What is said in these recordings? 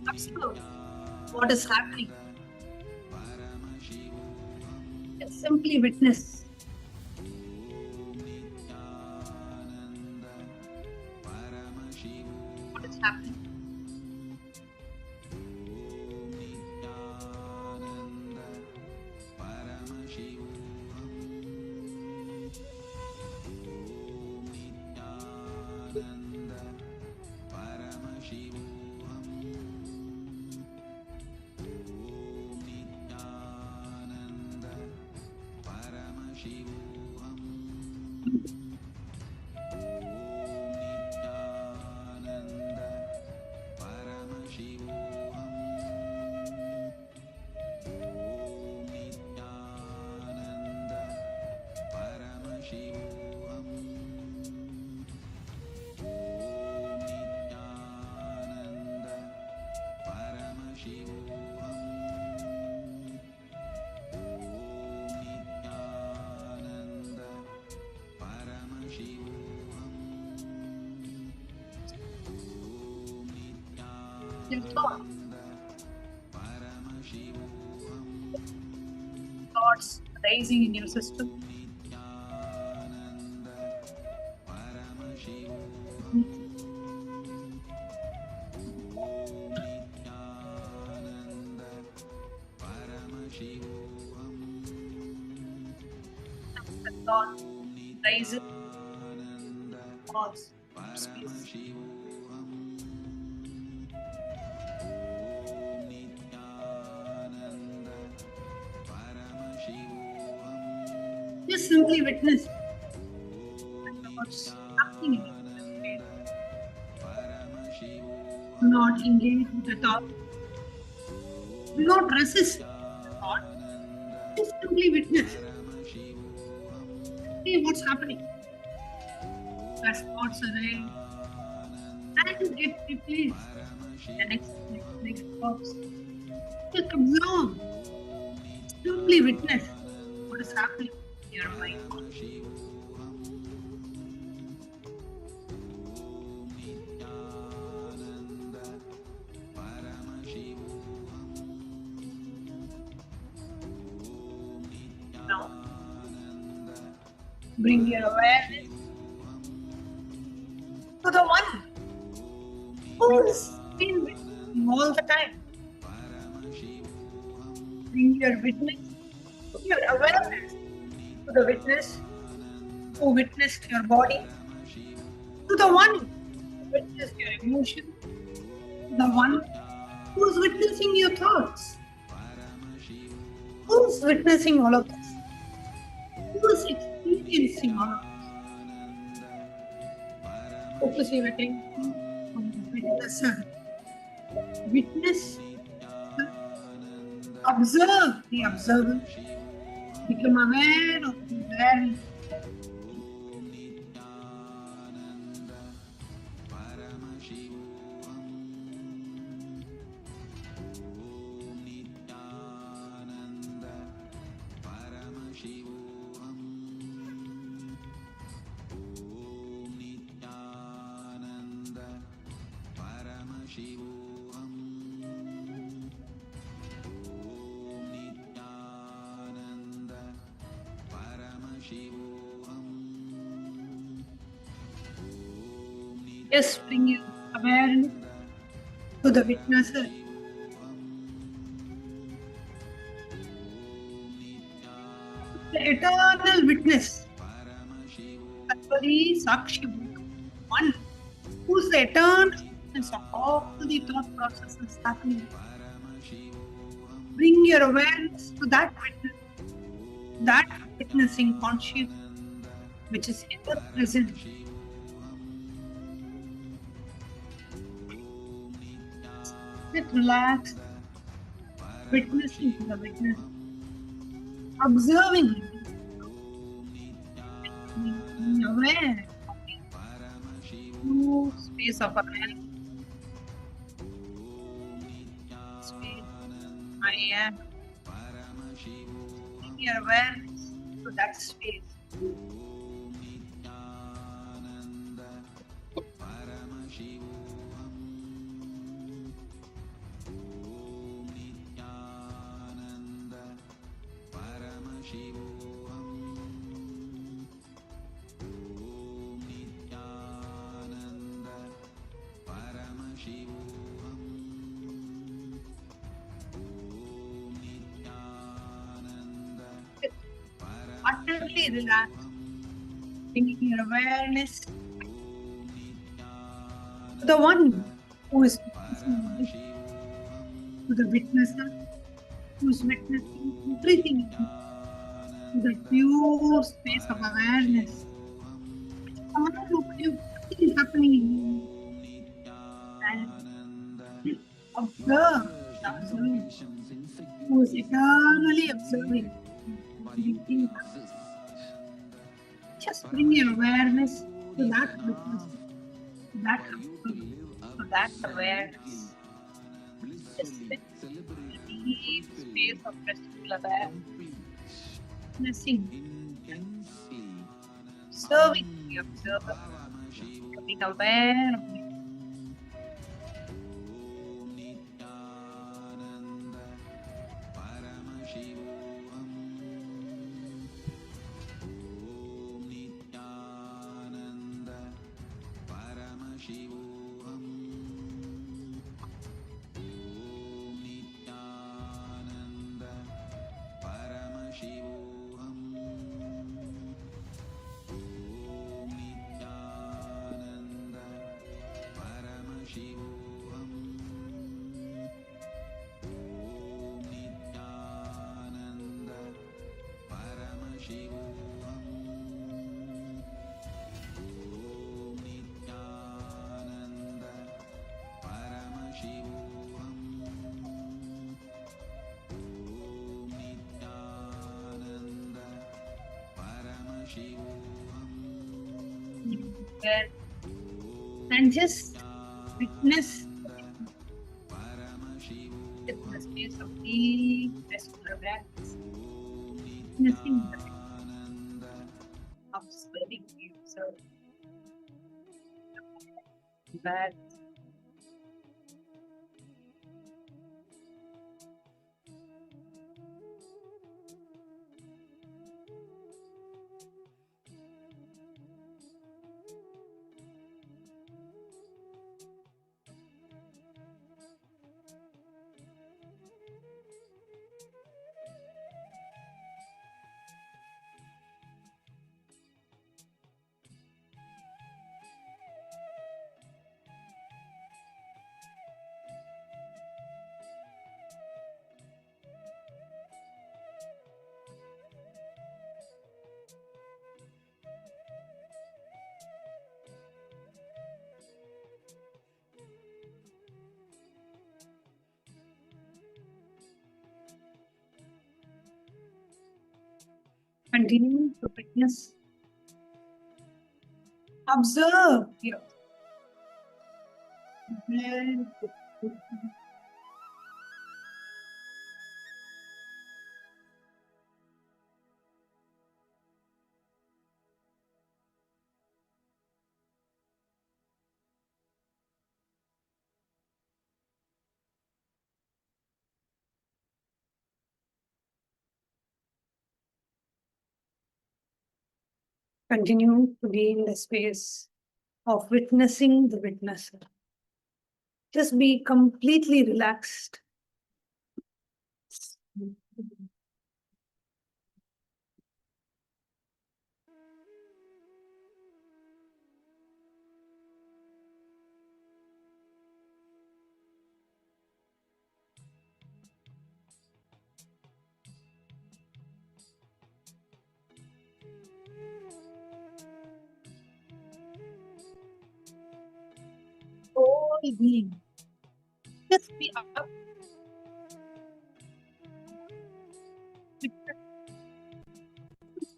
Observe what is happening. Just simply witness. What is happening. Thoughts rising in your system. The thought rises. Pause. Space. Just simply witness what's happening in your life. Do not engage with the thought. Do not resist the thought. Just simply witness. See what's happening. As thoughts arise and get replaced. The next thoughts. Just observe. Simply witness what is happening in your mind. Now, bring your awareness to the one who has been with you all the time. Bring your witness, your awareness to the witness who witnessed your body, to the one who witnessed your emotion, the one who is witnessing your thoughts, who is witnessing all of this, who is experiencing all of this. Focus your attention on the witnesser. Witness, observe the observer, become aware of the awareness. Just bring your awareness to the witnesser. The eternal witness. Tatvadi Sakshi Bhut. One who is the eternal witness of all the thought processes happening. Bring your awareness to that witness, that witnessing consciousness which is ever present. Sit relaxed, witnessing to the witness, observing it, being aware of space of awareness. Space. I am. Bring your awareness to that space. Utterly relaxed, bringing your awareness to the one who is witnessing this, to the witnesser who is witnessing everything, to the pure space of awareness. Look, everything is happening and observe the observer who is eternally observing. Just bring your awareness to that witness, to that observer, to that awareness. Just sit in a deep space of restful awareness, witnessing, serving the observer, becoming aware of it. And just witness in the space of deep restful awareness, witnessing the observing the observer. That continue to witness, observe your very good. Continue to be in the space of witnessing the witnesser. Just be completely relaxed. Whole being. Just be up. Who's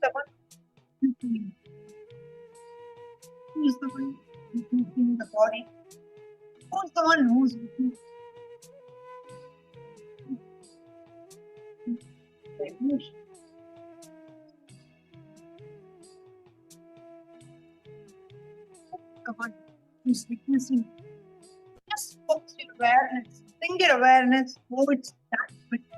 the one? Who's the one witnessing the body. Who's the one who's witnessing the emotion? The one who's witnessing just focus your awareness, bring your awareness towards that witness.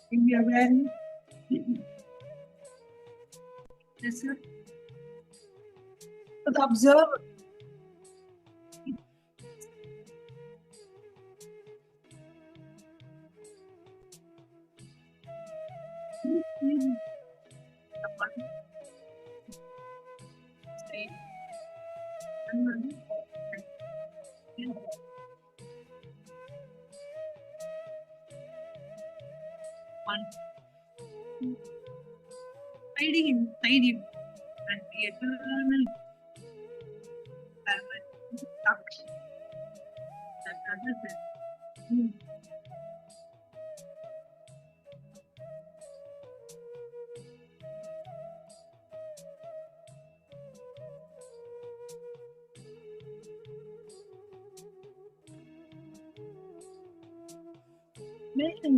Bring your awareness. Yes, sir. To the observer. One. Hiding inside you and the eternal touch that doesn't. Listen.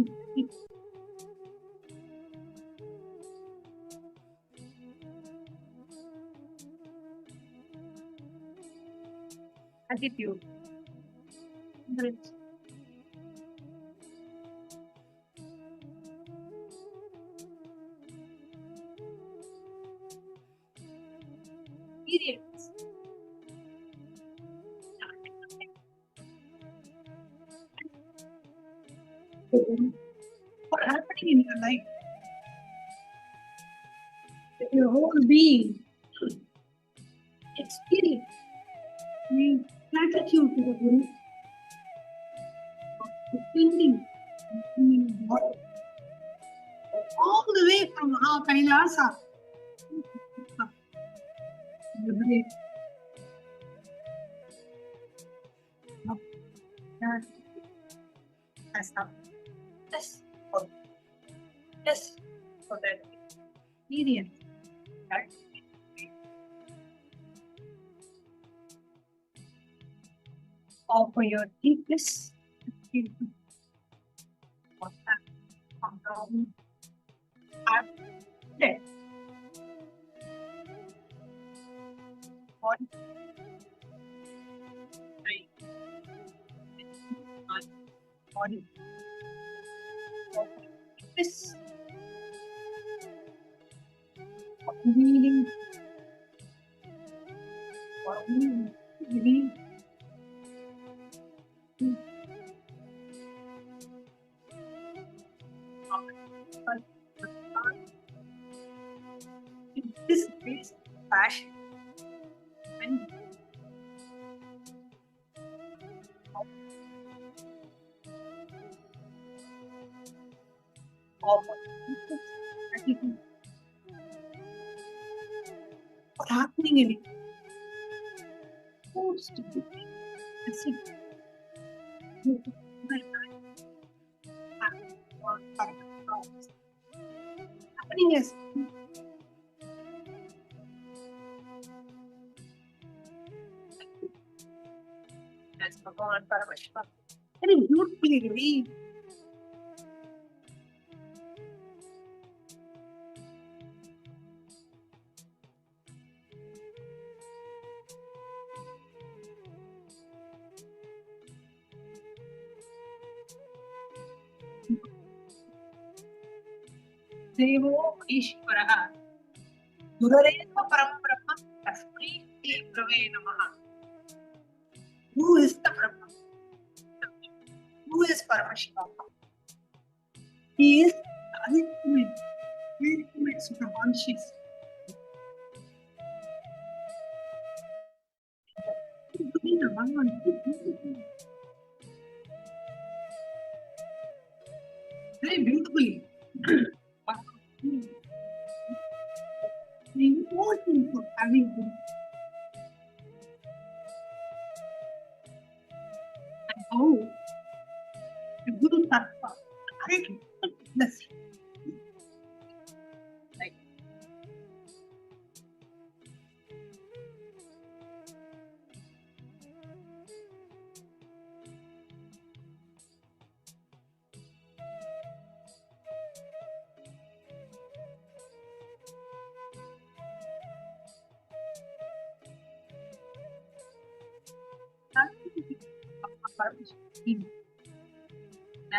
Attitude. Bridge. Experience. What's happening in your life? Your whole being. Experience. Means gratitude to the Guru. Depending all the way from KAILASA. The breath. Up, down, as up. Yes, for yes, for that experience. Right? Offer your deepest experience. What's that? Come down. Dead. Body. Right. Body. This reading or reading this basic passion and of attitude. What's happening in it? Forced to be happening is as Bhagavan Paramashiva very beautifully revealed. Devo Ishvaraha Durareva Param Brahma Tasmai Shri Gurave Namaha. Who is the Brahma? Who is Paramashiva? He is the ultimate superconscious. Very beautifully. The importance of having Guru. And how the Guru Tattva directly blessing. Like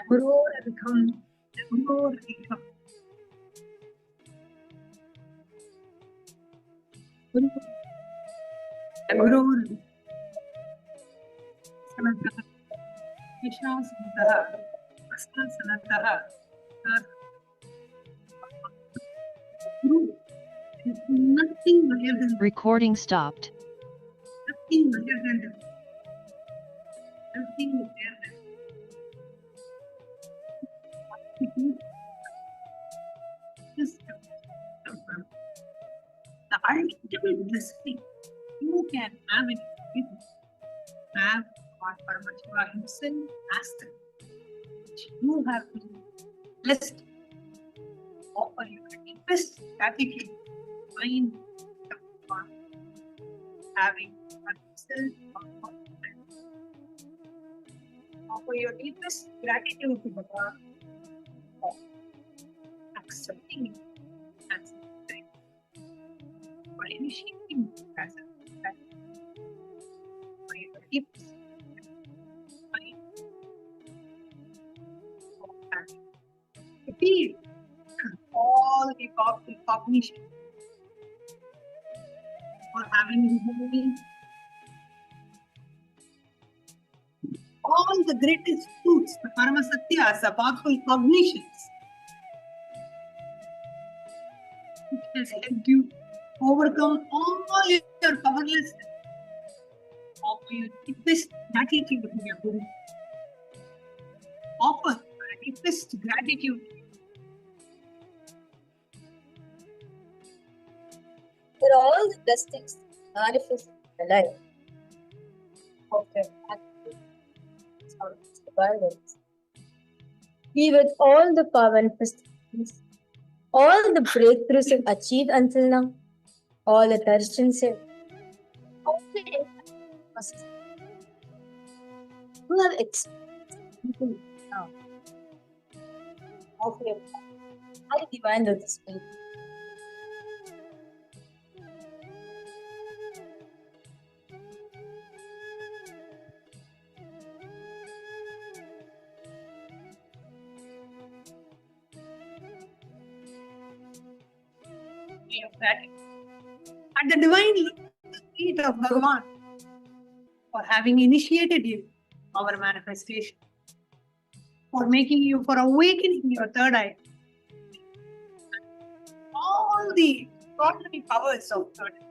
Guru become Guru become Guru Sanatana Sanatana Guru is nothing higher than Recording stopped. nothing higher than them. Nothing higher than the ultimate blessing you can have in you have God Paramashiva himself as the which you have been blessed. Offer your deepest gratitude, mind, having yourself. Offer your deepest gratitude to Bhagavan for accepting you as a friend, for initiating you as a friend, for your deepest mind, for having repeat all the powerful cognition, for having removed all the greatest truths, the Paramasatyas, the powerful cognitions, which has helped you overcome all your powerlessness. Offer your deepest gratitude to your Guru. Offer your deepest gratitude. For all the blessings manifest in your life, of your actions, abundance, be with all the power manifestations, all the breakthroughs you've achieved until now, all the darshans all the processes you have experienced until now. Of your high divine lotus feet. Of gratitude. At the divine feet of Bhagavan for having initiated you, our manifestation, for making you, for awakening your third eye, all the extraordinary powers of third eye.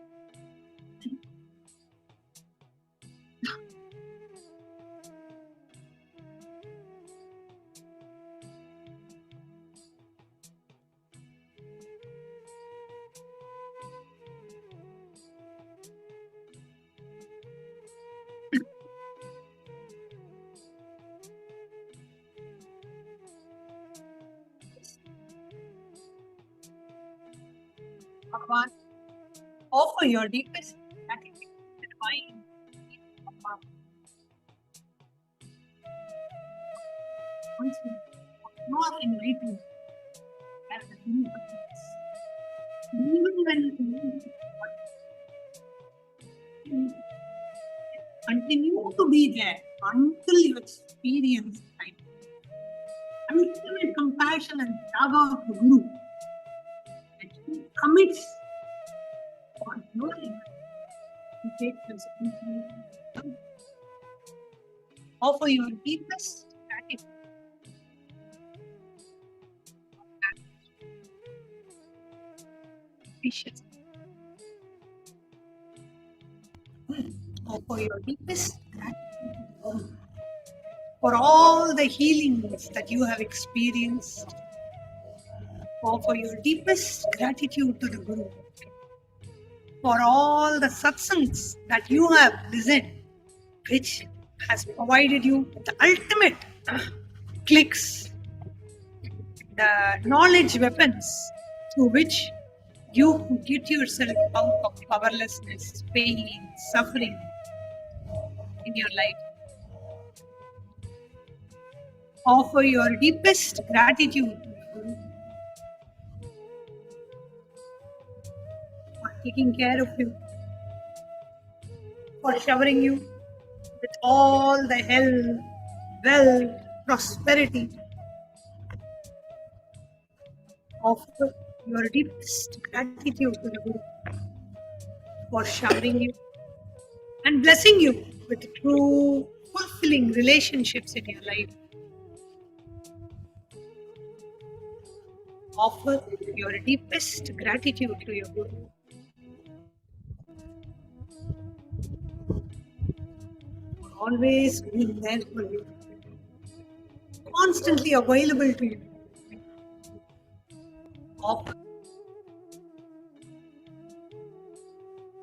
Bhagavan, offer your deepest gratitude to the divine of Bhagavan. Once you are enlightened as the universe, even when you continue to be there until you experience time. Ultimate compassion and saga of the Guru that he commits Slowly, you take responsibility. Offer your deepest gratitude. Appreciation. Offer your deepest gratitude for all the healings that you have experienced. Offer your deepest gratitude to the Guru for all the satsangs that you have listened, which has provided you the ultimate clicks, the knowledge weapons through which you get yourself out of powerlessness, pain, suffering in your life. Offer your deepest gratitude to the Guru for taking care of you, for showering you with all the health, wealth, prosperity. Offer your deepest gratitude to the Guru for showering you and blessing you with true, fulfilling relationships in your life. Offer your deepest gratitude to your Guru. For always being there for you, constantly available to you. Offer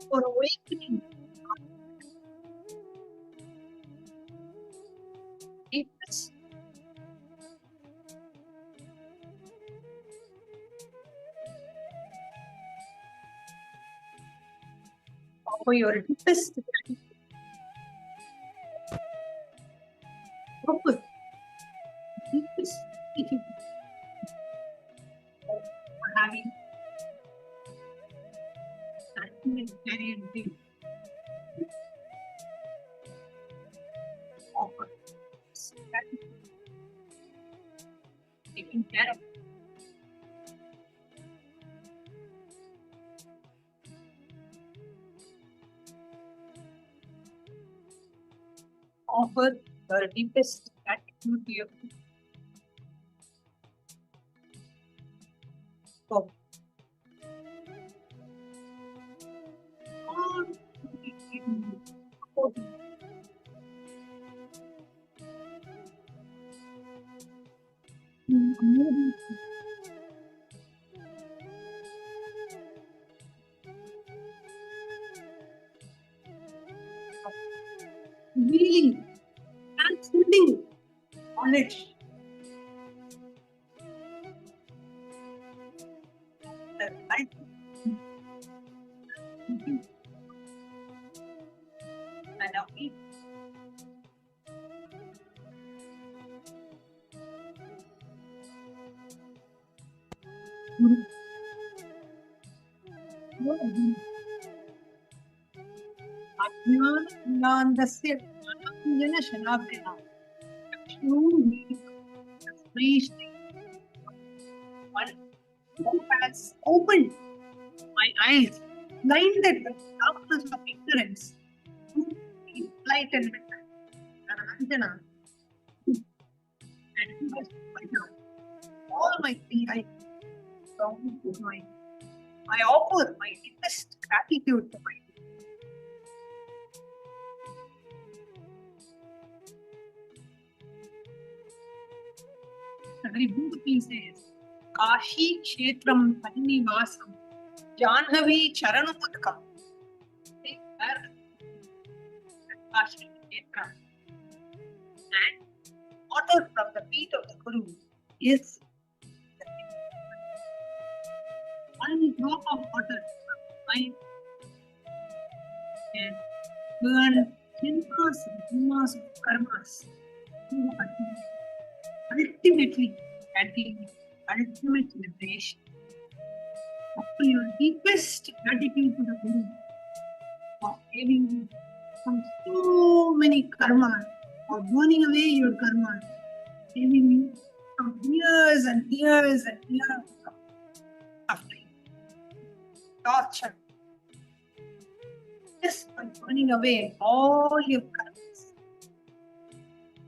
for awakening deepest offer your deepest gratitude. Offer deepest gratitude for having that humanitarian dream. Offer gratitude, taking care of you. Offer your deepest gratitude to your Guru for all supporting you, amazing, revealing, transcending knowledge, the light and of me. Guru, Ajnanandasya Jnananjana Shalabdina Shuru Vedic one who has opened my eyes, blinded the darkness of ignorance, to enlightenment and Anjana, and who has pointed out all my three eyes down to mine. I offer my deepest gratitude to my Vibhuti says, Kashi Kshetram Parinivasam Janhavi Charanamudkam. Kashi Kshetram. And water from the feet of the Guru is one drop of water I can burn 10,000 of karmas. Ultimately getting ultimate liberation. Offer your deepest gratitude to the Guru for saving you from so many karmas, or burning away your karmas, saving you from years and years and years of suffering, torture, Focus on turning away all your karmas.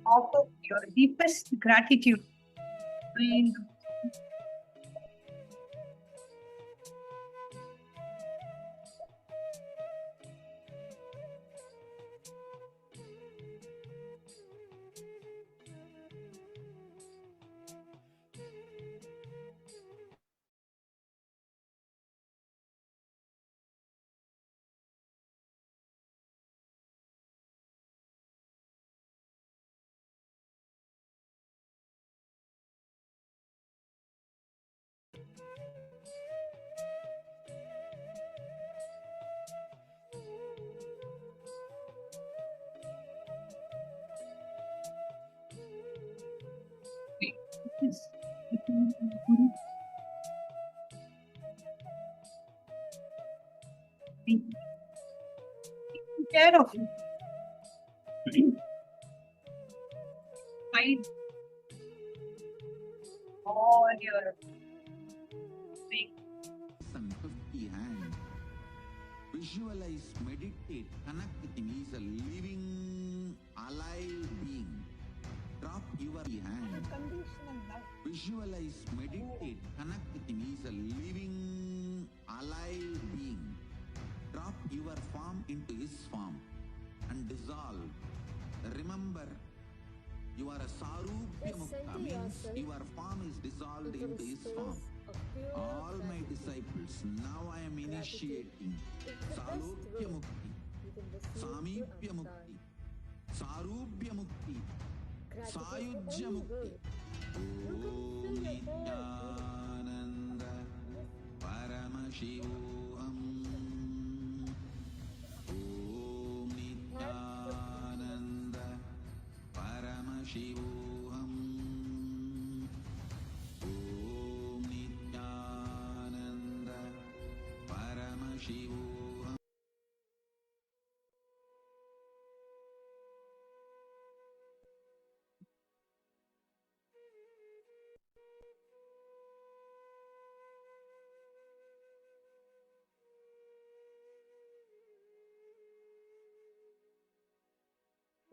Offer your deepest gratitude. Bring Yes. Taking care of you. Find all your things. 50 hand. Visualize, meditate, connect with him. He is a living, alive being. Drop your hand. Unconditional love. Visualize, meditate, connect with him. He is a living, alive being. Drop your form into his form and dissolve. Remember, you are a Sarupya Mukta, means your form is dissolved into his form. All my disciples, now I am initiating Salokya Mukti, Samipya Mukti, Sarupya Mukti, Sayujya Mukti. Om Nithyananda Paramashivam. Om Nithyananda Paramashivam. Om Nithyananda Paramashivam.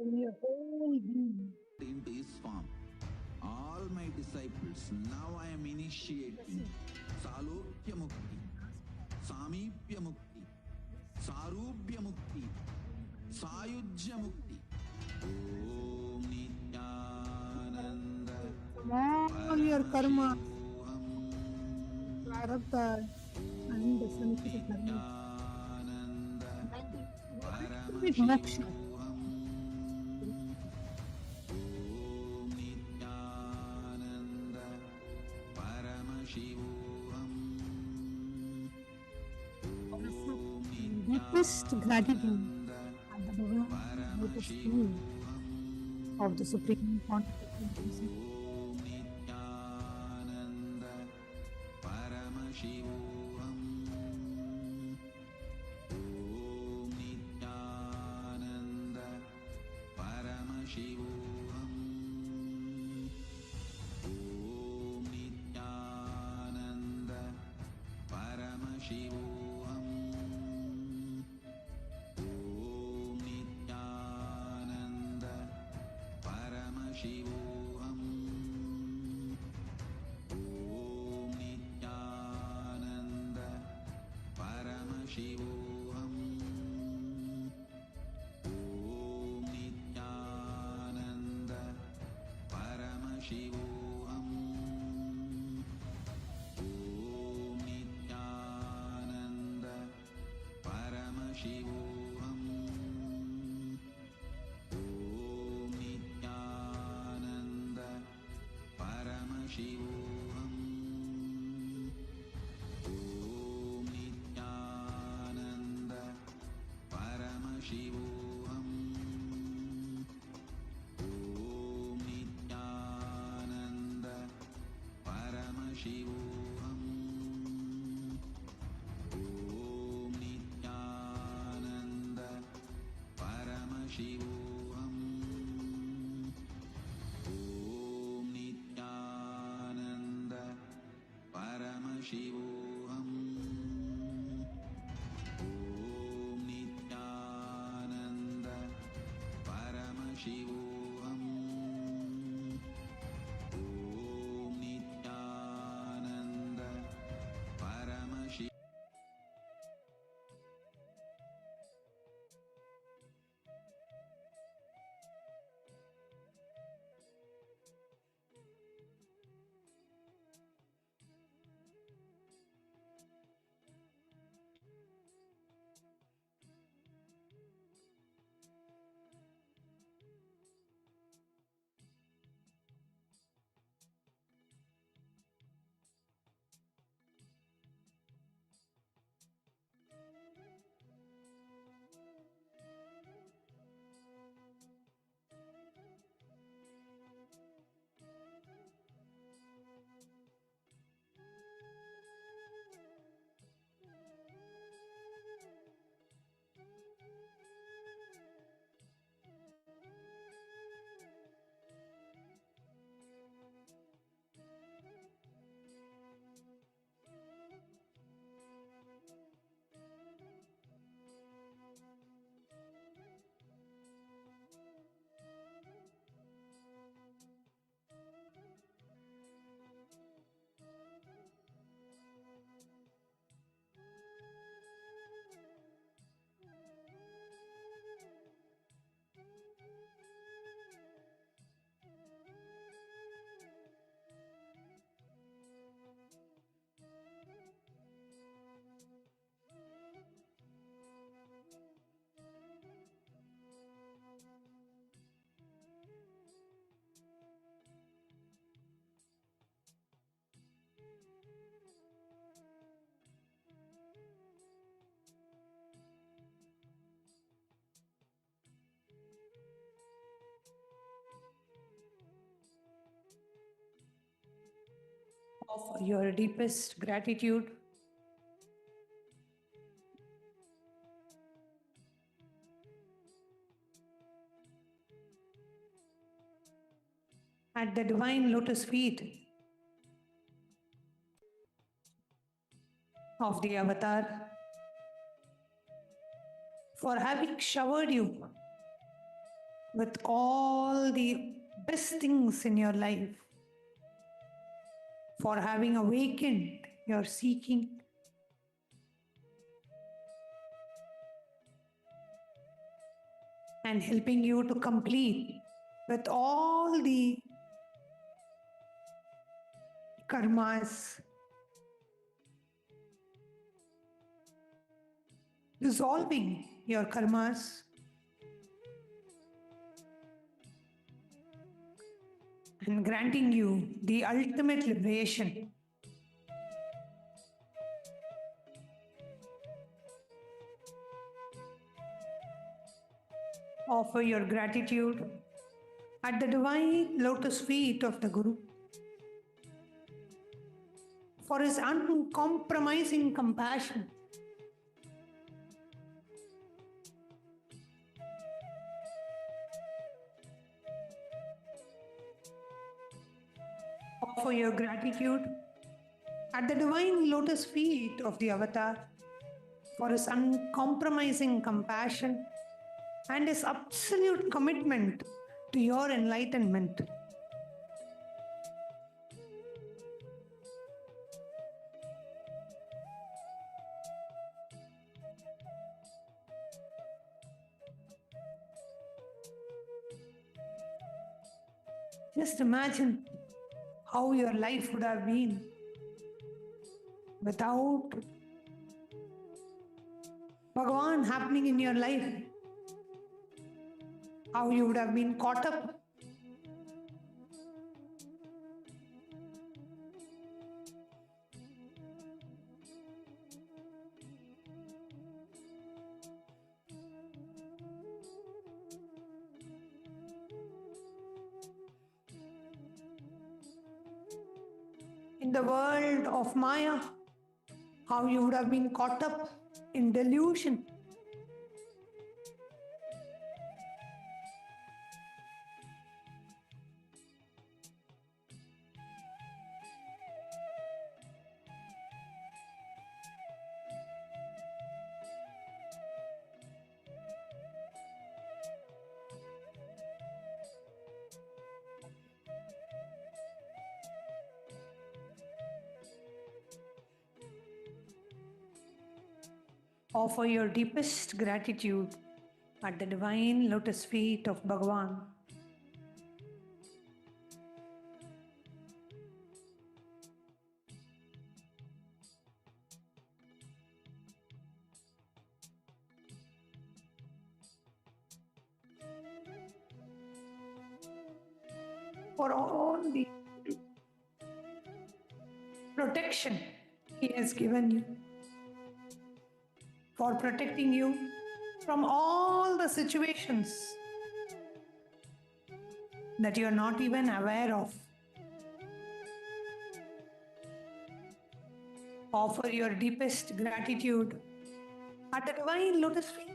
In your whole being. Into his form. All my disciples, now I am initiating Salokya Mukti, Samipya Mukti, Sarubhya Mukti, Sayujya Mukti. Om Nithyananda All your karma, Paramashivam. prarabdha, and the sanskrit karma. Nithyananda With moksha. Paramashivam. Om Nithyananda Paramashivam. Deepest gratitude at the Bhagavan lotus feet of the Supreme Pontiff. Om Nithyananda Paramashivam. Om Nithyananda Paramashivam. Om Nithyananda Paramashivam. Om Nithyananda Paramashivam. Om Nithyananda Paramashivam. Om Nithyananda Paramashivam. Om Nithyananda Paramashivam. Om Nithyananda Paramashivam. Om Nithyananda Paramashivam. Om Nithyananda Paramashivam. Om Nithyananda Paramashivam. Om Nithyananda Paramashivam. Om Nithyananda Shivoham. Om Nithyananda Paramashiva. Offer your deepest gratitude at the divine lotus feet of the avatar for having showered you with all the best things in your life, for having awakened your seeking, and helping you to complete with all the karmas, dissolving your karmas, and granting you the ultimate liberation. Offer your gratitude at the divine lotus feet of the Guru for his uncompromising compassion. Offer your gratitude at the divine lotus feet of the avatar for his uncompromising compassion and his absolute commitment to your enlightenment. Just imagine how your life would have been without Bhagavan happening in your life. How you would have been caught up. In the world of Maya, how you would have been caught up in delusion. Offer your deepest gratitude at the divine lotus feet of Bhagavan. For all the protection He has given you, for protecting you from all the situations that you are not even aware of. Offer your deepest gratitude at the divine lotus feet.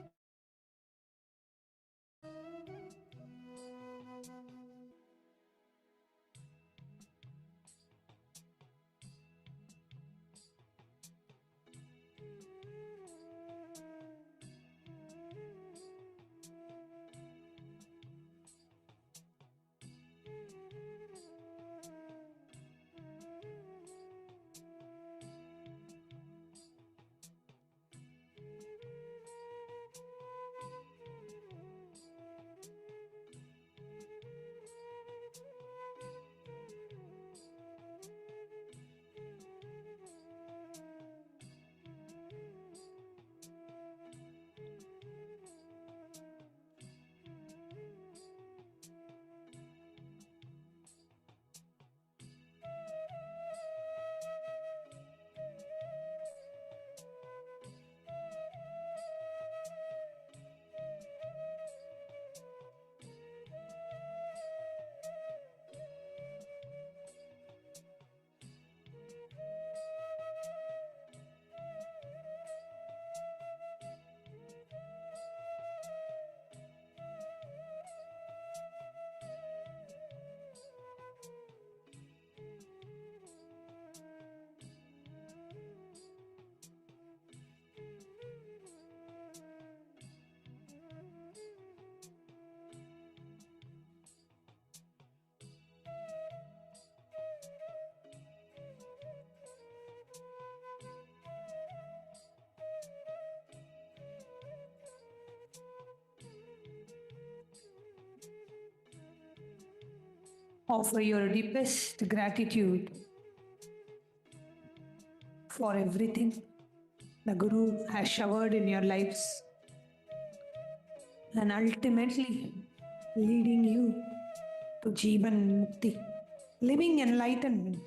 Offer your deepest gratitude for everything the Guru has showered in your lives and ultimately leading you to Jivan Mukti, living enlightenment.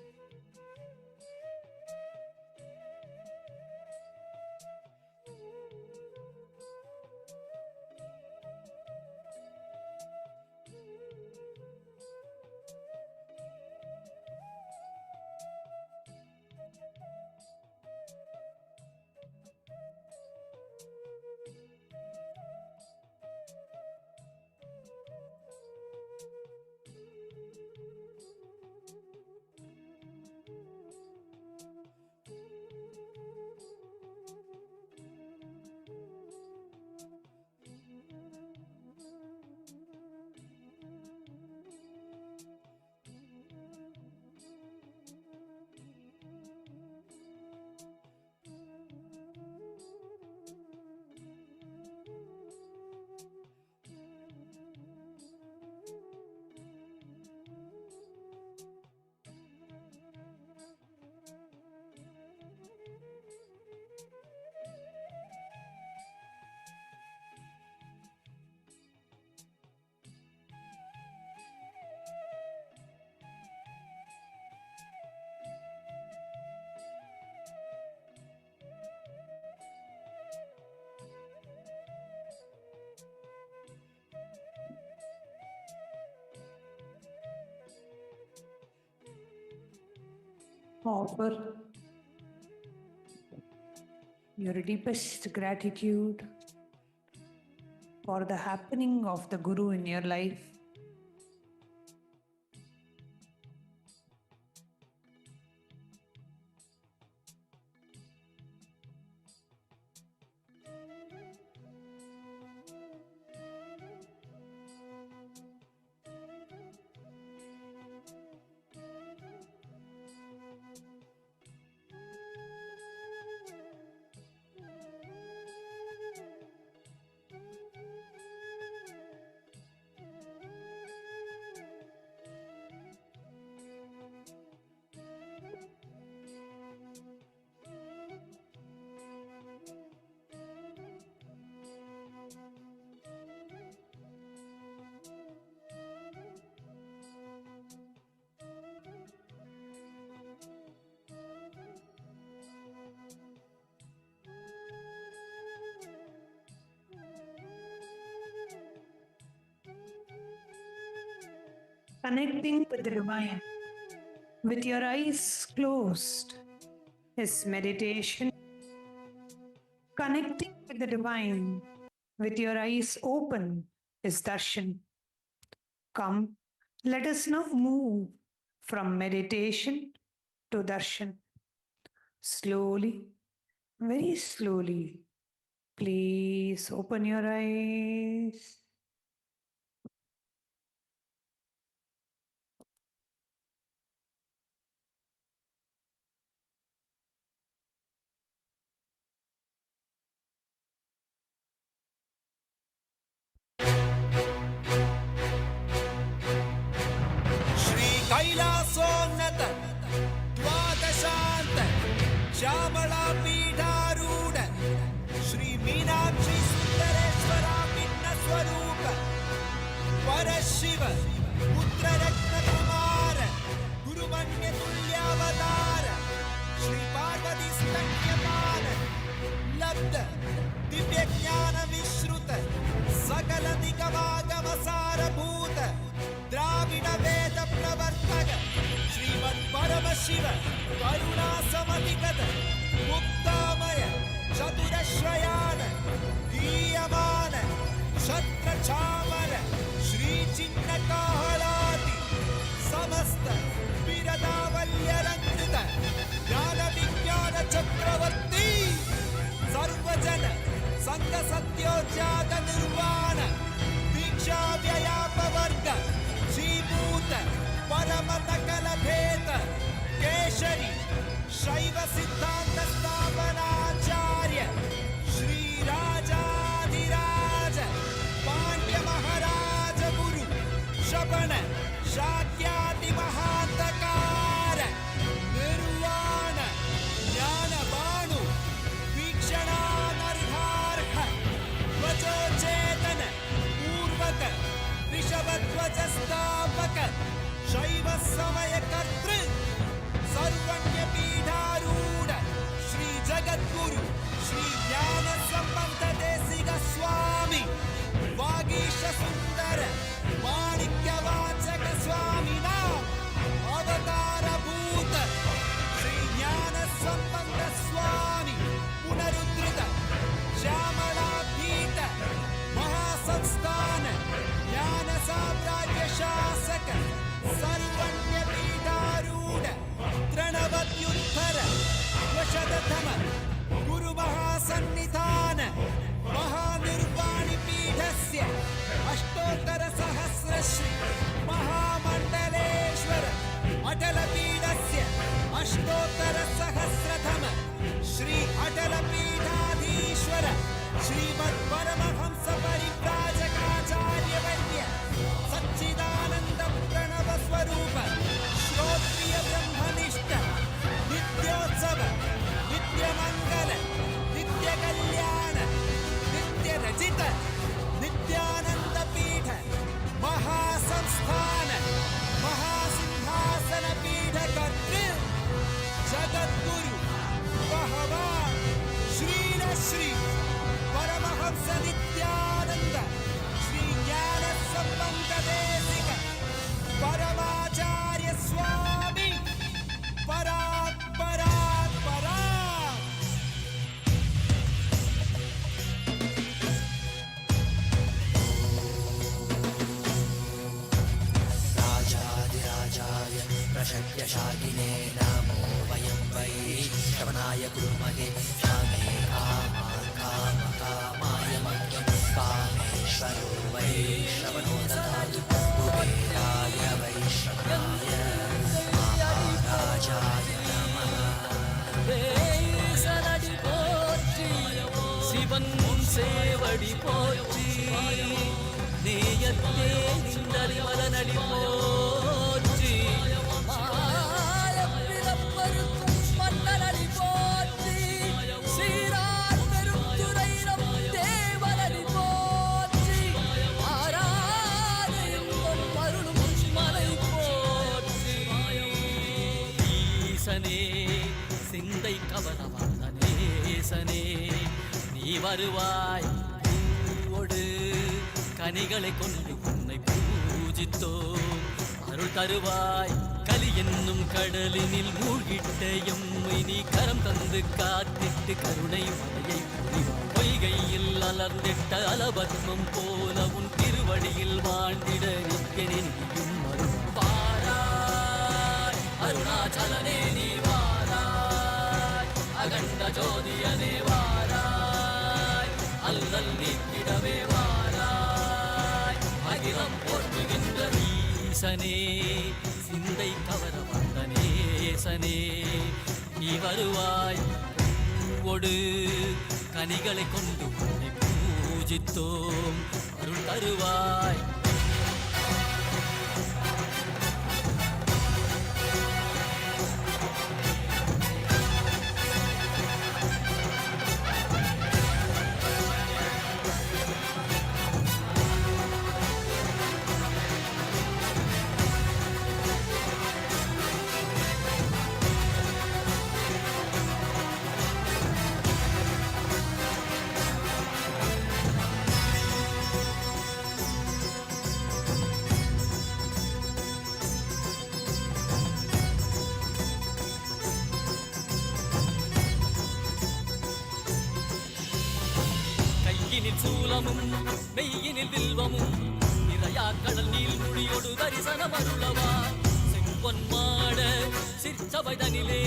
Offer your deepest gratitude for the happening of the Guru in your life. Connecting with the divine with your eyes closed is meditation. Connecting with the divine with your eyes open is darshan. Come, let us now move from meditation to darshan. Slowly, very slowly, please open your eyes. कैलासोन्नत द्वादशान्त Shyamala पीठारूढ Shri Meenakshi सुन्दरेश्वरा भिन्न स्वरूप परशिव पुत्र रत्न कुमार गुरुमन्य तुल्यावतार श्री पार्वती स्तन्यपान लब्ध दिव्य ज्ञान विश्रुत सकल निगमागम सारभूत द्राविड वेद प्रवर्तक श्रीमत् परमशिव करुणा समधिगत मुक्तामय चतुरश्रयान दीयमान छत्र चामर श्री चिन्ह काहलाति समस्त विरदावल्यरंकृत ज्ञान विज्ञान चक्रवर्ती सर्वजन संघ सत्योजात निर्वाण दीक्षा व्ययापवर्ग जीभूत परमतकल भेद केशरी शैव सिद्धांत स्थापनाचार्य श्री राजाधिराज पांड्य महाराज गुरु शबन शाक्यादि महांतकार निर्वाण ज्ञान बाणु वीक्षणानर्हार्ह ध्वजोचेतन पूर्वक ऋषभध्वजस्थापक शैव समय कर्तृ सर्वज्ञ पीठारूढ़ श्री जगद्गुरु श्री ज्ञान संबंध देशिक स्वामी वागीश सुंदर माणिक्य वाचक स्वामिना अवतार भूत श्री ज्ञान संबंध स्वामी पुनरुद्धृत श्यामला पीठ महासंस्थान ज्ञान साम्राज्य शासक सर्वज्ञ पीठारूढ़ तृणवत्युत्तर वशदतम गुरु महासन्निधान महानिर्वाणि पीठस्य अष्टोत्तर सहस्र श्री महामंडलेश्वर अटल पीठस्य अष्टोत्तर सहस्रतम श्री अटल पीठाधीश्वर श्रीमद् परमहंस परिव्राजकाचार्य वर्य सच्चिदानंद प्रणव स्वरूप श्रोत्रिय ब्रह्मनिष्ठ नित्योत्सव नित्य मंगल नित्य कल्याण नित्य रचित नित्यानंद पीठ महासंस्थान महासिंहासन पीठ कर्तृ जगद्गुरु भगवान श्रील श्री परमहंस नित्यानंद श्री ज्ञान संबंध देशिक परमाचार्य स्वामी परात् परात् परात् राजाधिराजाय प्रशक्यशालिने नमो वयं वै श्रवणाय कुर्महे श्यामे कामाय मह्यं कामेश्वरो वै श्रवणो ददातु कुबेराय वै श्रवणाय महाराजाय नमः சனடி போற்றி சிவன் சேவடி போற்றி நேயத்தே நின்றறி மலனடி போற்றி மாயப்பிறப்பருக்கும் மன்னனடி போற்றி சீரார் பெருந்துரைரம் தேவனடி போற்றி ஆராதெங்கும் அருளும் மலை போற்றி ஈசனே சிந்தை கவனவாத நேசனே நீ வருவாய் பூவோடு கனிகளை கொண்டு உன்னை பூஜித்தோம் அருள் தருவாய். கலி என்னும் கடலினில் மூழ்கிட்ட எம்மை நீ கரம் தந்து காத்திட்டு கருணை மழையை பொழிவாய். பொய்கையில் அலர்ந்திட்ட அலபத்மம் போல உன் திருவடியில் வாழ்ந்திட நிற்கனே நீயும் அருள் வாராய். அருணாச்சலனே நீ வாராய். அகண்ட ஜோதியனே வாராய். அல்லல் நீக்கிடவே வாராய். அகிலம் போற்றுகின்ற ஈசனே, சிந்தை கவர வந்த நேசனே, நீ வருவாய். பூவோடு கனிகளை கொண்டு உன்னை பூஜித்தோம், அருள் தருவாய். கையினில் சூலமும் மெய்யினில் வில்வமும் நிறையா கடல் நீள் மொழியோடு தரிசனம் அருளவா. செம்பொன் மாட சிற்சபைதனிலே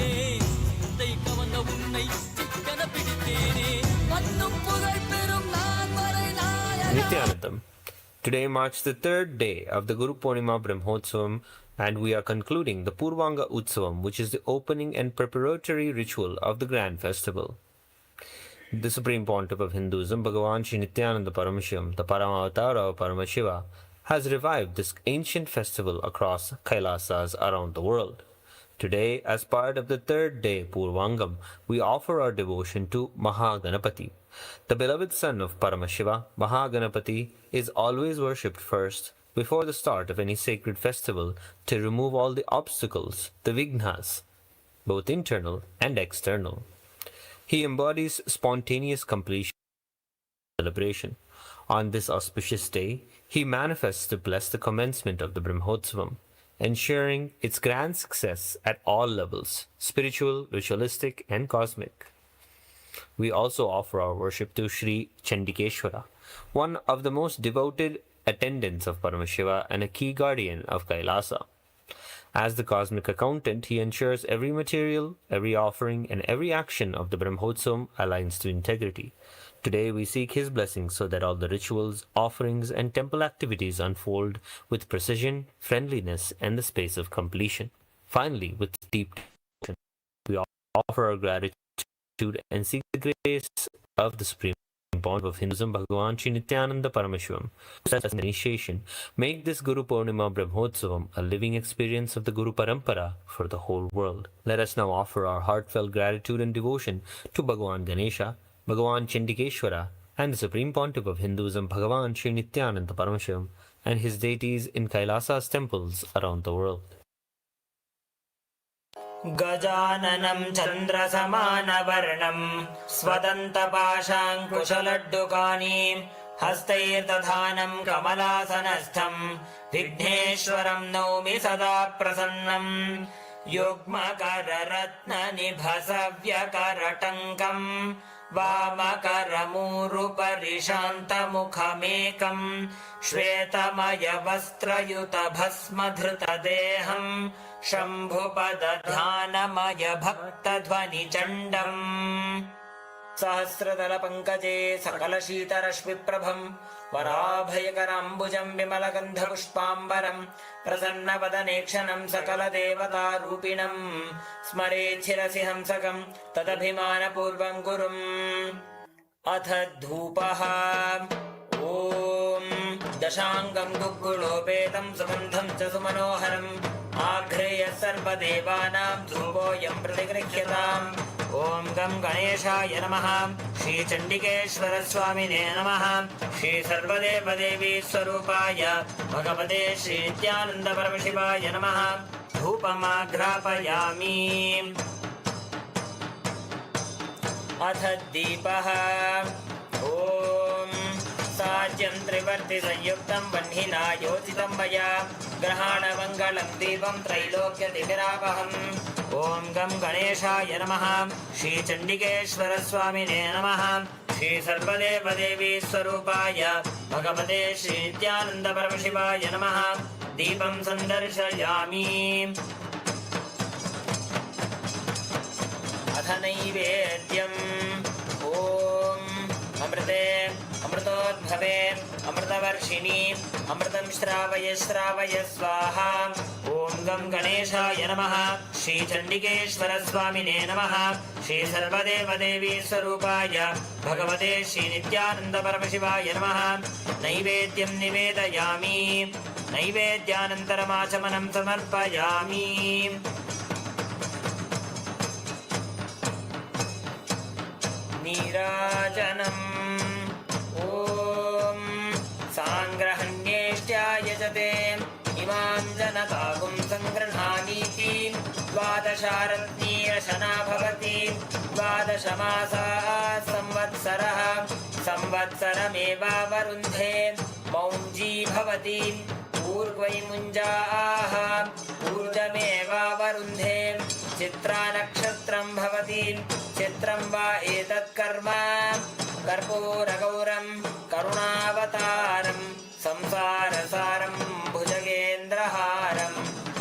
சிந்தை கவர்ந்த உன்னை சிக்கன பிடித்தேனே. மன்னும் புகழ் பெறும் நான் வரை நாயகா. Nithyanandam. Today marks the third day of the Guru Purnima Brahmotsavam, and we are concluding the Purvanga Utsavam, which is the opening and preparatory ritual of the grand festival. The Supreme Pontiff of Hinduism, Bhagavan Sri Nithyananda Paramashivam, the Paramavatara of Paramashiva, has revived this ancient festival across KAILASAs around the world. Today, as part of the third day Purvangam, we offer our devotion to Mahaganapati. The beloved son of Paramashiva, Mahaganapati, is always worshipped first before the start of any sacred festival to remove all the obstacles, the vighnas, both internal and external. He embodies spontaneous completion and celebration. On this auspicious day, he manifests to bless the commencement of the Brahmotsavam, ensuring its grand success at all levels, spiritual, ritualistic, and cosmic. We also offer our worship to Sri Chandikeshwara, one of the most devoted attendants of Paramashiva and a key guardian of Kailasa. As the cosmic accountant, he ensures every material, every offering, and every action of the Brahmotsavam aligns to integrity. Today we seek his blessings so that all the rituals, offerings, and temple activities unfold with precision, friendliness, and the space of completion. Finally, with deep devotion, we offer our gratitude and seek the grace of the Supreme Pontiff of Hinduism, Bhagavan Sri Nithyananda Paramashivam. As an initiation, make this Guru Purnima Brahmotsavam a living experience of the Guru Parampara for the whole world. Let us now offer our heartfelt gratitude and devotion to Bhagavan Ganesha, Bhagavan Chandikeshwara, and the Supreme Pontiff of Hinduism, Bhagavan Sri Nithyananda Paramashivam, and his deities in Kailasa's temples around the world. गजाननं चन्द्रसमानवर्णं स्वदन्तपाशाङ्कुशलड्डुकानीं हस्तैर्दधानं कमलासनस्थं विघ्नेश्वरं नौमि सदा प्रसन्नं युग्मकररत्ननिभसव्यकरटङ्कं वामकरमूरुपरिशान्तमुखमेकं श्वेतमयवस्त्रयुतभस्मधृतदेहं शम्भुपदध्यानमय भक्तध्वनिचण्डम् सहस्रदलपङ्कजे सकलशीतरश्मिप्रभं वराभयकराम्बुजं विमलगन्धपुष्पाम्बरं प्रसन्नवदनेक्षणं सकलदेवतारूपिणं स्मरेच्छिरसि हंसकं तदभिमानपूर्वं गुरुम् अथ धूपः ॐ दशाङ्गं गुग्गुलोपेतं सुगन्धं च सुमनोहरम् आघ्रेय सर्वदेवानां धूपोऽयं प्रतिगृह्यताम् ॐ गं गणेशाय नमः श्रीचण्डिकेश्वरस्वामिने नमः श्रीसर्वदेवदेवी स्वरूपाय भगवते श्रीनित्यानन्दपरमशिवाय नमः धूपमाघ्रापयामि अथ दीपः ॐ सा वाच्यं त्रिवर्ति संयुक्तं वह्निना योजितं मया ग्रहाणमङ्गलं दीपं त्रैलोक्यदिविरावहम् ॐ गं गणेशाय नमः श्रीचण्डिकेश्वरस्वामिने नमः श्री सर्वदेवदेवी स्वरूपाय भगवते श्री नित्यानंद परमशिवाय नमः दीपं संदर्शयामि अथ नैवेद्यम् ॐ अमृते अमृतोद्भवे अमृतवर्षिणी अमृतं श्रावय श्रावय स्वाहा ॐ गं गणेशाय नमः श्रीचण्डिकेश्वरस्वामिने नमः श्री सर्वदेवदेवी स्वरूपाय भगवते श्री नित्यानंद परमशिवाय नमः नैवेद्यं निवेदयामि नैवेद्यानन्तरमाचमनं समर्पयामि नीराजनम् ॐ साङ्ग्रहण्येष्ट्यायजते इमां जनतागुं सङ्गृह्णामीति द्वादशारत्नीरशना भवति द्वादशमासाः संवत्सरः संवत्सरमेवावरुन्धे मौञ्जी भवति ऊर्ध्वैमुञ्जाः ऊर्जमेवावरुन्धे चित्रानक्षत्रं भवति चित्रं वा एतत्कर्म कर्पूरगौरं करुणावतारं संसारसारं भुजगेन्द्रहारं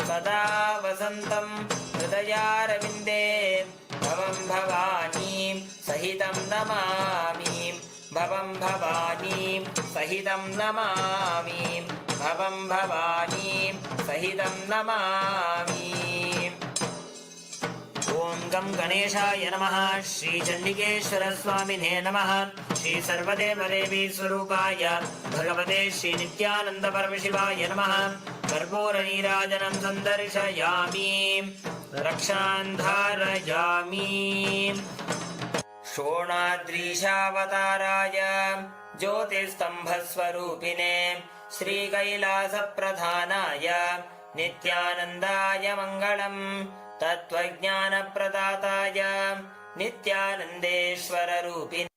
सदा वसन्तं हृदयारविन्दे भवं भवानी सहितं नमामि भवं भवानी सहितं नमामि भवं भवानी सहितं नमामि ॐ गं गणेशाय नमः श्रीचण्डिकेश्वरस्वामिने नमः श्री सर्वदेवदेवी स्वरूपाय भगवते श्री नित्यानंद परमशिवाय नमः कर्पूरनीराजनं सन्दर्शयामि रक्षान् धारयामि शोणाद्रीशावताराय ज्योतिस्तम्भस्वरूपिणे श्रीकैलासप्रधानाय नित्यानन्दाय मङ्गलम् तत्त्वज्ञानप्रदाताय नित्यानन्देश्वररूपिणे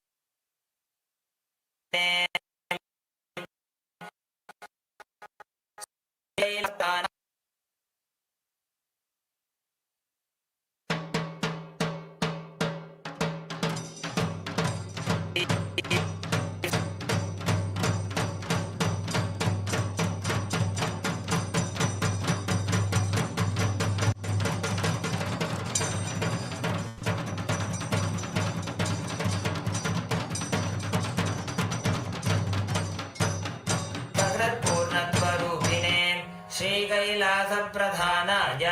श्रीकैलासप्रधानाय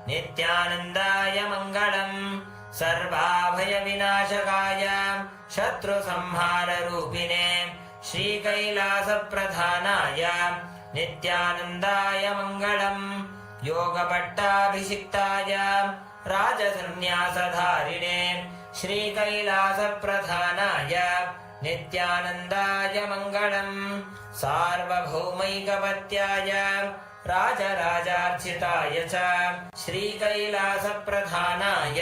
नित्यानन्दाय मङ्गलम् सर्वाभयविनाशकाय शत्रुसंहाररूपिणे श्रीकैलासप्रधानाय नित्यानन्दाय मङ्गलम् योगपट्टाभिषिक्ताय राजसन्न्यासधारिणे श्रीकैलासप्रधानाय नित्यानन्दाय मङ्गलम् सार्वभौमैकपत्याय राजराजार्चिताय च श्रीकैलासप्रधानाय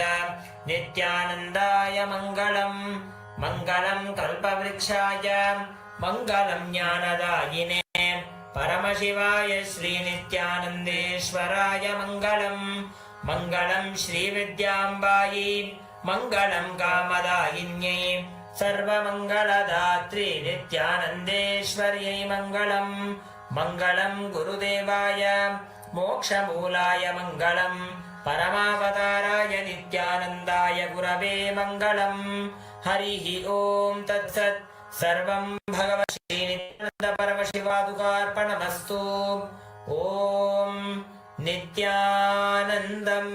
नित्यानन्दाय मङ्गलम् मङ्गलं कल्पवृक्षाय मङ्गलं ज्ञानदायिने परमशिवाय श्रीनित्यानन्देश्वराय मङ्गलम् मङ्गलं श्रीविद्याम्बायै मङ्गलं कामदायिन्यै सर्वमङ्गलदात्री नित्यानन्देश्वर्यै मङ्गलम् मङ्गलं गुरुदेवाय मोक्षमूलाय मङ्गलम् परमावताराय नित्यानन्दाय गुरवे मङ्गलम् हरिः ॐ तत्सत् सर्वं भगवन् श्रीनित्यानन्द परमशिवादुकार्पणमस्तु ॐ नित्यानन्दम्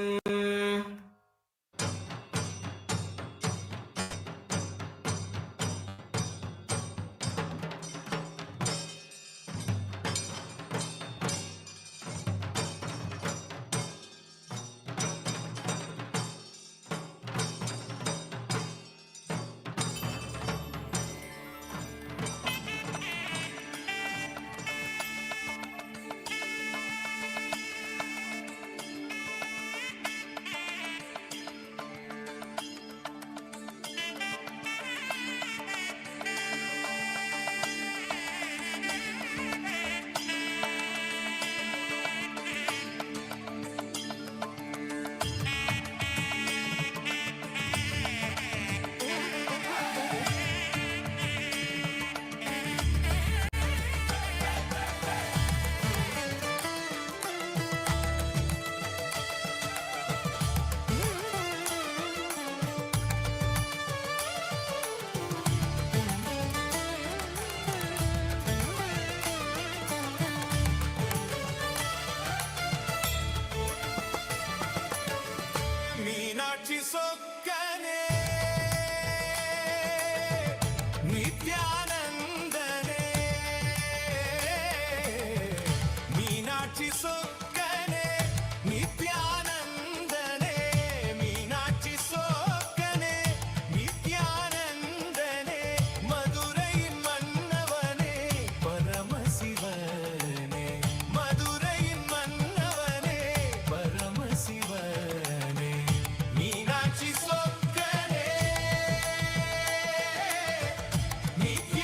நித்யானந்தனே மீனாட்சி சொக்கனே நித்யானந்தனே மீனாட்சி சொக்கனே நித்யானந்தனே மதுரையின் மன்னவனே பரமசிவனே மதுரையின் மன்னவனே பரமசிவனே Meenakshi சொக்கனே நித்யானந்தனே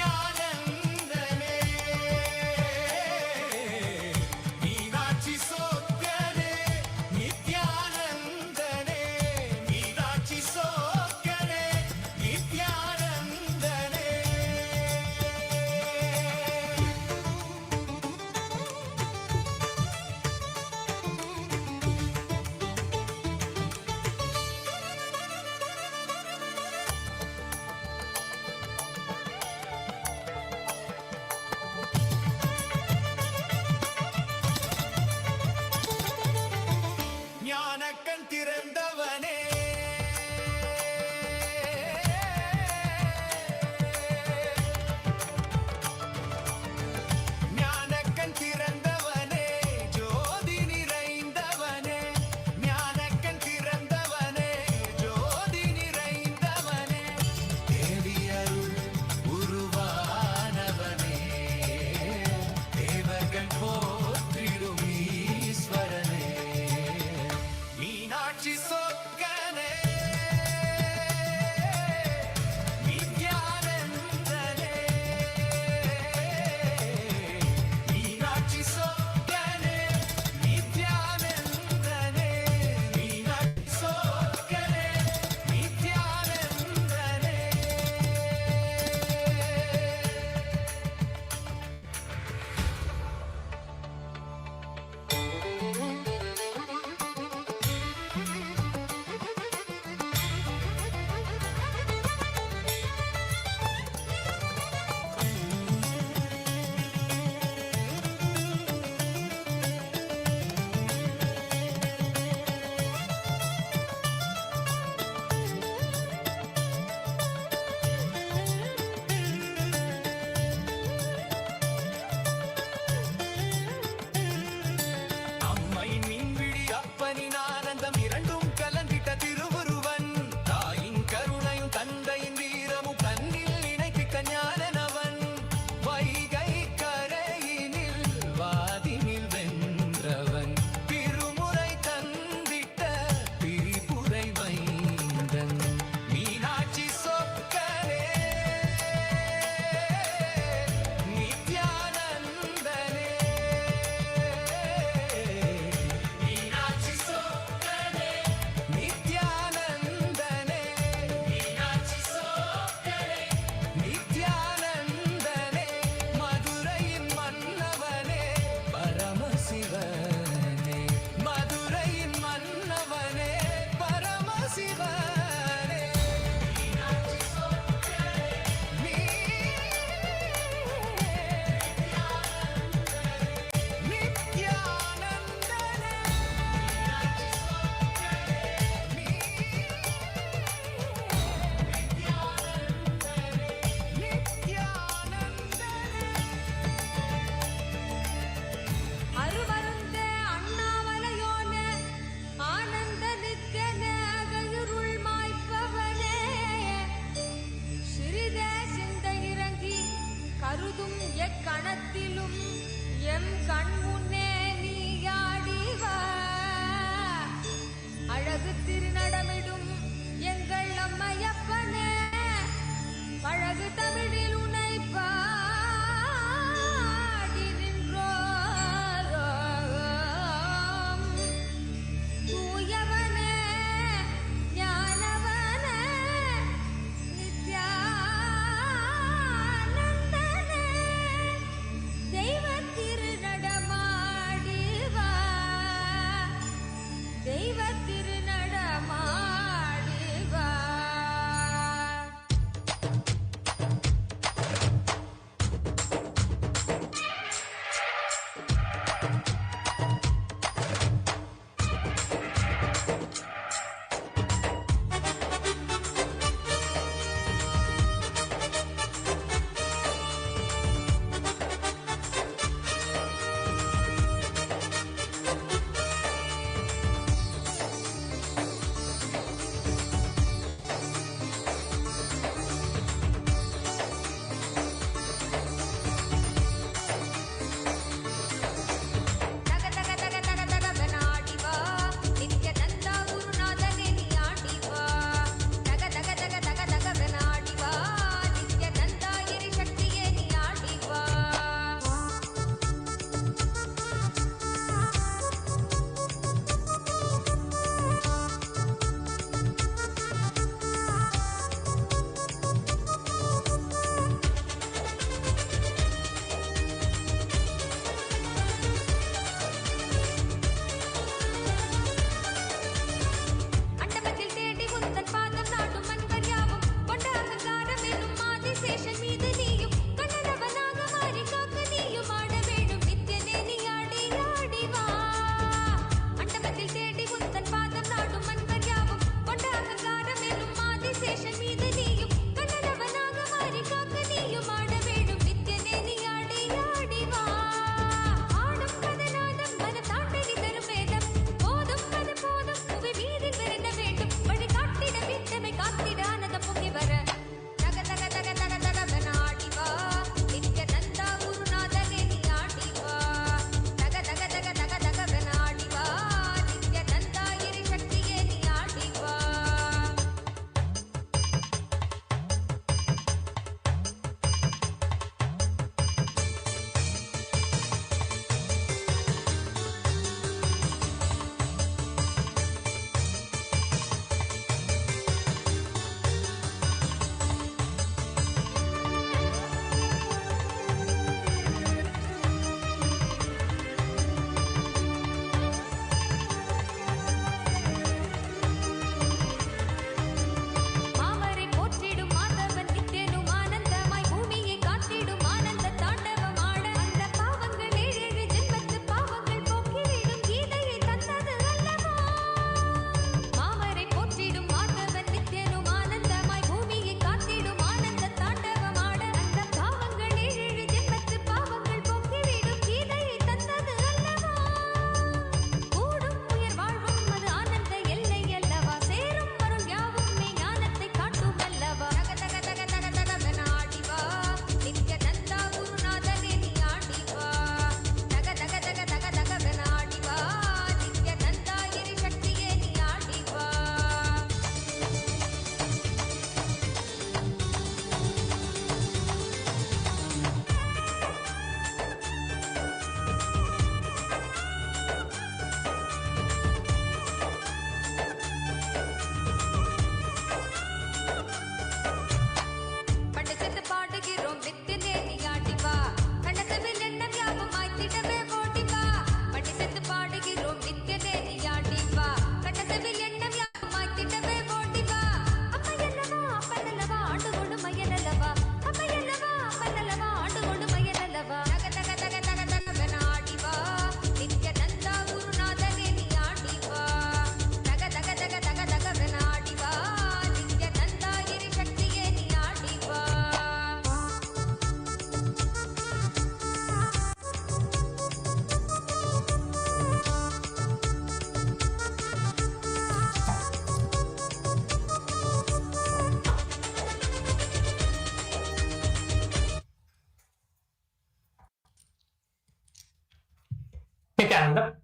Nithyananda,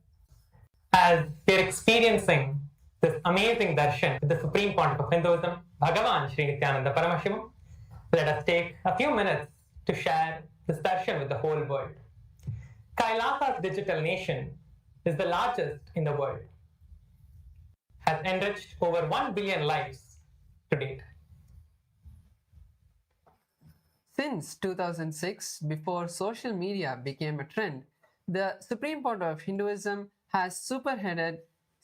as we're experiencing this amazing darshan with the Supreme Pontiff of Hinduism, Bhagavan Sri Nithyananda Paramashivam, let us take a few minutes to share this darshan with the whole world. KAILASA's digital nation is the largest in the world, has enriched over 1 billion lives to date. Since 2006, before social media became a trend, the Supreme Pontiff of Hinduism has superheaded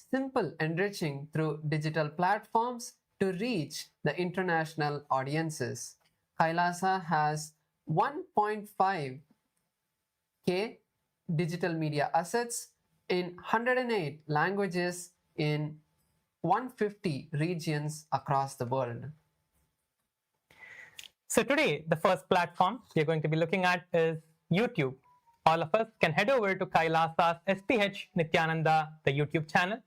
simple enriching through digital platforms to reach the international audiences. KAILASA has 1.5K digital media assets in 108 languages in 150 regions across the world. So today, the first platform we're going to be looking at is YouTube. All of us can head over to KAILASA's SPH Nithyananda, the YouTube channel,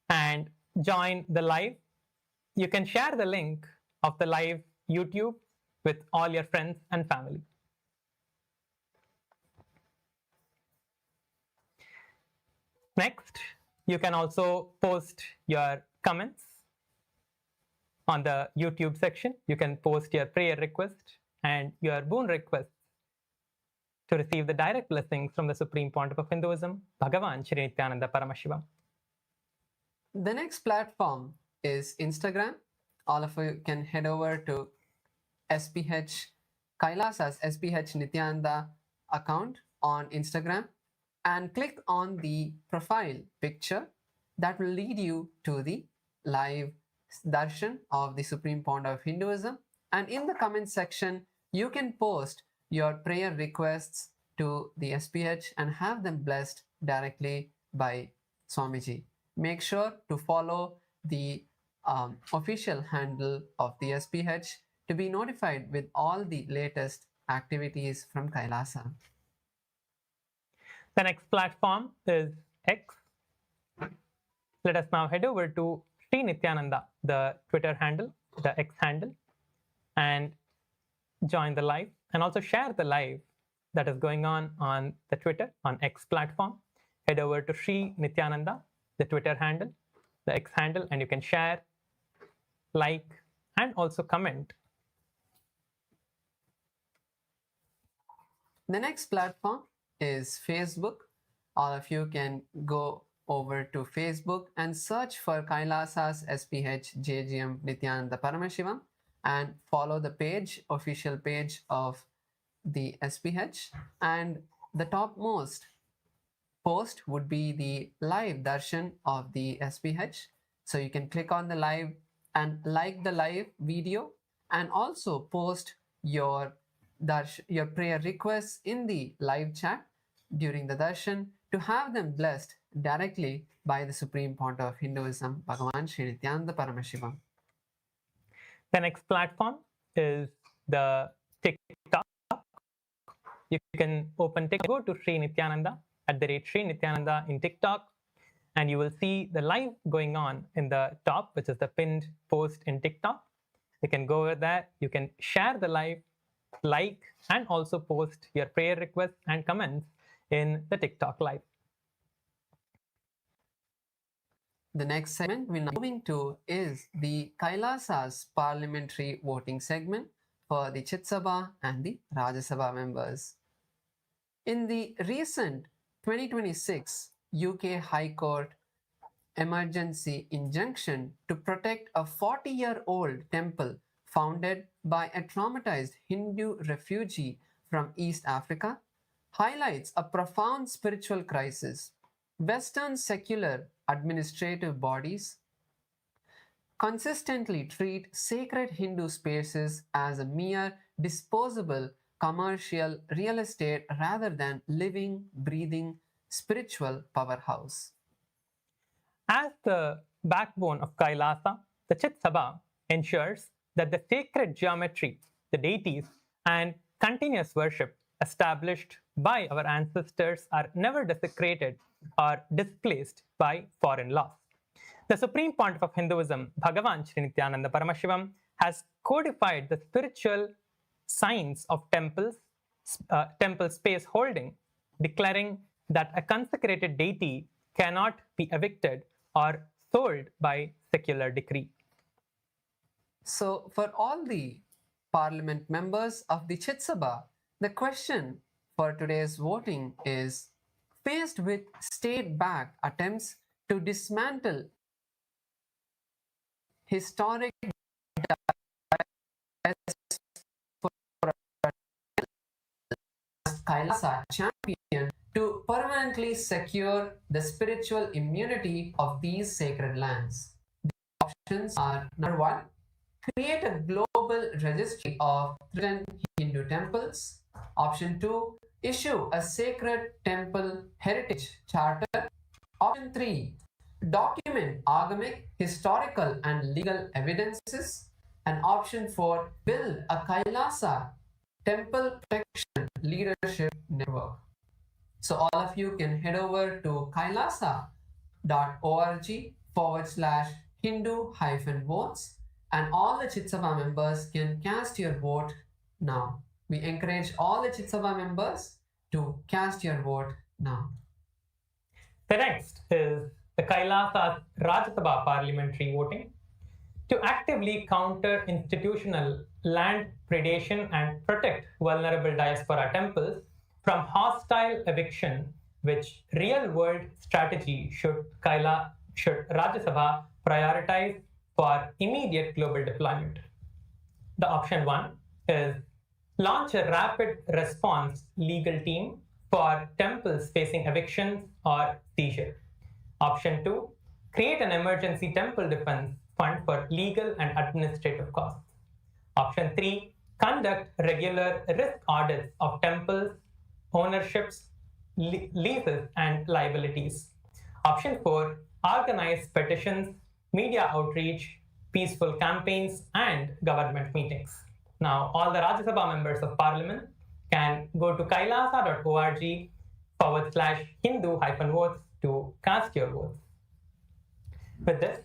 and join the live. You can share the link of the live YouTube with all your friends and family. Next, you can also post your comments on the YouTube section. You can post your prayer request and your boon requests to receive the direct blessings from the Supreme Pontiff of Hinduism, Bhagavan Shri Nithyananda Paramashivam. The next platform is Instagram. All of you can head over to SPH KAILASA's SPH Nithyananda account on Instagram and click on the profile picture that will lead you to the live darshan of the Supreme Pontiff of Hinduism. And in the comment section, you can post your prayer requests to the SPH and have them blessed directly by Swamiji. Make sure to follow the official handle of the SPH to be notified with all the latest activities from KAILASA. The next platform is X. Let us now head over to Sri Nithyananda, the Twitter handle, the X handle, and join the live and also share the live that is going on the Twitter, on X platform. Head over to Sri Nithyananda, the Twitter handle, the X handle, and you can share, like, and also comment. The next platform is Facebook. All of you can go over to Facebook and search for KAILASA's SPH JGM Nithyananda Paramashivam and follow the page, official page of the SPH. And the topmost post would be the live darshan of the SPH. So you can click on the live and like the live video and also post your prayer requests in the live chat during the darshan to have them blessed directly by the Supreme Pontiff of Hinduism, Bhagavan Sri Nithyananda Paramashivam. The next platform is the TikTok. You can open TikTok, go to Sri Nithyananda, @Sri Nithyananda in TikTok, and you will see the live going on in the top, which is the pinned post in TikTok. You can go over there, you can share the live, like, and also post your prayer requests and comments in the TikTok live. The next segment we're moving to is the KAILASA's parliamentary voting segment for the Chit Sabha and the Rajya Sabha members. In the recent 2026 UK High Court emergency injunction to protect a 40-year-old temple founded by a traumatized Hindu refugee from East Africa, highlights a profound spiritual crisis. Western secular administrative bodies consistently treat sacred Hindu spaces as a mere disposable commercial real estate rather than living, breathing spiritual powerhouse. As the backbone of KAILASA, the Chit Sabha ensures that the sacred geometry, the deities, and continuous worship established by our ancestors are never desecrated or displaced by foreign laws. The Supreme Pontiff of Hinduism, Bhagavan Sri Nithyananda Paramashivam, has codified the spiritual science of temple space holding, declaring that a consecrated deity cannot be evicted or sold by secular decree. So, for all the parliament members of the Chit Sabha, the question for today's voting is, faced with state-backed attempts to dismantle historic Kailasa champion to permanently secure the spiritual immunity of these sacred lands. The options are: number one, create a global registry of threatened Hindu temples. Option 2, issue a sacred temple heritage charter. Option 3, document agamic, historical, and legal evidences. And option 4, build a Kailasa temple protection leadership network. So all of you can head over to kailasa.org/Hindu-votes, and all the Chit Sabha members can cast your vote now. We encourage all the Chit Sabha members to cast your vote now. The next is the Kailasa Rajya Sabha parliamentary voting. To actively counter institutional land predation and protect vulnerable diaspora temples from hostile eviction, which real-world strategy should Rajya Sabha prioritize for immediate global deployment? The option 1 is launch a rapid response legal team for temples facing evictions or seizure. Option 2, create an emergency temple defense fund for legal and administrative costs. Option 3, conduct regular risk audits of temples, ownerships, leases, and liabilities. Option 4, organize petitions, media outreach, peaceful campaigns, and government meetings. Now, all the Rajya Sabha members of parliament can go to kailasa.org/Hindu-votes to cast your votes. With this,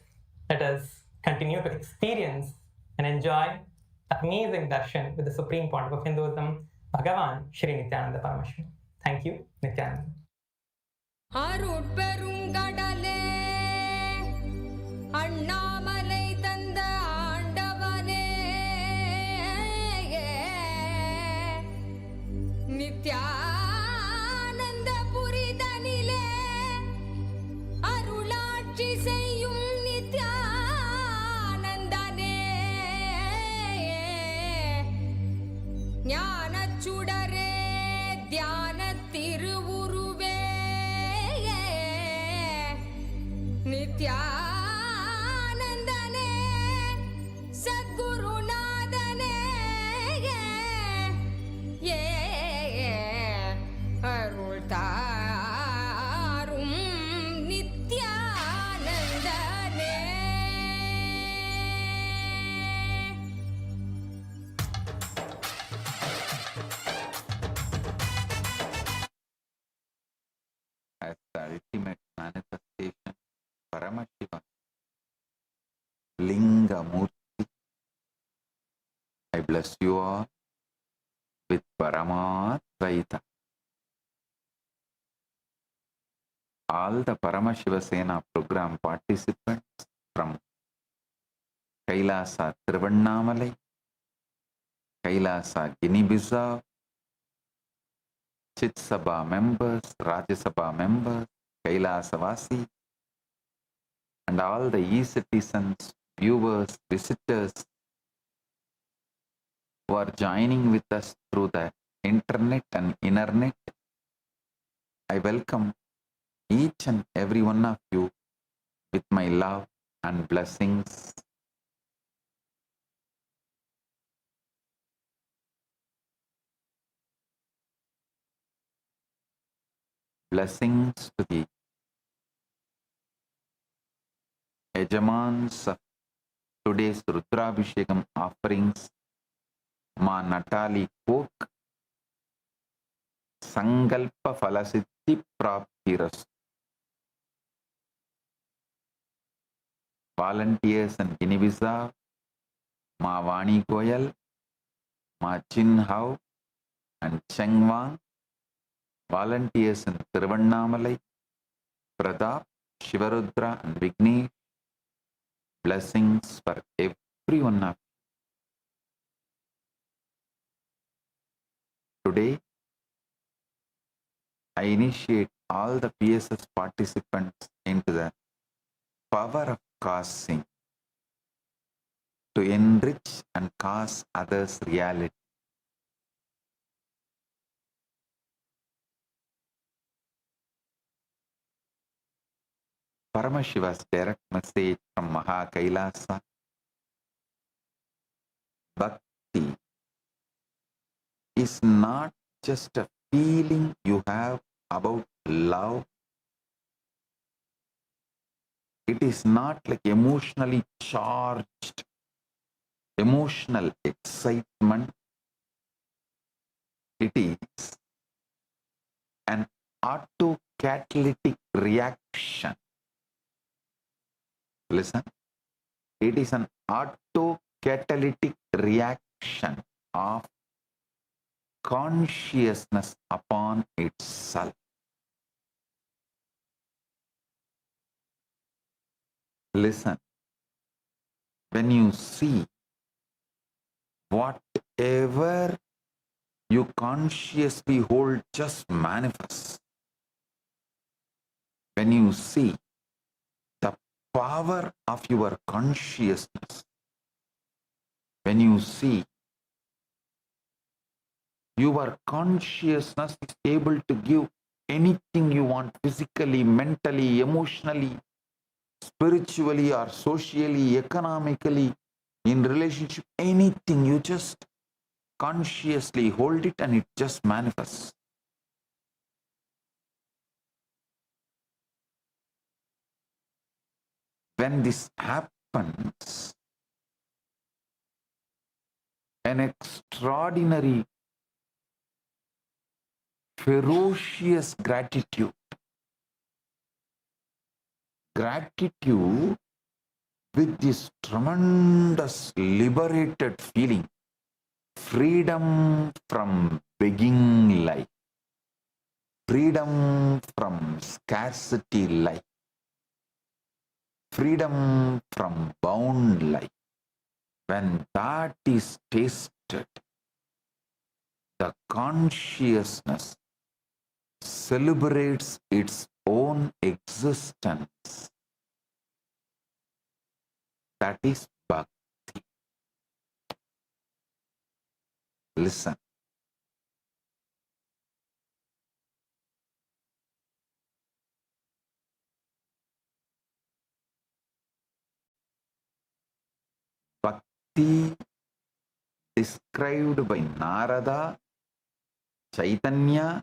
let us continue to experience and enjoy the amazing darshan with the Supreme Pontiff of Hinduism, Bhagavan Shri Nithyananda Paramashivam. Thank you, Nithyananda. அருட்பெருங்கடலே Annamalai தந்த ஆண்டவனே நித்யானந்த புரிதனிலே அருளாட்சி செய்யும் நித்யானந்தனே ஞானச்சுடரே தியான திருவுருவே நித்யானந்தனே சத்குருநாதனே அருள் தாரும் நித்யானந்தனே. As the ultimate manifestation, Paramashiva, Linga Murti, I bless you all with Paramadvaita. All the Paramashiva Sena program participants from Kailasa Tiruvannamalai, Kailasa Guinea-Bissau, Chit Sabha members, Rajya Sabha members, Kailasavasi, and all the e-citizens, viewers, visitors who are joining with us through the internet and internet. I welcome each and every one of you with my love and blessings. Blessings to the Yajamans of today's Rudrabhishekam offerings, Ma Natali Cook, Sangalpa Falasiddhi Praptiras. Volunteers and Guinea-Bissau, Ma Vani Goyal, Ma Chin Hao, and Cheng Wang, volunteers in Tiruvannamalai, Pratap, Shivarudra and Vignesh. Blessings for everyone of you. Today, I initiate all the PSS participants into the power of causing to enrich and cause others' reality. Paramashiva's direct message from KAILASA: Bhakti is not just a feeling you have about love. It is not like emotionally charged, emotional excitement. It is an autocatalytic reaction. Listen, it is an autocatalytic reaction of consciousness upon itself. Listen, when you see whatever you consciously hold just manifests, when you see the power of your consciousness, when you see your consciousness is able to give anything you want physically, mentally, emotionally, spiritually or socially, economically, in relationship, anything, you just consciously hold it and it just manifests. When this happens, an extraordinary, ferocious gratitude with this tremendous liberated feeling, freedom from begging life, freedom from scarcity life, freedom from bound life. When that is tasted, the consciousness celebrates its own existence. That is bhakti. Listen. Bhakti described by Narada, Chaitanya,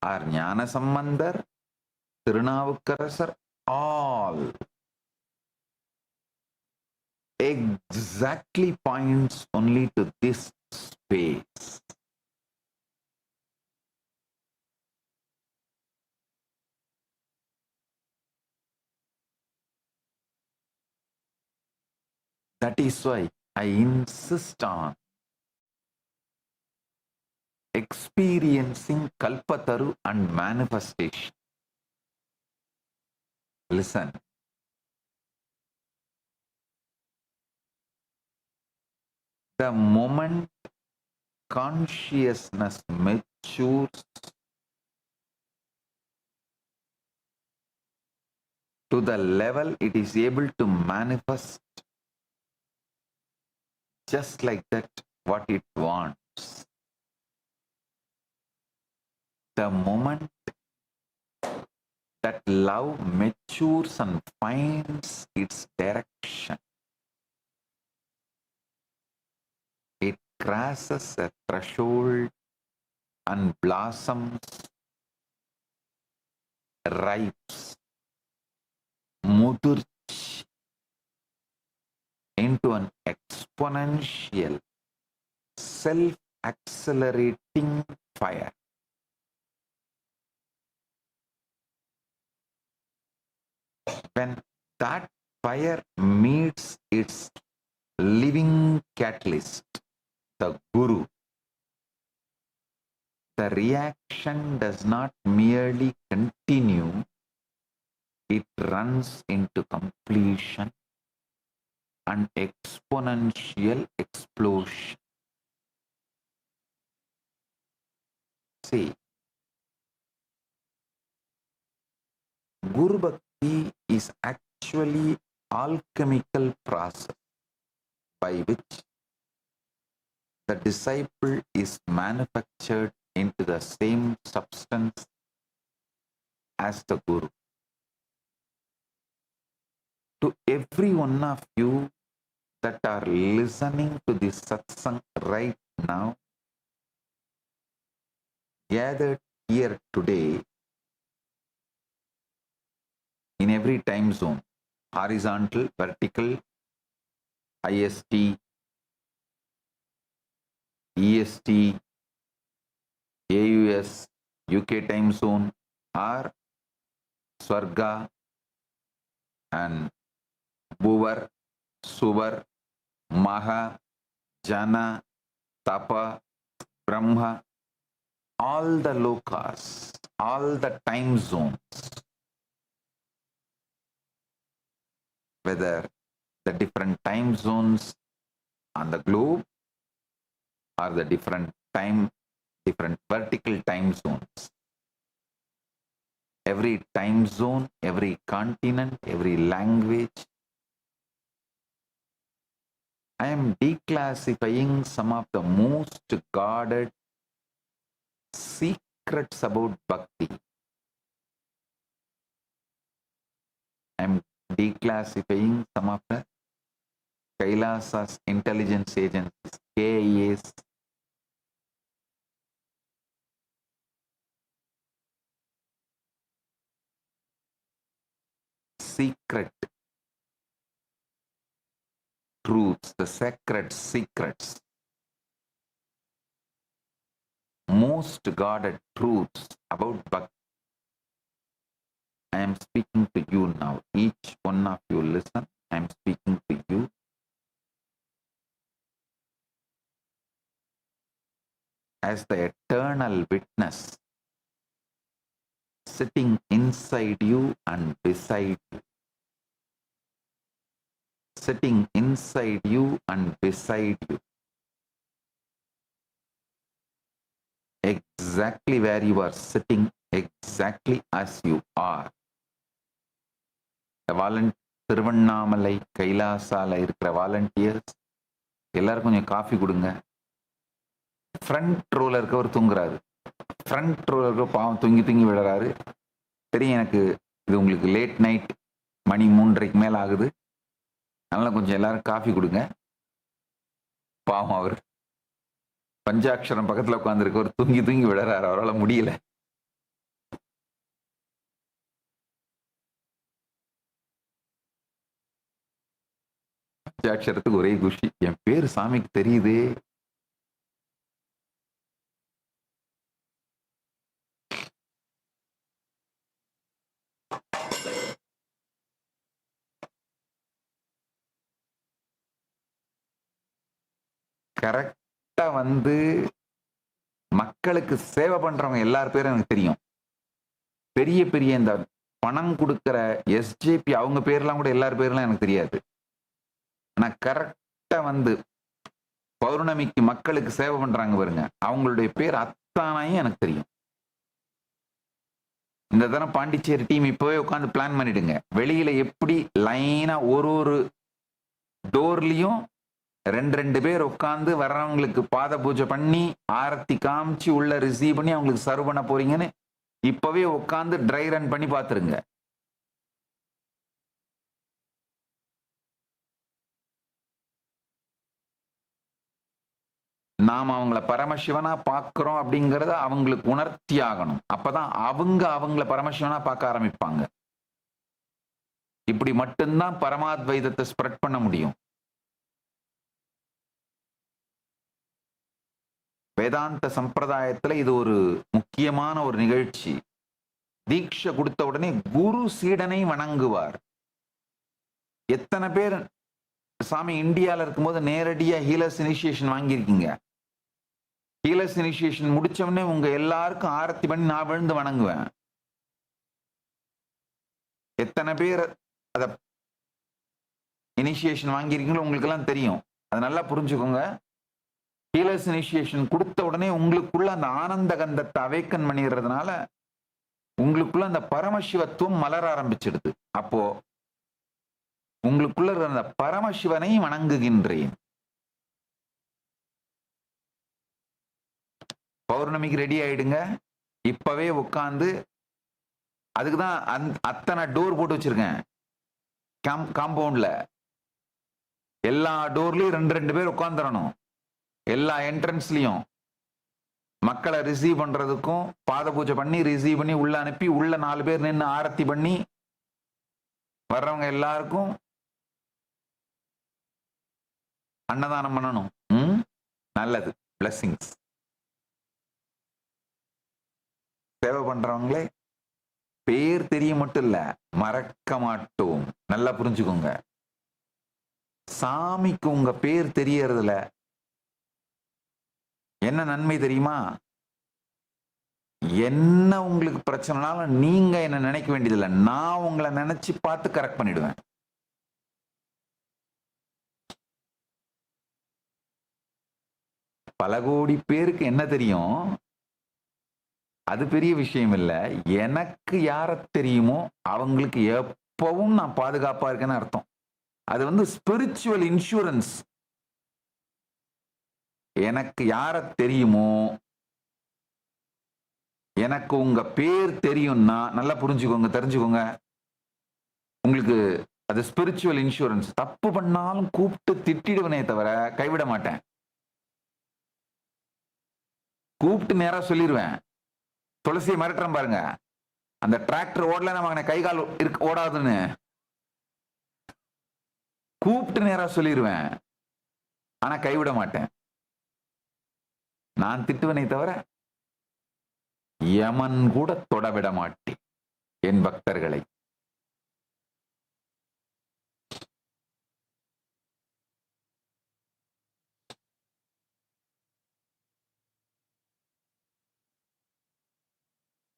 or Jnana Sambandar, Tirunavukkarasar, all exactly points only to this space. That is why I insist on experiencing Kalpataru and manifestation. Listen. The moment consciousness matures to the level it is able to manifest just like that what it wants. The moment that love matures and finds its direction, it crosses a threshold and blossoms, ripes, mudurch into an exponential, self-accelerating fire. When that fire meets its living catalyst, the Guru, the reaction does not merely continue, it runs into completion and exponential explosion. See, Guru Bhakti is actually alchemical process by which the disciple is manufactured into the same substance as the Guru. To every one of you that are listening to this satsang right now, gathered here today in every time zone, horizontal, vertical, IST, EST, AUS, UK time zone, or Swarga and Bhuvar, Suvar, Maha, Jana, Tapa, Brahma, all the lokas, all the time zones, whether the different time zones on the globe or the different vertical time zones. Every time zone, every continent, every language. I am declassifying some of the most guarded secrets about Bhakti. I am declassifying some of the KAILASA's intelligence agencies, KIAs, secret truths, the sacred secrets, most guarded truths about Bhakti. I am speaking to you now. Each one of you listen. I am speaking to you. As the eternal witness sitting inside you and beside you. Sitting inside you and beside you. Exactly where you are sitting, exactly as you are. The Tiruvannamalai கைலாசால இருக்கிற volunteers எல்லாரும் கொஞ்சம் coffee கொடுங்க. Front ரோல இருக்கவர் தூங்குறாரு. Front ரோல இருக்க பாவம் தூங்கி விடுறாரு. தெரியும் எனக்கு இது உங்களுக்கு லேட் நைட், மணி 3:30 மேல ஆகுது. அதனால கொஞ்சம் எல்லாரும் காஃபி கொடுங்க. பாவம் அவர் பஞ்சாட்சரம் பக்கத்தில் உட்காந்துருக்கவர் தூங்கி விடுறாரு. அவரால் முடியல. பஞ்சாட்சரத்துக்கு ஒரே குஷி. என் பேரு சாமிக்கு தெரியுது. கரெக்டா மக்களுக்கு சேவை பண்றவங்க எல்லார் பேரும் எனக்கு தெரியும். பெரிய பெரிய இந்த பணம் கொடுக்கிற எஸ்ஜேபி அவங்க பேர்லாம் கூட எல்லார் பேர்லாம் எனக்கு தெரியாது. ஆனா கரெக்டா பௌர்ணமிக்கு மக்களுக்கு சேவை பண்றாங்க பாருங்க, அவங்களுடைய பேர் அத்தானாயும் எனக்கு தெரியும். இந்த தரம் பாண்டிச்சேரி டீம் இப்பவே உட்காந்து பிளான் பண்ணிடுங்க. வெளியில எப்படி லைனா ஒரு டோர்லயும் 2 பேர் உட்காந்து வர்றவங்களுக்கு பாத பூஜை பண்ணி ஆரத்தி காமிச்சு உள்ள ரிசீவ் பண்ணி அவங்களுக்கு சர்வ் பண்ண போறீங்கன்னு இப்பவே உட்காந்து ட்ரை ரன் பண்ணி பாத்துருங்க. நாம அவங்கள பரமசிவனா பாக்குறோம் அப்படிங்கறத அவங்களுக்கு உணர்த்தி ஆகணும். அப்பதான் அவங்கள பரமசிவனா பார்க்க ஆரம்பிப்பாங்க. இப்படி மட்டும்தான் பரமாத்வைதத்தை ஸ்ப்ரெட் பண்ண முடியும். வேதாந்த சம்பிரதாயத்துல இது ஒரு முக்கியமான ஒரு நிகழ்ச்சி. தீட்சை கொடுத்த உடனே குரு சீடனை வணங்குவார். எத்தனை பேர் சாமி இந்தியால இருக்கும்போது நேரடியா ஹீலர்ஸ் இனிஷியேஷன் வாங்கியிருக்கீங்க? ஹீலர்ஸ் இனிஷியேஷன் முடிச்சவொடனே உங்க எல்லாருக்கும் ஆரத்தி பண்ணி நான் விழுந்து வணங்குவேன். எத்தனை பேர் அத இனிஷியேஷன் வாங்கியிருக்கீங்களோ உங்களுக்கு எல்லாம் தெரியும். அது நல்லா புரிஞ்சுக்கோங்க. ஹீலர்ஸ் இனிஷியேஷன் கொடுத்த உடனே உங்களுக்குள்ள அந்த ஆனந்த கந்தத்தை அவேக்கன் பண்ணிடுறதுனால உங்களுக்குள்ள அந்த பரமசிவத்துவம் மலர ஆரம்பிச்சிடுது. அப்போ உங்களுக்குள்ள அந்த பரமசிவனை வணங்குகின்றேன். பௌர்ணமிக்கு ரெடி ஆயிடுங்க. இப்பவே உட்காந்து, அதுக்குதான் அத்தனை டோர் போட்டு வச்சிருக்கேன் காம்பவுண்ட்ல. எல்லா டோர்லயும் 2 பேர் உட்காந்துடணும். எல்லா என்ட்ரன்ஸ்லயும் மக்களை ரிசீவ் பண்றதுக்கும் பாத பூஜை பண்ணி ரிசீவ் பண்ணி உள்ள அனுப்பி உள்ள 4 பேர் நின்று ஆரத்தி பண்ணி வர்றவங்க எல்லாருக்கும் அன்னதானம் பண்ணணும். நல்லது. பிளஸிங்ஸ். சேவை பண்றவங்களே பேர் தெரிய மட்டும் இல்ல, மறக்க மாட்டோம். நல்லா புரிஞ்சுக்கோங்க. சாமிக்கு உங்க பேர் தெரியறதுல என்ன நன்மை தெரியுமா? என்ன உங்களுக்கு பிரச்சனைனாலும் நீங்க என்ன நினைக்க வேண்டியதில்லை, நான் உங்களை நினைச்சு பார்த்து கரெக்ட் பண்ணிடுவேன். பல கோடி பேருக்கு என்ன தெரியும் அது பெரிய விஷயம் இல்ல. எனக்கு யார தெரியுமோ அவங்களுக்கு எப்பவும் நான் பாதுகாப்பா இருக்கேன்னு அர்த்தம். அது ஸ்பிரிச்சுவல் இன்சூரன்ஸ். எனக்கு யார தெரியுமோ, எனக்கு உங்க பேர் தெரியும்னா நல்லா புரிஞ்சுக்கோங்க, தெரிஞ்சுக்கோங்க. உங்களுக்கு அது ஸ்பிரிச்சுவல் இன்சூரன்ஸ். தப்பு பண்ணாலும் கூப்பிட்டு திட்டிடுவனே தவிர கைவிட மாட்டேன். கூப்பிட்டு நேரா சொல்லிடுவேன். துளசியை மிரட்டுறேன் பாருங்க, அந்த டிராக்டர் ஓடல நம்ம கை கால் ஓடாதுன்னு கூப்பிட்டு நேரா சொல்லிடுவேன். ஆனா கைவிட மாட்டேன். நான் திட்டுவனை தவிர யமன் கூட தொடவிட மாட்டேன் என் பக்தர்களை.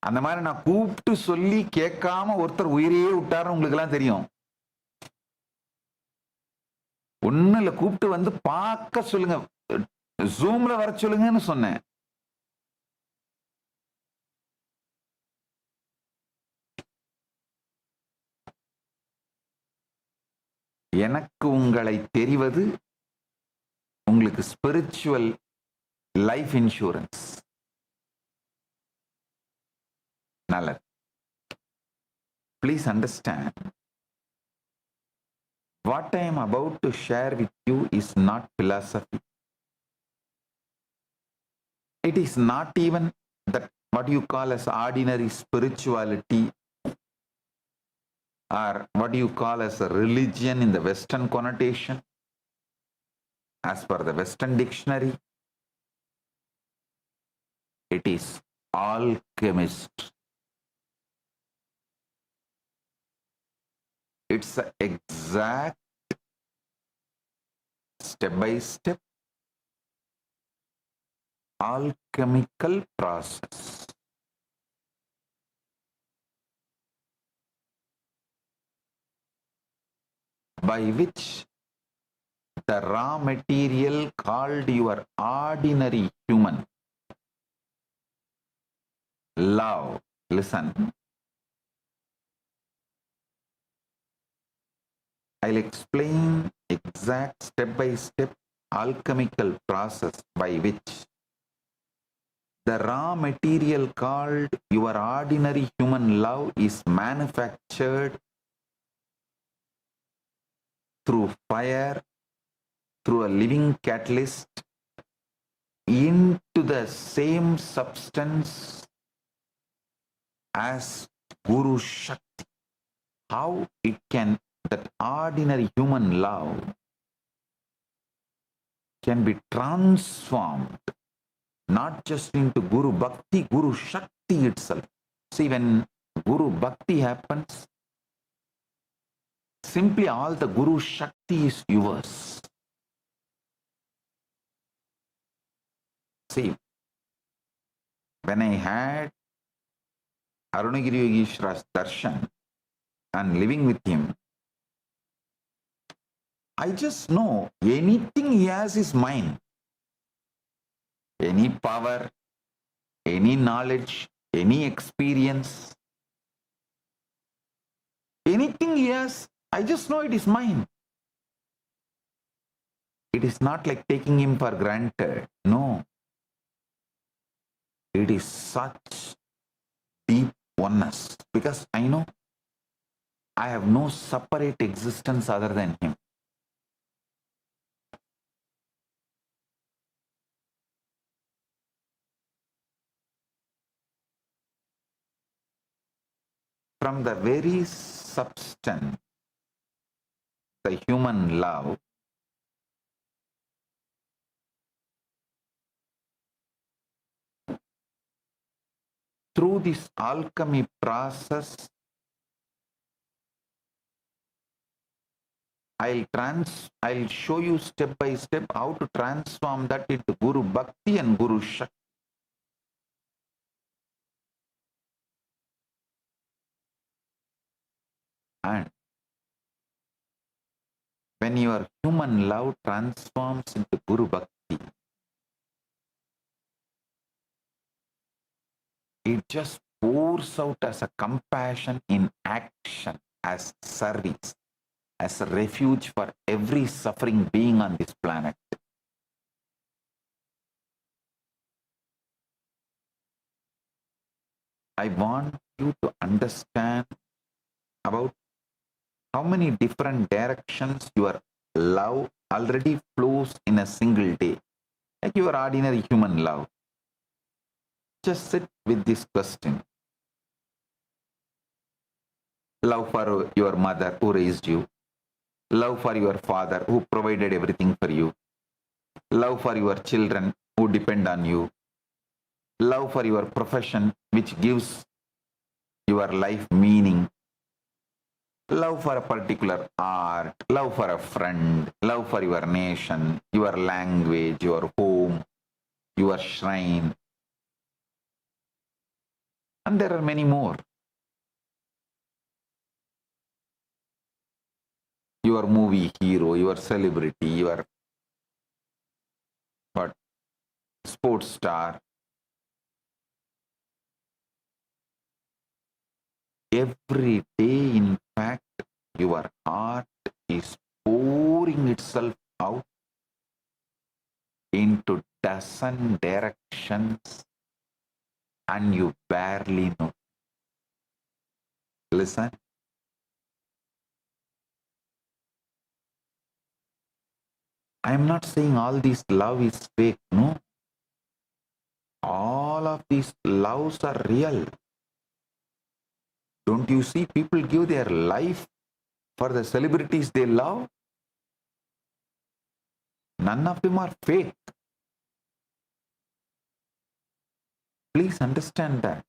அந்த மாதிரி நான் கூப்பிட்டு சொல்லி கேட்காம ஒருத்தர் உயிரையே விட்டாரு உங்களுக்கு எல்லாம் தெரியும். ஒண்ணு இல்ல, கூப்பிட்டு பார்க்க சொல்லுங்க, ஜூம்ல வர சொல்லுங்கன்னு சொன்னேன். எனக்கு உங்களை தெரிவது உங்களுக்கு ஸ்பிரிச்சுவல் லைஃப் இன்சூரன்ஸ். நல்லது. Please understand, what I am about to share with you is not philosophy. It is not even that what you call as ordinary spirituality or what you call as a religion in the Western connotation. As per the Western dictionary, it is alchemist. It's an exact step-by-step alchemical process. By which the raw material called your ordinary human love, listen, I'll explain exact step-by-step alchemical process by which the raw material called your ordinary human love is manufactured through fire, through a living catalyst, into the same substance as Guru Shakti. How it can, that ordinary human love can be transformed not just into Guru Bhakti, Guru Shakti itself. See, when Guru Bhakti happens, simply all the Guru Shakti is yours. See, when I had Arunagiri Yogeshwara's darshan and living with him, I just know anything he has is mine. Any power, any knowledge, any experience, anything he has, I just know it is mine. It is not like taking him for granted. No. It is such deep oneness because I know I have no separate existence other than him. From the very substance, the human love, through this alchemy process, I'll show you step by step how to transform that into Guru Bhakti and Guru Shakti. And when your human love transforms into Guru Bhakti, it just pours out as a compassion in action, as service, as a refuge for every suffering being on this planet. I want you to understand about how many different directions your love already flows in a single day, like your ordinary human love. Just sit with this question. Love for your mother who raised you, love for your father who provided everything for you, love for your children who depend on you, love for your profession which gives your life meaning, love for a particular art, love for a friend, love for your nation, your language, your home, your shrine. And there are many more. Your movie hero, your celebrity, your sports star. Every day, in fact, your art is pouring itself out into dozen directions and you barely know. Listen. I am not saying all this love is fake, no. All of these loves are real. Don't you see people give their life for the celebrities they love? None of them are fake. Please understand that.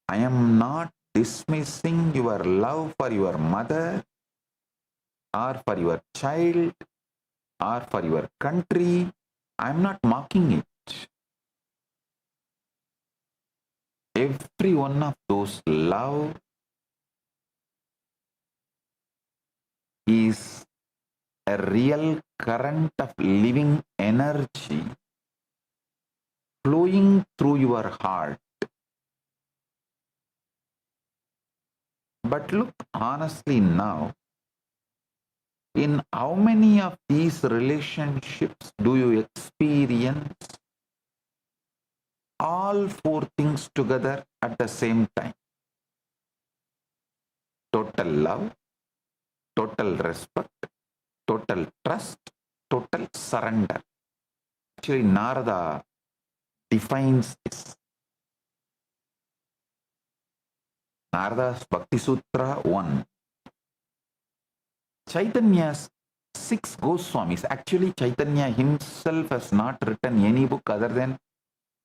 I am not dismissing your love for your mother or for your child or for your country. I am not mocking it. Every one of those love is a real current of living energy flowing through your heart. But look honestly now, in how many of these relationships do you experience all four things together at the same time? Total love, total respect, total trust, total surrender. Actually, Narada defines this. Narada's Bhakti Sutra 1. Chaitanya's 6 Goswamis. Actually, Chaitanya himself has not written any book other than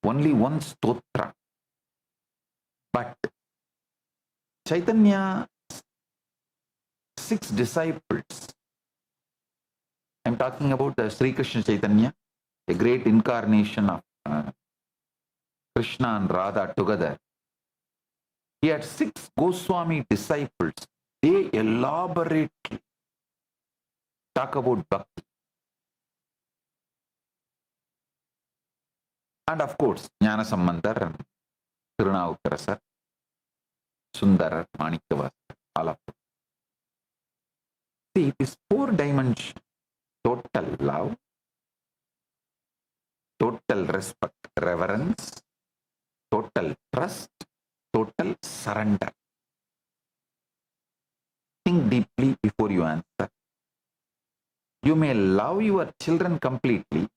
only one stotra. But Chaitanya's 6 disciples, I'm talking about the Sri Krishna Chaitanya, a great incarnation of Krishna and Radha together. He had 6 Goswami disciples. They elaborately talk about bhakti. And of course, Jnana Sambandar and Tirunavukkarasar, Sundarar, Manikavasar, all of them. See, this 4 dimensions: total love, total respect, reverence, total trust, total surrender. Think deeply before you answer. You may love your children completely,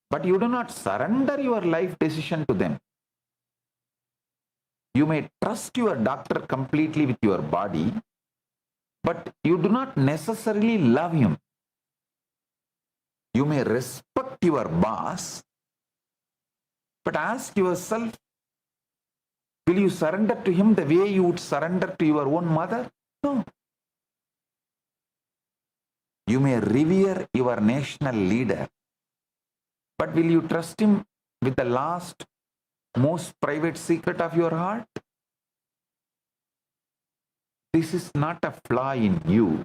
but you do not surrender your life decision to them. You may trust your doctor completely with your body, but you do not necessarily love him. You may respect your boss, but ask yourself, will you surrender to him the way you would surrender to your own mother? No. You may revere your national leader, but will you trust him with the last, most private secret of your heart? This is not a flaw in you.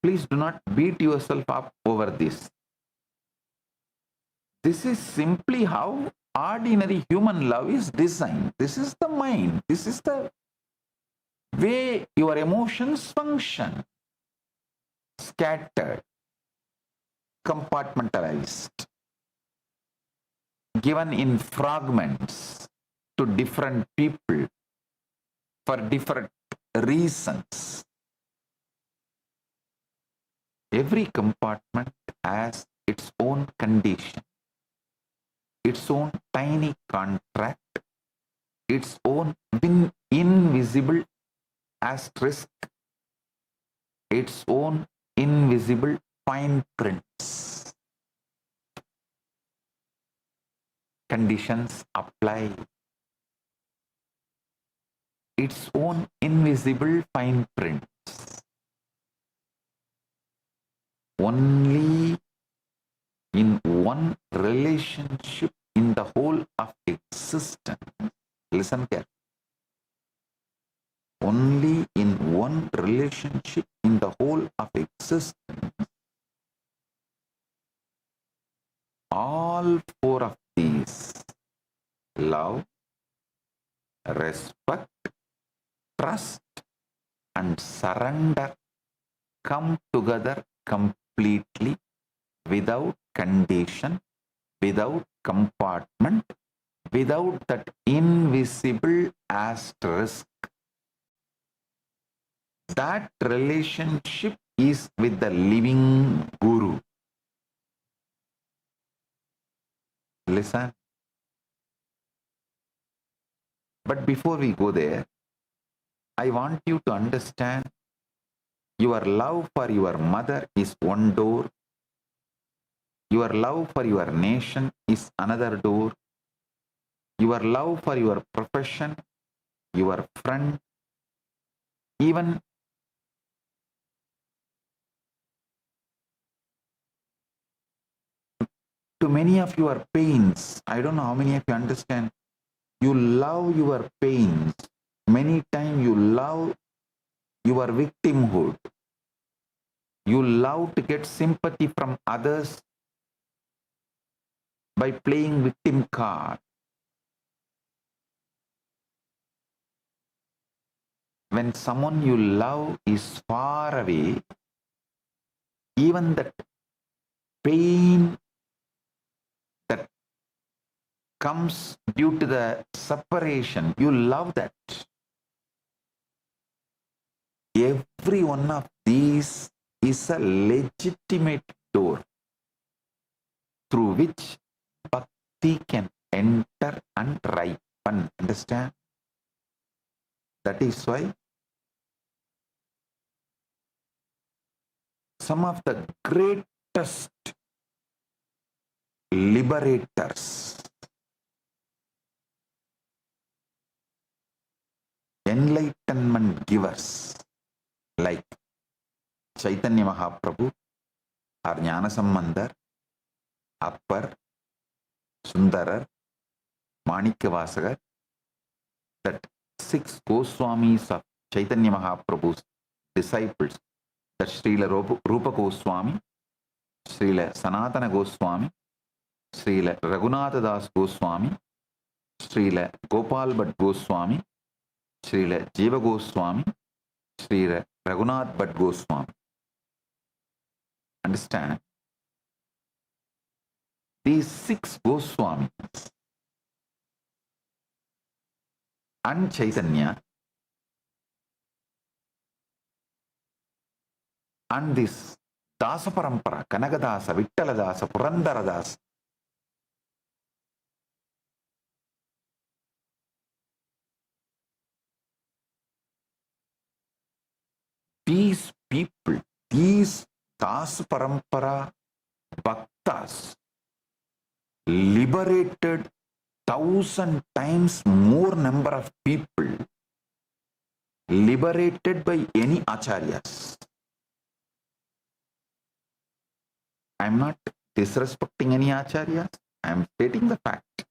Please do not beat yourself up over this. This is simply how ordinary human love is designed. This is the mind. This is the way your emotions function. Scattered, compartmentalized, given in fragments to different people for different reasons. Every compartment has its own condition, its own tiny contract, its own invisible asterisk, its own invisible fine prints. Conditions apply its own invisible fine prints. Only in one relationship in the whole of existence, listen carefully, only in one relationship in the whole of existence, all 4 of these, love, respect, trust, and surrender, come together completely, without condition, without compartment, without that invisible asterisk. That relationship is with the living Guru. Listen. But before we go there, I want you to understand your love for your mother is one door. Your love for your nation is another door. Your love for your profession, your friend, even to many of your pains. I don't know how many of you understand. You love your pains. Many times you love your victimhood. You love to get sympathy from others by playing victim card. When someone you love is far away, even that pain that comes due to the separation, you love that. Every one of these is a legitimate door through which bhakti can enter and ripen. Understand? That is why some of the greatest liberators, enlightenment givers like Chaitanya Mahaprabhu or Jnana Sambandar, Appar, Sundarar, Manikavasagar, that 6 Goswamis of Chaitanya Mahaprabhu's disciples, that Srila Rupa Goswami, Srila Sanatana Goswami, Srila Raghunatha Das Goswami, Srila Gopal Bhatt Goswami, Srila Jiva Goswami, Srila Raghunath Bhatt Goswami. Understand? These 6 Goswamis and Chaitanya and this Dasa Parampara, Kanagadasa, Vittaladasa, Purandaradasa, these people, these Dasa Parampara Bhaktas liberated 1,000 times more number of people liberated by any acharyas. I am not disrespecting any acharyas. I am stating the fact.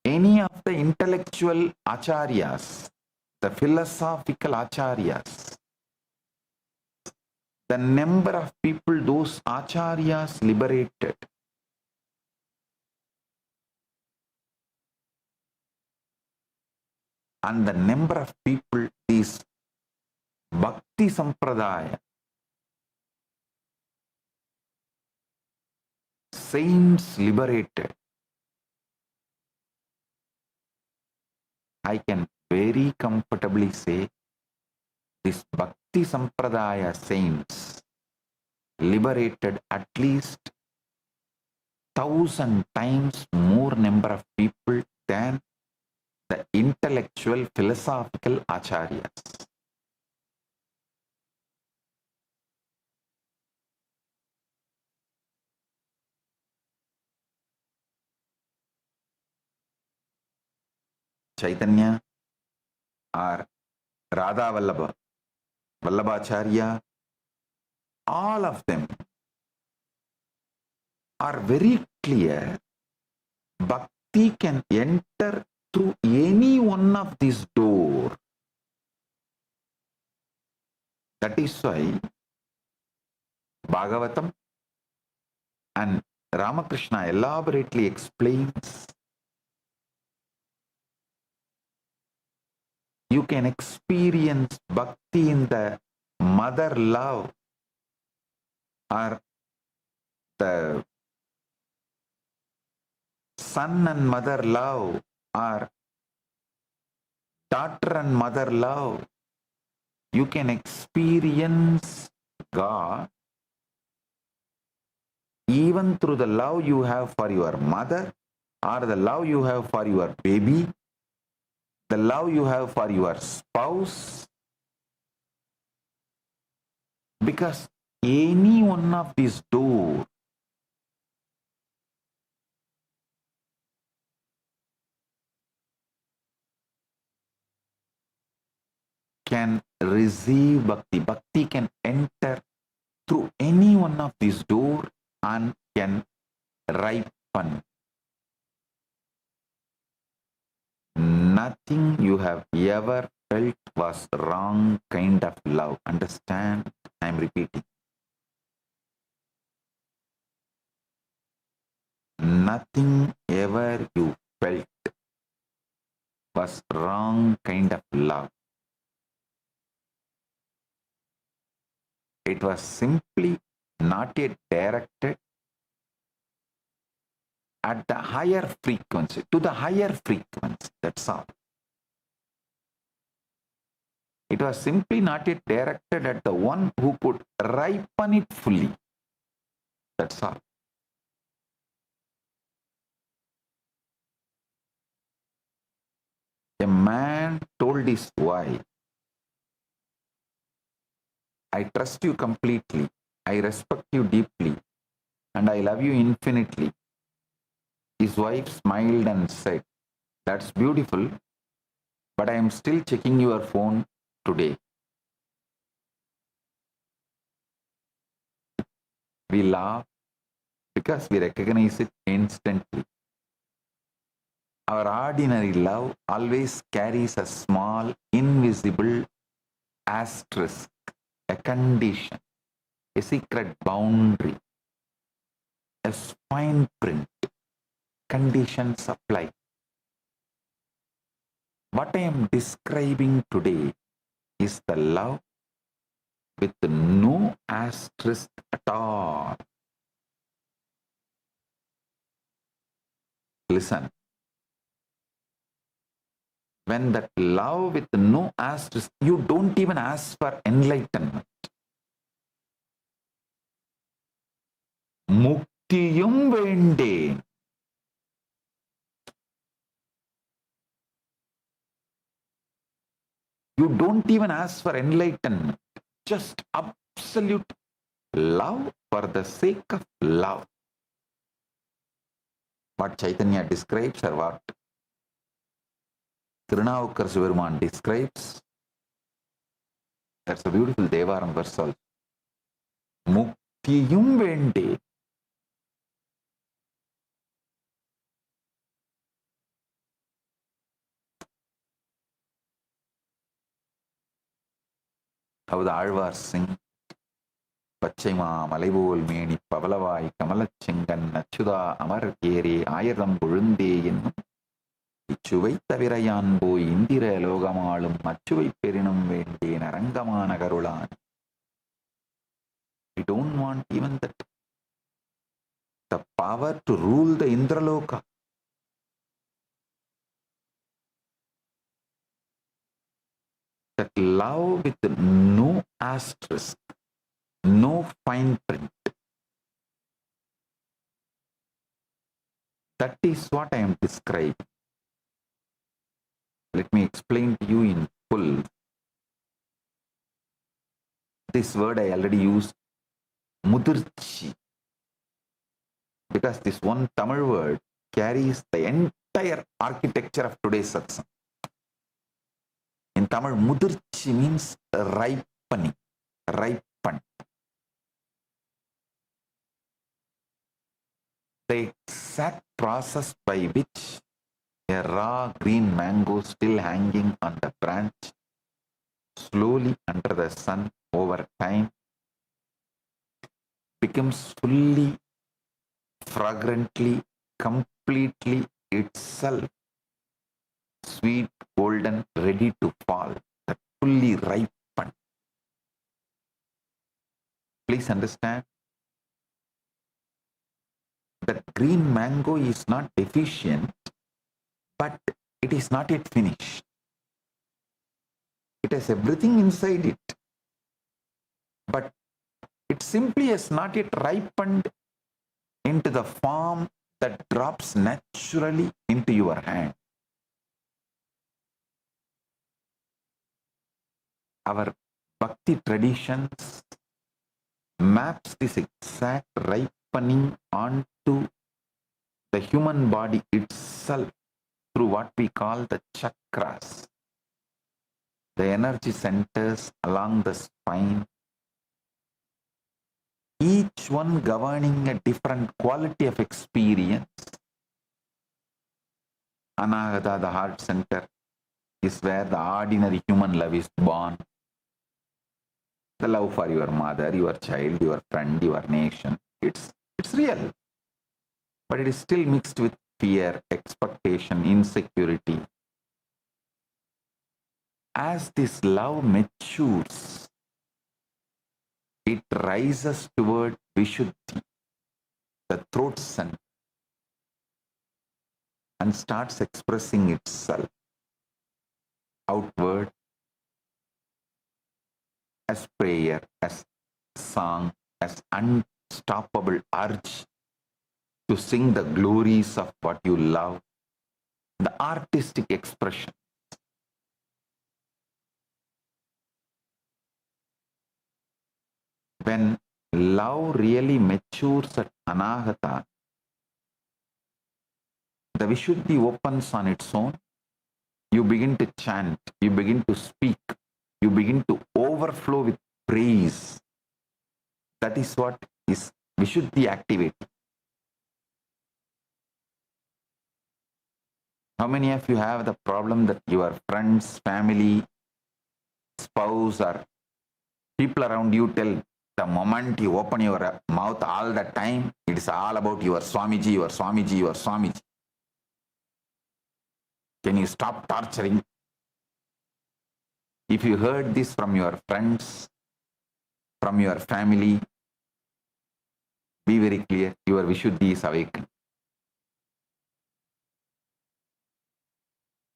Any of the intellectual acharyas, the philosophical acharyas, the number of people those acharyas liberated, and the number of people these Bhakti Sampradaya saints liberated, I can very comfortably say this Bhakti Sampradaya saints liberated at least 1,000 times more number of people than the intellectual philosophical acharyas. Chaitanya or Radha Vallabha, Vallabhacharya, all of them are very clear. Bhakti can enter through any one of these doors. That is why Bhagavatam and Ramakrishna elaborately explains you can experience bhakti in the mother love or the son and mother love or daughter and mother love. You can experience God even through the love you have for your mother or the love you have for your baby, the love you have for your spouse, because any one of these doors can receive bhakti. Bhakti can enter through any one of these doors and can ripen. Nothing you have ever felt was wrong kind of love. Understand? I am repeating. Nothing ever you felt was wrong kind of love. It was simply not yet directed at the higher frequency, to the higher frequency, that's all. It was simply not yet directed at the one who could ripen it fully. That's all. A man told his wife, I trust you completely, I respect you deeply, and I love you infinitely. His wife smiled and said, that's beautiful, but I am still checking your phone today. We laugh because we recognize it instantly. Our ordinary love always carries a small, invisible asterisk, a condition, a secret boundary, a fine print, conditions apply. What I am describing today is the love with no asterisk at all. Listen. When that love with no asterisk, you don't even ask for enlightenment. Muktiyum vende. You don't even ask for enlightenment. Just absolute love for the sake of love. What Chaitanya describes or what Tirunavukar Sivaruman describes, that's a beautiful Devaram verse also. Muktiyum vende. How the Alvars sing. பச்சைமா மலைபோல் மேனி பவளவாய் கமலச் செங்கன் நச்சுதா அமர் ஏரே ஆயிரம் கொழுந்தே என்னும் இச்சுவை தவிர யான் போய் இந்திர லோகமாளும் மச்சுவை பெரினும் வேண்டேன் அரங்கமான கருளான். We don't want even that. The power to rule the Indraloka. That love with no asterisk. No fine print. That is what I am describing. Let me explain to you in full. This word I already used, mudirchi, because this one Tamil word carries the entire architecture of today's satsang. In Tamil, mudirchi means ripening, ripen. The exact process by which a raw green mango still hanging on the branch, slowly under the sun over time, becomes fully, fragrantly, completely itself sweet, golden, ready to fall, that fully ripened. Please understand. That green mango is not deficient, but it is not yet finished. It has everything inside it, but it simply has not yet ripened into the form that drops naturally into your hand. Our bhakti traditions maps this exact ripening onto the human body itself through what we call the chakras, the energy centers along the spine, each one governing a different quality of experience. Anahata, the heart center, is where the ordinary human love is born. The love for your mother, your child, your friend, your nation, it's real. But it is still mixed with fear, expectation, insecurity. As this love matures, it rises toward Vishuddhi, the throat center, and starts expressing itself outward as prayer, as song, as unstoppable urge to sing the glories of what you love, the artistic expression. When love really matures at Anahata, the Vishuddhi opens on its own. You begin to chant, you begin to speak, you begin to overflow with praise. That is what is Vishuddhi activating. How many of you have the problem that your friends, family, spouse, or people around you tell the moment you open your mouth all the time, it is all about your Swamiji, your Swamiji, your Swamiji. Can you stop torturing? If you heard this from your friends, from your family, be very clear, your Vishuddhi is awakened.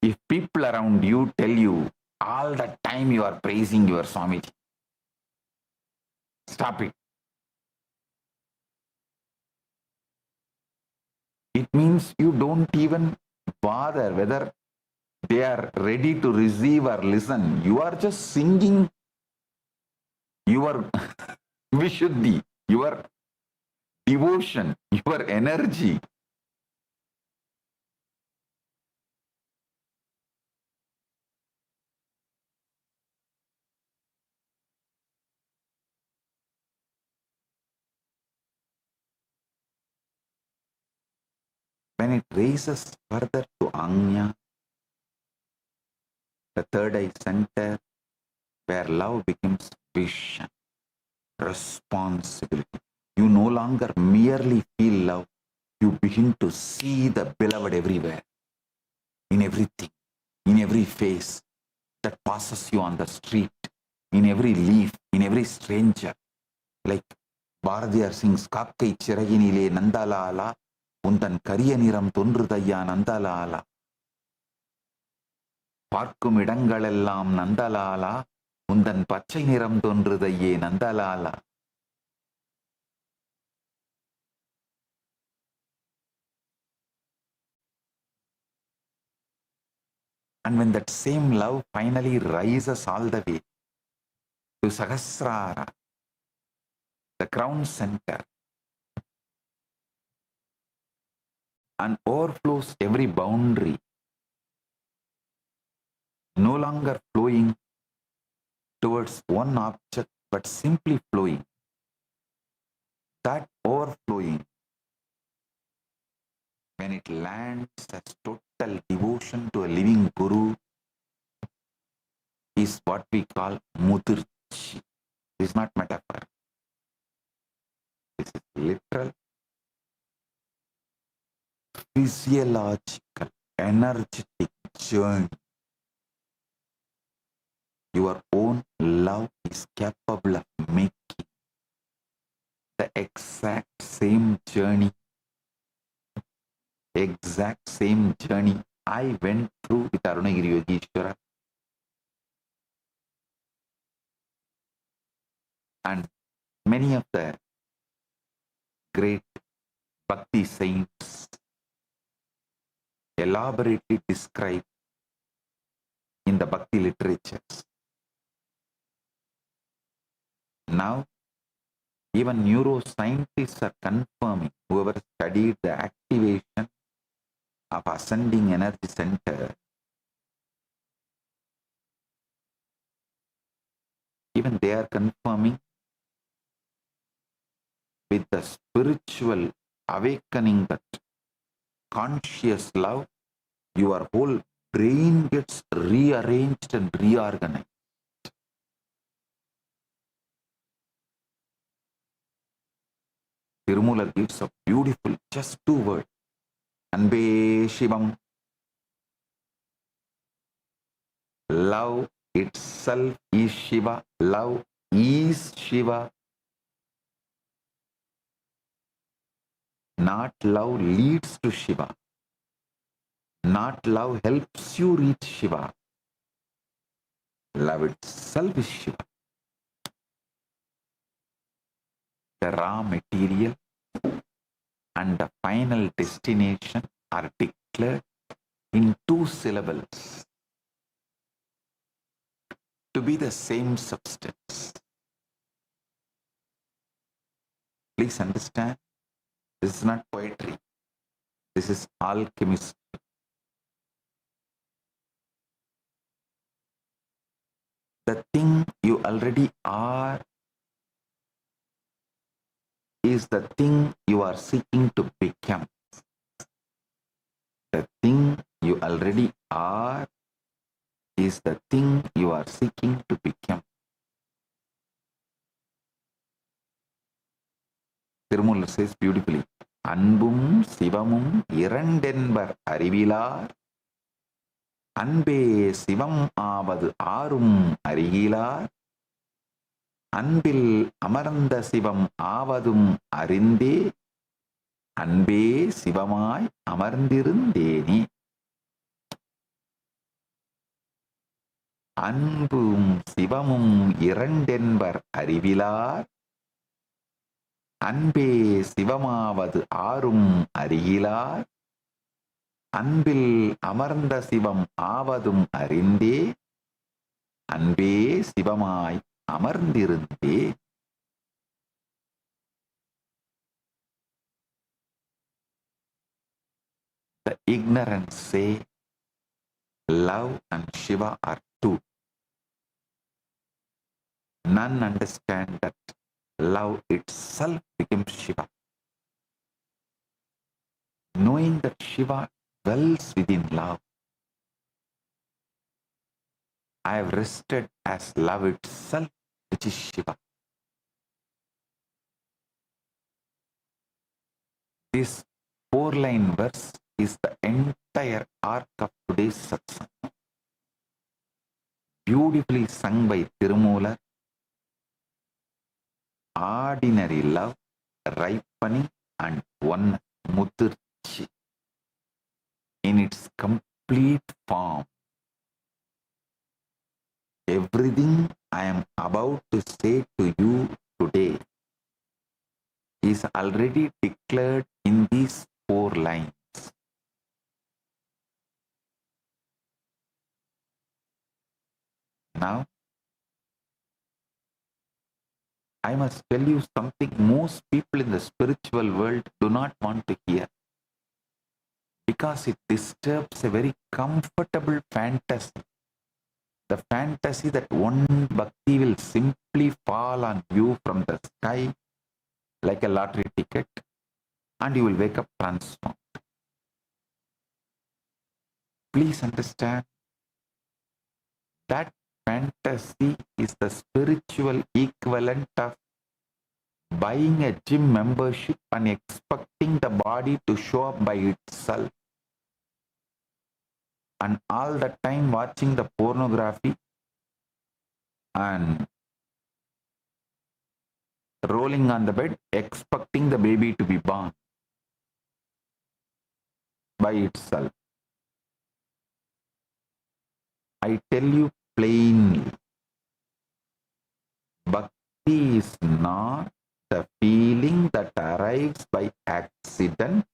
If people around you tell you all the time you are praising your Swamiji, stop it. It means you don't even bother whether they are ready to receive or listen. You are just singing your Vishuddhi, your devotion, your energy. When it raises further to Anya, the third eye center, where love becomes vision, responsibility. You no longer merely feel love, you begin to see the beloved everywhere, in everything, in every face that passes you on the street, in every leaf, in every stranger. Like Bharadiyar sings, Kakkai Chiraginile Nandalala, Undan Kariya Niram Tondrudayya Nandalala. பார்க்கும் இடங்களெல்லாம் நந்தலாலா உந்தன் பச்சை நிறம் தோன்றுதையே Nandalala. And when that same love finally rises all the way to Sahasrara, the crown center, and overflows every boundary, no longer flowing towards one object, but simply flowing. That overflowing, when it lands as total devotion to a living Guru, is what we call Mudirchi. This is not metaphor. This is literal, physiological, energetic journey. Your own love is capable of making the exact same journey I went through with Arunagiri Yogeshwara, and many of the great Bhakti saints elaborately described in the Bhakti literatures. Now, even neuroscientists are confirming, whoever studied the activation of ascending energy center, even they are confirming with the spiritual awakening that conscious love, your whole brain gets rearranged and reorganized. Tirumula gives a beautiful, just 2 words. Anbe Shivam. Love itself is Shiva. Love is Shiva. Not love leads to Shiva. Not love helps you reach Shiva. Love itself is Shiva. The raw material and the final destination are declared in 2 syllables to be the same substance. Please understand, this is not poetry. This is alchemistry. The thing you already are is the thing you are seeking to become. The thing you already are is the thing you are seeking to become. Tirumoolar says beautifully, அன்பும் சிவமும் இரண்டென்பர் அறிவிலார் அன்பே சிவம் ஆவது ஆறும் அறிகிலார் அன்பில் அமர்ந்த சிவம் ஆவதும் அறிந்தே அன்பே சிவமாய் அமர்ந்திருந்தேனே. அன்பும் சிவமும் இரண்டென்பர் அறிவிலார் அன்பே சிவமாவது ஆறும் அறிகிலார் அன்பில் அமர்ந்த சிவம் ஆவதும் அறிந்தே அன்பே சிவமாய் அமர்ந்திருந்தே. The ignorant say love and Shiva are two. None understand that love itself becomes Shiva. Knowing that Shiva dwells within love, I have rested as love itself, which is Shiva. This 4-line verse is the entire arc of today's satsang. Beautifully sung by Tirumoolar. Ordinary love, ripening and one mudirchi in its complete form. Everything I am about to say to you today is already declared in these 4 lines. Now, I must tell you something most people in the spiritual world do not want to hear, because it disturbs a very comfortable fantasy. The fantasy that one bhakti will simply fall on you from the sky like a lottery ticket and you will wake up transformed. Please understand, that fantasy is the spiritual equivalent of buying a gym membership and expecting the body to show up by itself, and all the time watching the pornography and rolling on the bed expecting the baby to be born by itself. I tell you plainly, bhakti is not the feeling that arrives by accident.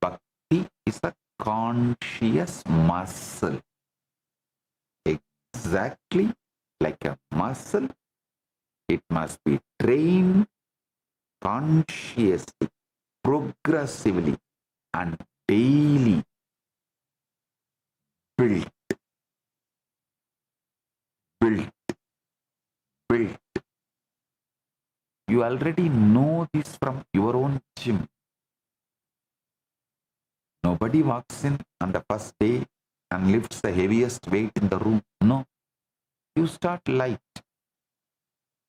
Bhakti is a conscious muscle. Exactly like a muscle, it must be trained consciously, progressively, and daily. Built. You already know this from your own gym. Nobody walks in on the first day and lifts the heaviest weight in the room. No. You start light.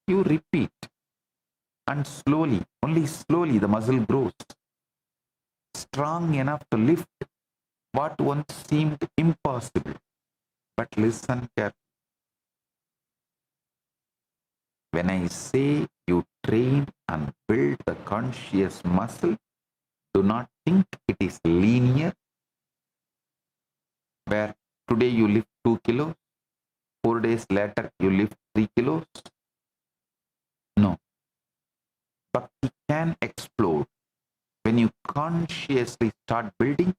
You repeat. And slowly, only slowly, the muscle grows. Strong enough to lift what once seemed impossible. But listen carefully. When I say you train and build the conscious muscle, do not think it is linear, where today you lift 2 kilos, 4 days later you lift 3 kilos. No. Bhakti can explode when you consciously start building.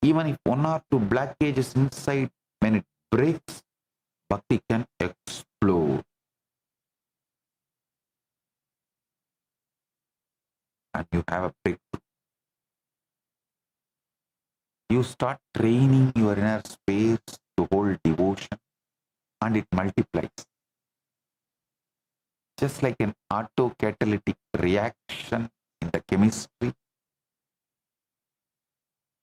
Even if 1 or 2 blockages inside, when it breaks, bhakti can explode. And you have a breakthrough. You start training your inner space to hold devotion, and it multiplies. Just like an autocatalytic reaction in the chemistry,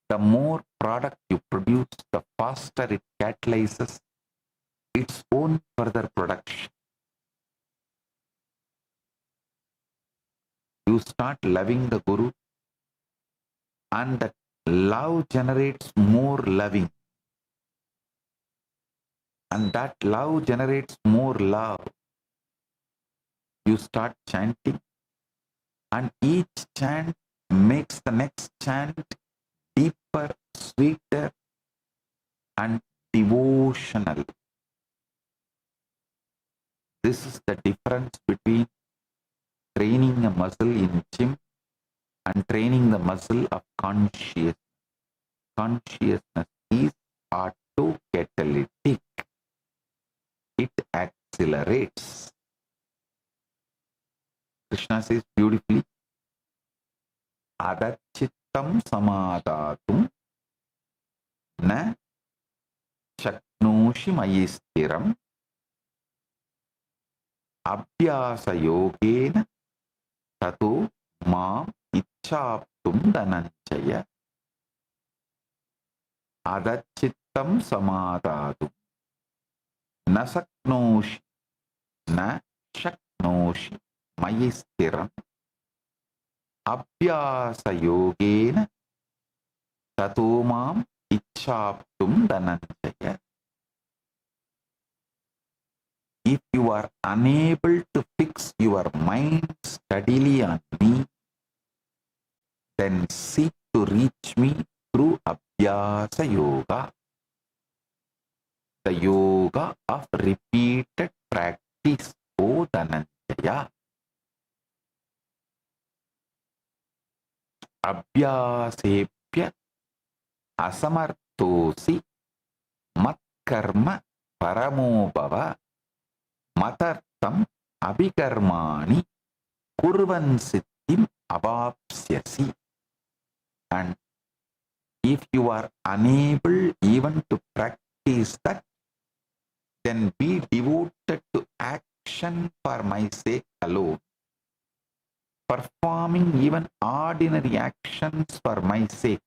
the more product you produce, the faster it catalyzes its own further production. You start loving the Guru, and that love generates more loving. And that love generates more love. You start chanting, and each chant makes the next chant deeper, sweeter, and devotional. This is the difference between training a muscle in gym and training the muscle of consciousness. Consciousness is autocatalytic. It accelerates. Krishna says beautifully, Adachittam samadatum na shaknoshi mayistiram abhyasa yogena tato mam ichchaptum dhananjaya. Adachittam samadatum na shaknoshi mayistiram abhyasa yogena tato mam ichchaptum dhananjaya. If you are unable to fix your mind steadily on me, then seek to reach me through Abhyasa Yoga, the yoga of repeated practice, O Dhananjaya. Abhyasepya asamartosi matkarma paramo bhava matartam abhikarmani kurvan siddhim avapsyasi. And if you are unable even to practice that, then be devoted to action for my sake alone. Performing even ordinary actions for my sake,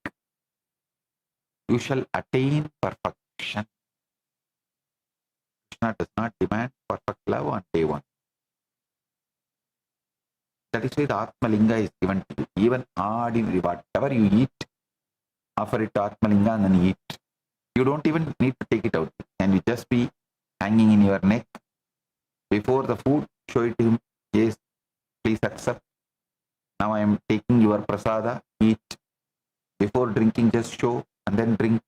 you shall attain perfection. Krishna does not demand perfect love on day one. That is why the Atmalinga is given to you. Even ordinary, whatever you eat, offer it to Atmalinga and then eat. You don't even need to take it out. And you just be hanging in your neck. Before the food, show it to him. Yes, please accept. Now I am taking your prasada, eat. Before drinking, just show and then drink.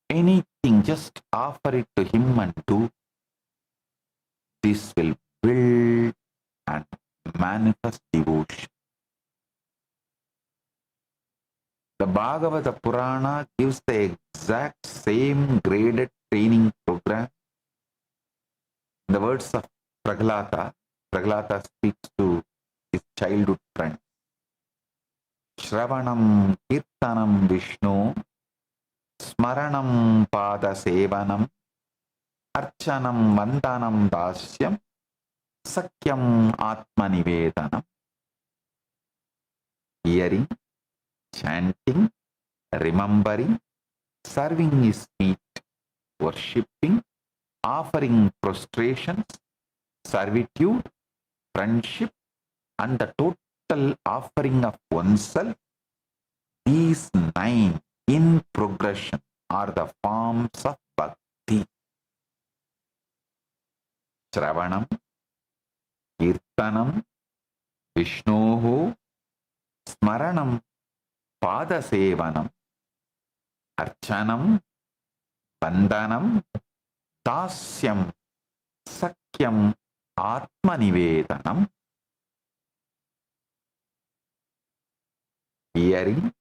Anything, just offer it to him and do. This will build and manifest devotion. The Bhagavata Purana gives the exact same graded training program. In the words of Prahlata, Prahlata speaks to his childhood friend. Shravanam Kirtanam Vishnu Smaranam Pada Sevanam Archanam Vandanam Dasyam Sakyam Atmanivedanam. Hearing, chanting, remembering, serving his feet, worshipping, offering prostrations, servitude, friendship, and the total offering of oneself, these 9 in progression are the forms of bhakti. Shravanam, Kirtanam, Vishnoho, Smaranam, Padasevanam, Archanam, Vandanam, Dasyam, Sakyam, Atmanivedanam. Hearing,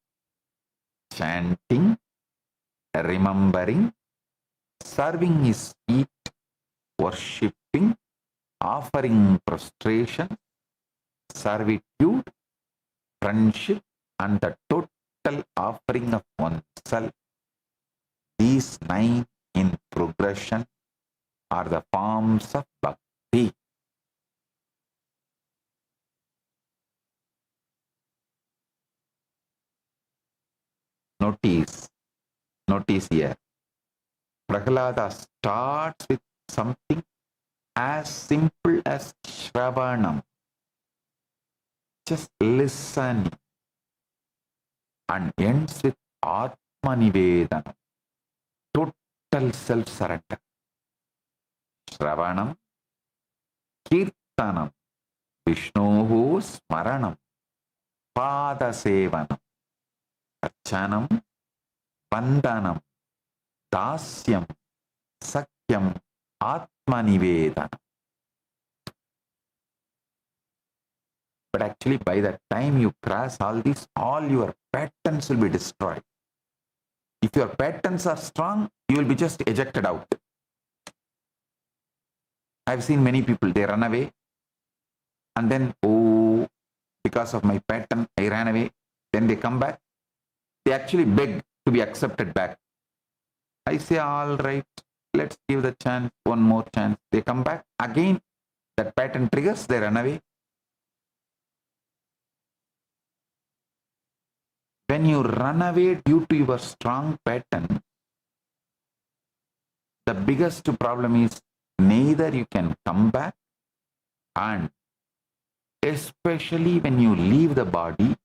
chanting, remembering, serving his feet, worshipping, offering prostration, servitude, friendship, and the total offering of oneself. These 9 in progression are the forms of bhakti. notice here. Prahlada starts with something as simple as Shravanam, just listening, and ends with Atmanivedanam, total self-surrender. Shravanam, Kirtanam, Vishnohu Smaranam, Padasevanam, Archanam, Vandanam, Dasyam, Sakyam, Atmanivedanam. But actually, by the time you cross all these, all your patterns will be destroyed. If your patterns are strong, you will be just ejected out. I've seen many people, they run away and then, oh, because of my pattern, I ran away. Then they come back. They actually beg to be accepted back. I say, all right, let's give the chance, one more chance. They come back again. That pattern triggers, they run away. When you run away due to your strong pattern, the biggest problem is neither you can come back, and especially when you leave the body,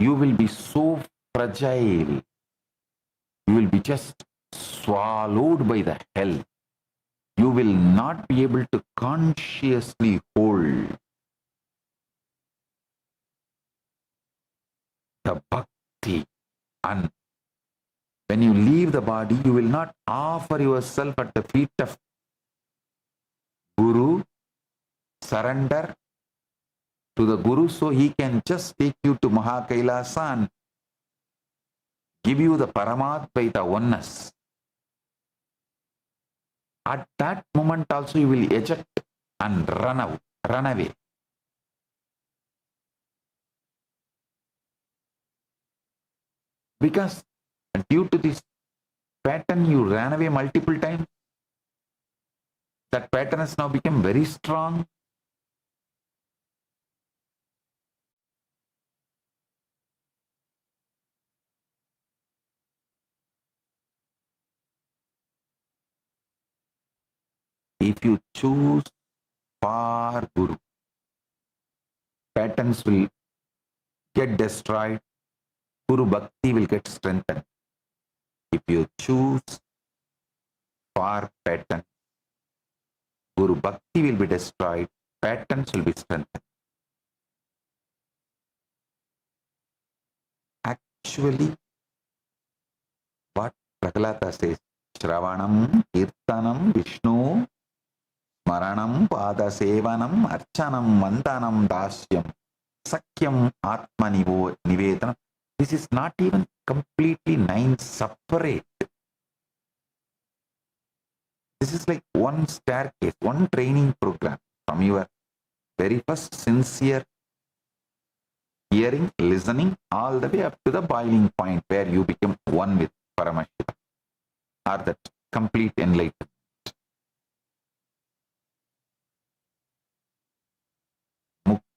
you will be so fragile. You will be just swallowed by the hell. You will not be able to consciously hold the bhakti. And when you leave the body, you will not offer yourself at the feet of Guru, surrender to the Guru so he can just take you to KAILASA and give you the Paramadvaita oneness. At that moment also you will eject and run away. Because due to this pattern, you ran away multiple times. That pattern has now become very strong. If you choose for Guru, patterns will get destroyed. Guru Bhakti will get strengthened. If you choose for pattern, Guru Bhakti will be destroyed, patterns will be strengthened. Actually, what Prahlada says, Shravanam, Kirtanam, Vishnu, Smaranam, Padasevanam, Archanam, Vandanam, Dasyam, Sakyam, Atmanivedanam. This is not even completely 9 separate. This is like one staircase, one training program from your very first sincere hearing, listening, all the way up to the boiling point where you become one with Paramashiva, or that complete enlightenment.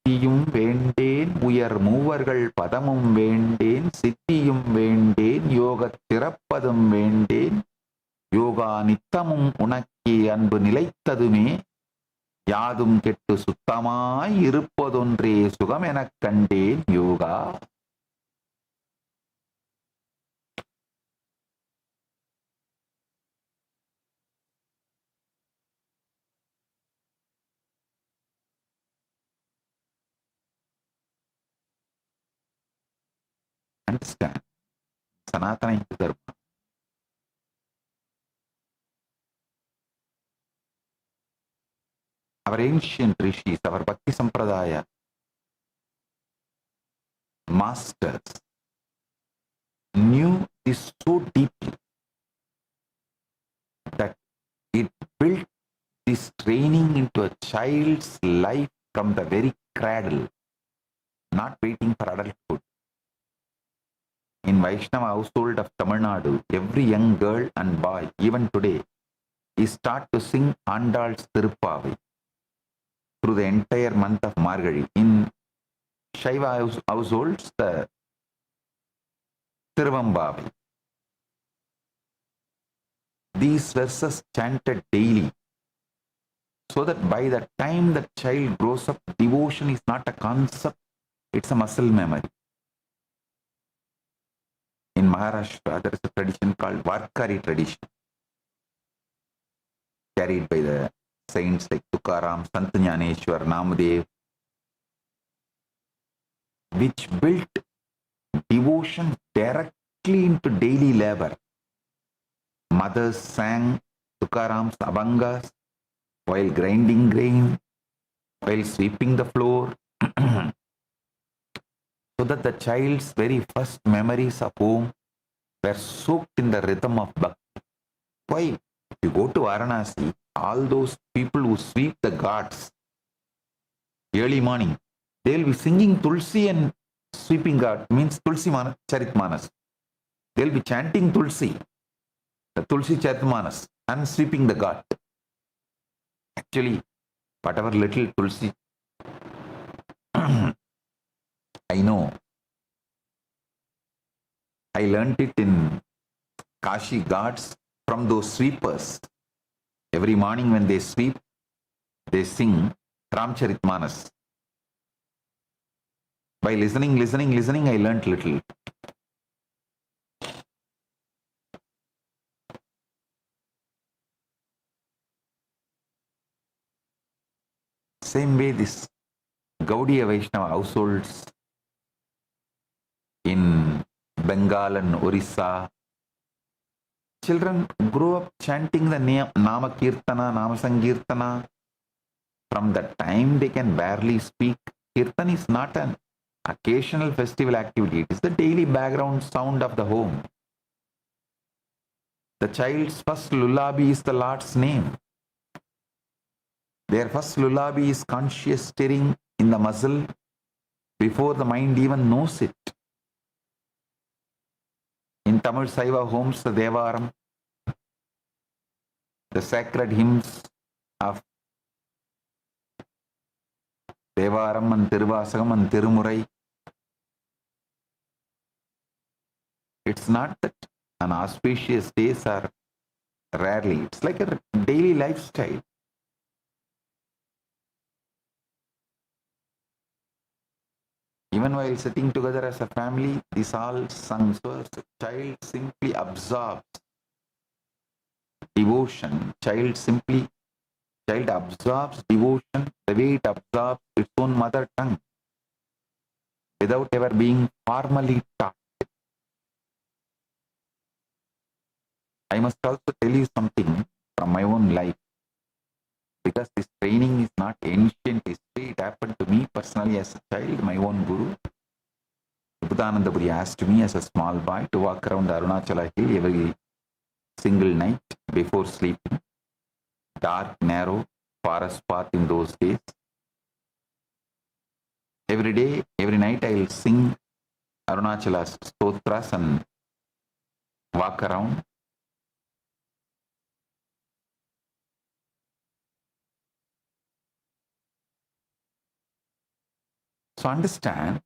முக்தியும் வேண்டேன் உயர் மூவர்கள் பதமும் வேண்டேன் சித்தியும் வேண்டேன் யோகத் திறப்பதும் வேண்டேன் யோகா நித்தமும் உனக்கே அன்பு நிலைத்ததுமே யாதும் கெட்டு சுத்தமாய் இருப்பதொன்றே சுகம் எனக் கண்டேன் yoga. Understand, Sanatana Hindu Dharma, our ancient rishis, our Bhakti Sampradaya masters knew this so deeply that it built this training into a child's life from the very cradle, not waiting for adulthood. In Vaishnava household of Tamil Nadu, every young girl and boy, even today, is taught to sing Andal's Tirupavai through the entire month of Margazhi. In Shaiva households, the Tiruvambavi. These verses chanted daily, so that by the time the child grows up, devotion is not a concept, it's a muscle memory. In Maharashtra, there is a tradition called Varkari tradition, carried by the saints like Tukaram, Sant Jnaneshwar, Namadev, which built devotion directly into daily labor. Mothers sang Tukaram's Abhangas while grinding grain, while sweeping the floor, so that the child's very first memories of home were soaked in the rhythm of bhakti. Why? If you go to Varanasi, all those people who sweep the ghats early morning, they will be singing Tulsi and sweeping ghat, means Tulsi Charitmanas. They will be chanting Tulsi, the Tulsi Charitmanas, and sweeping the ghat. Actually, whatever little Tulsi I know, I learnt it in Kashi Ghats from those sweepers. Every morning when they sweep, they sing Ramcharitmanas. By listening, I learnt little. Same way, this Gaudiya Vaishnava households in Bengal and Orissa, children grow up chanting the Nama Kirtana, Nama Sankirtana. From the time they can barely speak, Kirtan is not an occasional festival activity. It is the daily background sound of the home. The child's first lullaby is the Lord's name. Their first lullaby is conscious stirring in the muscle before the mind even knows it. In Tamil Saiva homes, the Devaram, the sacred hymns of Devaram and Tiruvasagam and Tirumurai, it's not that an auspicious days are rarely. It's like a daily lifestyle. Even while sitting together as a family, this all sung. So the child simply absorbs devotion. Child absorbs devotion the way it absorbs its own mother tongue, without ever being formally taught. I must also tell you something from my own life, because this training is not ancient history. It happened to me personally as a child. My own guru, Bhutananda Puri, asked me as a small boy to walk around Arunachala Hill every single night before sleeping. Dark, narrow forest path in those days. Every day, every night, I will sing Arunachala's stotras and walk around. So understand,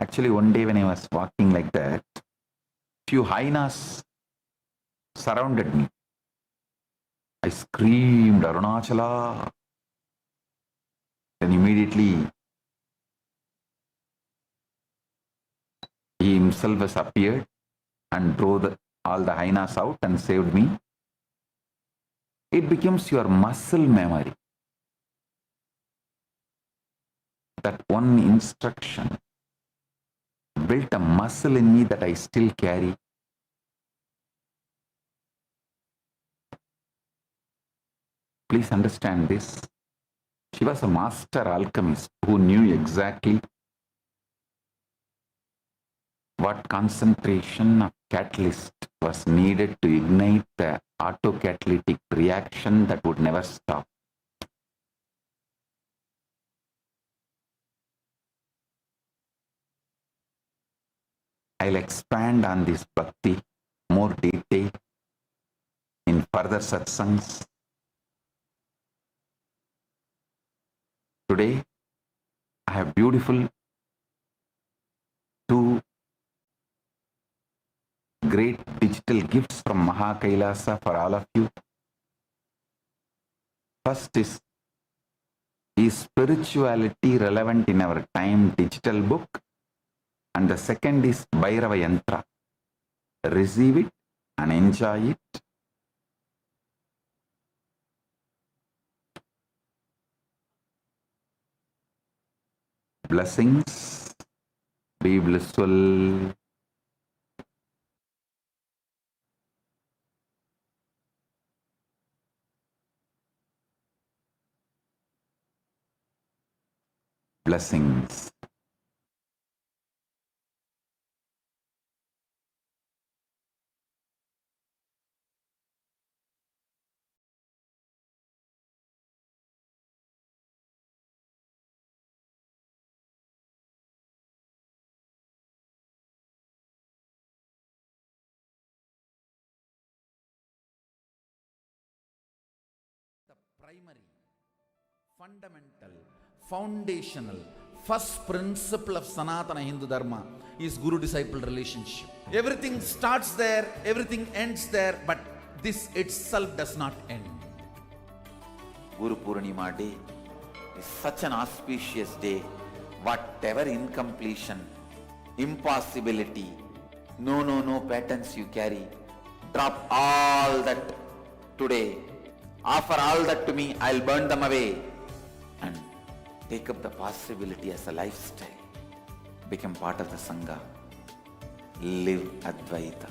actually one day when I was walking like that, few hyenas surrounded me. I screamed, Arunachala. Then immediately he himself has appeared and drove all the hyenas out and saved me. It becomes your muscle memory. That one instruction built a muscle in me that I still carry. Please understand this. She was a master alchemist who knew exactly what concentration of catalyst was needed to ignite the autocatalytic reaction that would never stop. I'll expand on this bhakti more detail in further satsangs. Today, I have beautiful two great digital gifts from Maha Kailasa for all of you. First is spirituality relevant in our time digital book, and the second is Bhairava Yantra. Receive it and enjoy it. Blessings. Be blissful. Blessings. The primary, fundamental, foundational, first principle of Sanatana Hindu Dharma is Guru-disciple relationship. Everything starts there, everything ends there, but this itself does not end. Guru Purnima Day is such an auspicious day. Whatever incompletion, impossibility, no patterns you carry, drop all that today. Offer all that to me, I'll burn them away. And take up the possibility as a lifestyle. Become part of the Sangha. Live Advaita.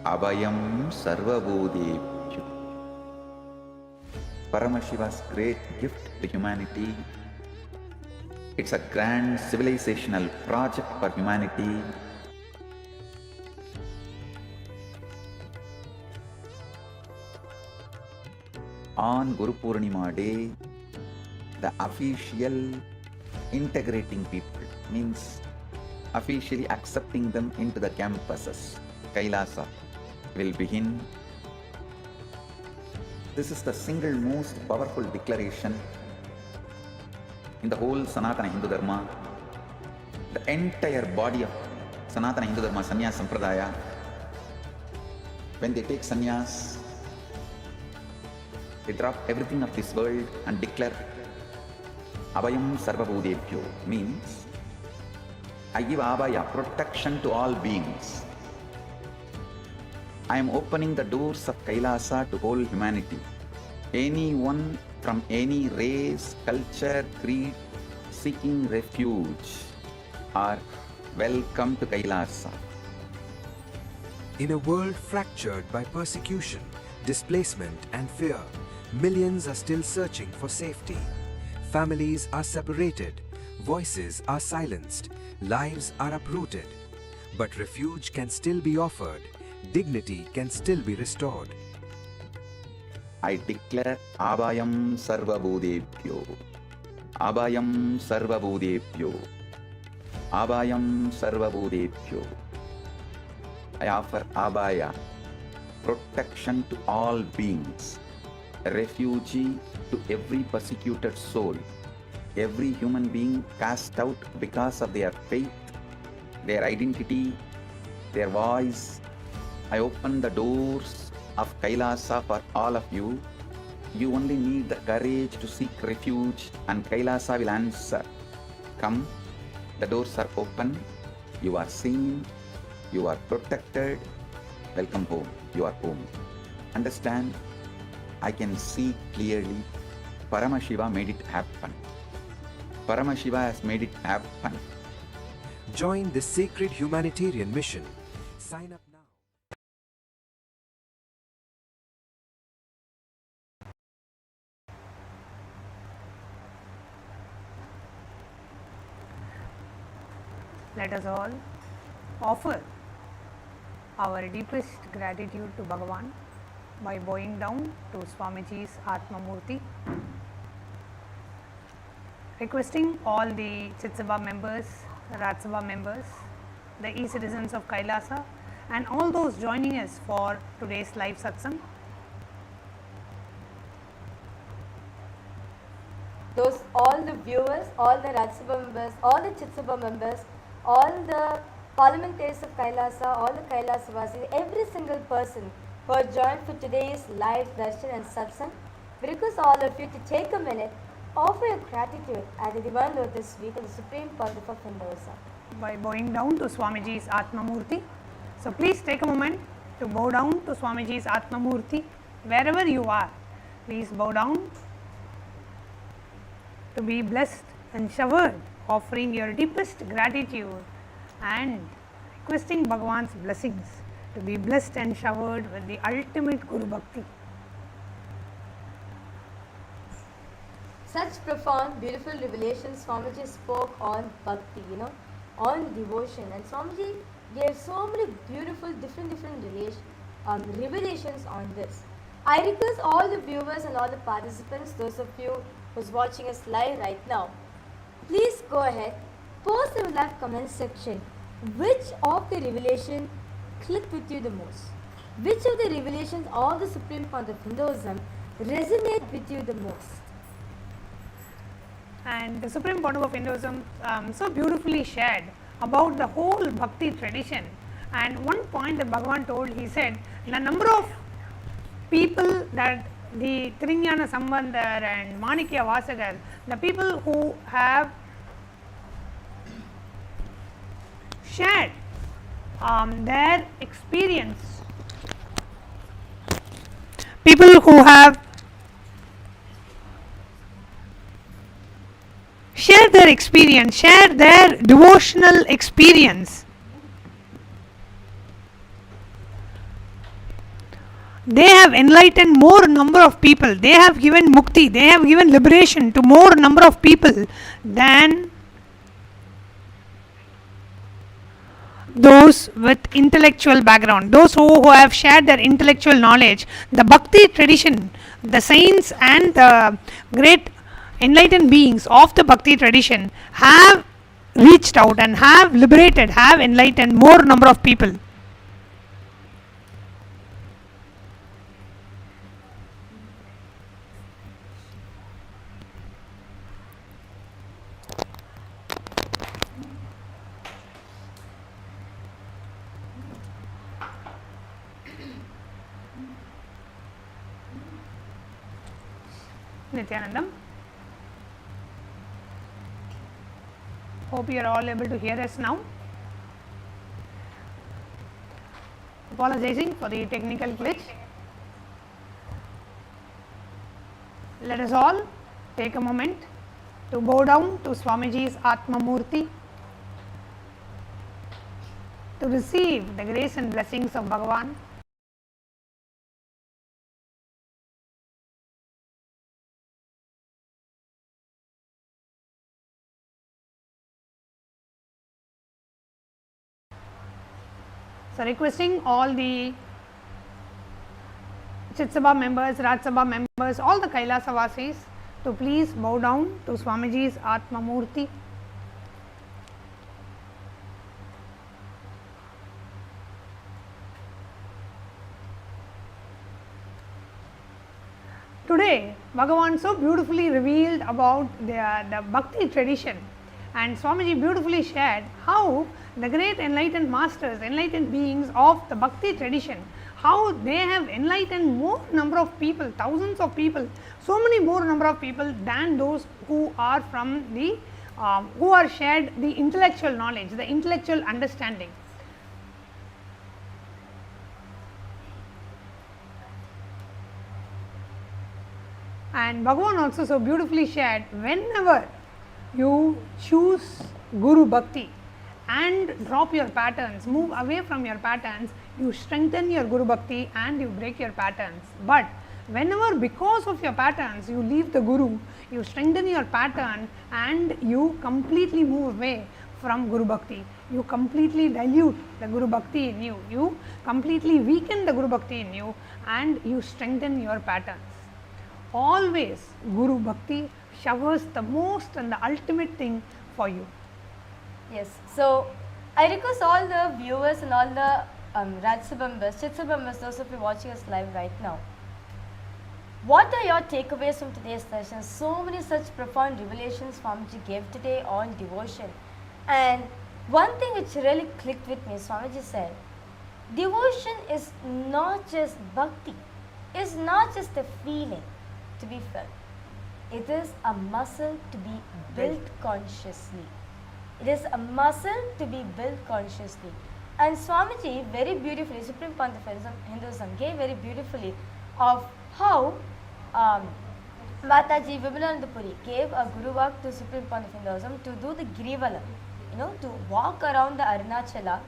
Abhayam Sarvabhutebhyo. Paramashiva's great gift to humanity. It's a grand civilizational project for humanity. On Guru Purnima Day, the official integrating people means officially accepting them into the campuses, Kailasa, will begin. This is the single most powerful declaration in the whole Sanatana Hindu Dharma. The entire body of Sanatana Hindu Dharma, Sannyas Sampradaya, when they take sannyas, they drop everything of this world and declare Abhayam Sarvabhutebhyo, means I give Abhaya, protection to all beings. I am opening the doors of Kailasa to whole humanity. Anyone from any race, culture, creed, seeking refuge are welcome to Kailasa. In a world fractured by persecution, displacement and fear, millions are still searching for safety. Families are separated, voices are silenced, lives are uprooted. But refuge can still be offered, dignity can still be restored. I declare Abhayam Sarvabhutebhyo. Abhayam Sarvabhutebhyo. Abhayam Sarvabhutebhyo. I offer Abhaya, protection to all beings, refugee to every persecuted soul, every human being cast out because of their faith, their identity, their voice. I open the doors of Kailasa for all of you. You only need the courage to seek refuge and Kailasa will answer. Come, the doors are open, you are seen, you are protected. Welcome home, you are home. Understand, I can see clearly, Paramashiva made it happen. Paramashiva has made it happen. Join this sacred humanitarian mission. Sign up now. Let us all offer our deepest gratitude to Bhagavan by bowing down to Swamiji's Atma Murti, requesting all the Chitsabha members, Rajsabha members, the e-citizens of Kailasa and all those joining us for today's live satsang. Those all the viewers, all the Rajsabha members, all the Chitsabha members, all the parliamentaries of Kailasa, all the Kailasavasis, every single person who has joined for today's live darshan and satsang, we request all of you to take a minute, offer your gratitude at the Divine Lotus Feet of the Supreme Pontiff of Hinduism by bowing down to Swamiji's Atma Murti. So please take a moment to bow down to Swamiji's Atma Murti wherever you are. Please bow down to be blessed and showered, offering your deepest gratitude and requesting Bhagavan's blessings to be blessed and showered with the ultimate Guru Bhakti. Such profound, beautiful revelations Swamiji spoke on bhakti, on devotion, and Swamiji gave so many beautiful different revelations on this. I request all the viewers and all the participants, those of you who's watching us live right now, please go ahead, post in the live comment section which of the revelation clicked with you the most, which of the revelations of the Supreme Pontiff of Hinduism resonate with you the most. And the Supreme Pontiff of Hinduism so beautifully shared about the whole bhakti tradition. And one point that Bhagavan told, he said, the number of people that the Trinyana Sambandhar and Manikya Vasagar, the people who have shared their experience, people who have share their experience, share their devotional experience. They have enlightened more number of people. They have given mukti, they have given liberation to more number of people than those with intellectual background, those who have shared their intellectual knowledge. The bhakti tradition, the saints and the great enlightened beings of the bhakti tradition have reached out and have liberated, have enlightened more number of people. Nithyanandam. Hope you are all able to hear us now. Apologizing for the technical glitch. Let us all take a moment to bow down to Swamiji's Atma Murti to receive the grace and blessings of Bhagavan. So, requesting all the Chitsabha members, Rajsabha members, all the Kailasavasis to please bow down to Swamiji's Atma Murti. Today, Bhagavan so beautifully revealed about the bhakti tradition, and Swamiji beautifully shared how the great enlightened masters, enlightened beings of the bhakti tradition, how they have enlightened more number of people, thousands of people, so many more number of people than those who are from the who are shared the intellectual knowledge, the intellectual understanding. And Bhagavan also so beautifully shared, whenever you choose Guru Bhakti and drop your patterns, move away from your patterns, you strengthen your Guru Bhakti and you break your patterns. But whenever because of your patterns you leave the Guru, you strengthen your pattern and you completely move away from Guru Bhakti. You completely dilute the Guru Bhakti in you. You completely weaken the Guru Bhakti in you and you strengthen your patterns. Always Guru Bhakti showers the most and the ultimate thing for you. Yes. So I request all the viewers and all the Rajyasabha Chitsabha, those of you watching us live right now. What are your takeaways from today's session? So many such profound revelations Swamiji gave today on devotion. And one thing which really clicked with me, Swamiji said, devotion is not just bhakti, it's not just a feeling to be felt. It is a muscle to be built consciously. It is a muscle to be built consciously. And Swamiji very beautifully, Supreme Pontiff Hinduism gave very beautifully of how Mataji Vimalanandapuri gave a Guru Vak to Supreme Pontiff Hinduism to do the Girivala, to walk around the Arunachala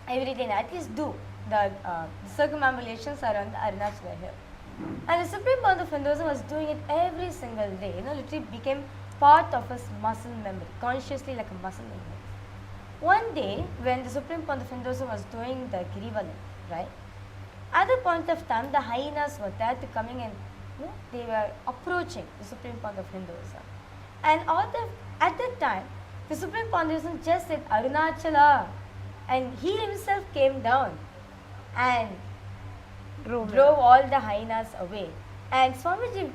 every day, at least do the circumambulations around the Arunachala hill. And the Supreme Pontiff Hinduism was doing it every single day, literally became part of his muscle memory, consciously like a muscle memory. One day, when the Supreme Pontiff Hinduism was doing the Girivala, right, at the point of time, the hyenas were there to coming and they were approaching the Supreme Pontiff Hinduism. And at that time, the Supreme Pontiff just said Arunachala, and he himself came down and drove all the hyenas away. And Swamiji,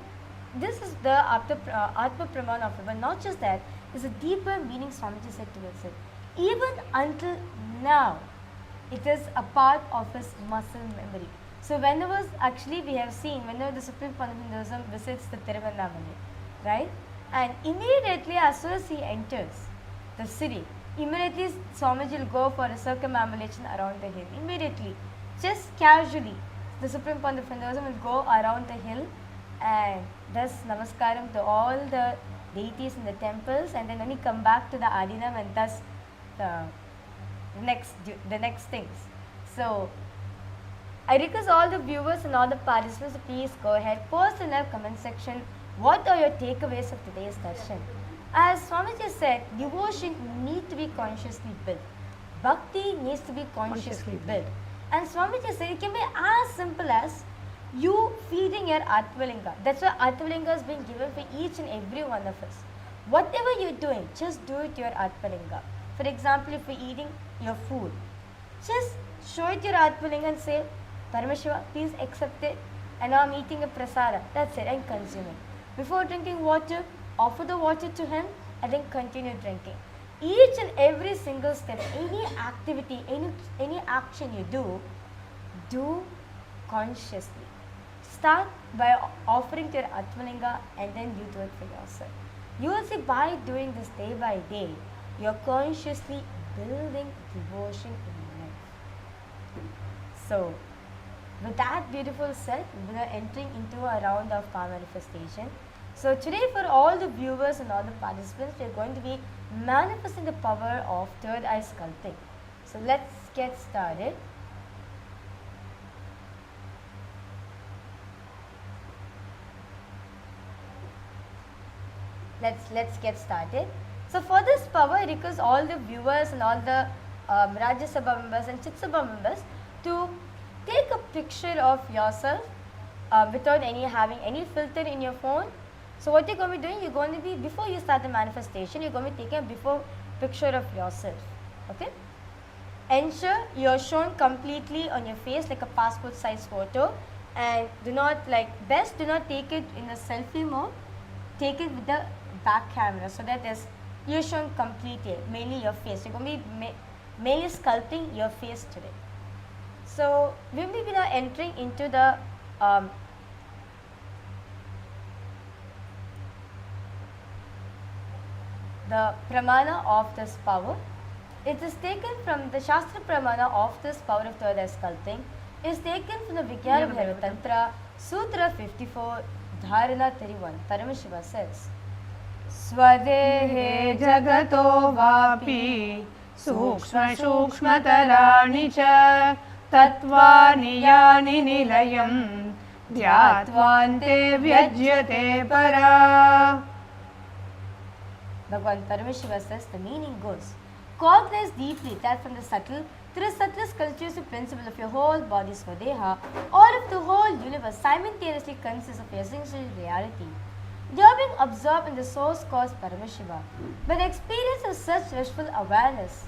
this is the Atma Praman of it, but not just that, there's a deeper meaning Swamiji said towards it. Even until now, it is a part of his muscle memory. So whenever we have seen, whenever the Supreme Pontiff Hinduism visits the Tiruvannamalai, right? And immediately as soon as he enters the city, immediately Swamiji will go for a circumambulation around the hill. Immediately, just casually, the Supreme Pontiff Hinduism will go around the hill and does namaskaram to all the deities in the temples, and then only come back to the Adinam and does the next things. So I request all the viewers and all the participants to please go ahead, post in the comment section what are your takeaways of today's darshan. As Swamiji said, devotion needs to be consciously built. Bhakti needs to be consciously built. And Swamiji said it can be as simple as you feeding your Atmalinga. That's why Atmalinga is being given for each and every one of us. Whatever you're doing, just do it to your Atmalinga. For example, if you're eating your food, just show it to your Atmalinga and say, Paramashiva, please accept it. And now I'm eating a prasada. That's it, and consume it. Before drinking water, offer the water to him and then continue drinking. Each and every single step, any activity, any action you do consciously. Start by offering to your Atmalinga and then you do it for yourself. You will see by doing this day by day, you're consciously building devotion in your life. So, with that beautiful said, we are entering into a round of power manifestation. So today for all the viewers and all the participants, we are going to be manifesting the power of third eye sculpting. So let's get started. Let's get started. So for this power, I request all the viewers and all the Rajya Sabha members and Chit Sabha members to take a picture of yourself without having any filter in your phone. So what you're going to be doing, you're going to be, before you start the manifestation, you're going to be taking a before picture of yourself. Okay? Ensure you're shown completely on your face like a passport size photo, and do not do not take it in a selfie mode. Take it with the back camera so that you're shown completely, mainly your face. You're going to be mainly sculpting your face today. So we will be now entering into the pramana of this power. It is taken from the Shastra pramana of this power of third eye sculpting. It is taken from the Vijnana Bhairava Tantra, Sutra 54, Dharana 31. Paramashiva says, Swadehe jagato vapi sukshma sukshmatarani cha tattvani yani nilayam dhyatvante vyajyate para. Bhagavan Paramashiva says the meaning goes, cognize deeply that from the subtle to the subtlest constitutive principle of your whole body Swadeha, or if the whole universe simultaneously consists of essential reality. They are being absorbed in the source cause Paramashiva. By the experience of such restful awareness,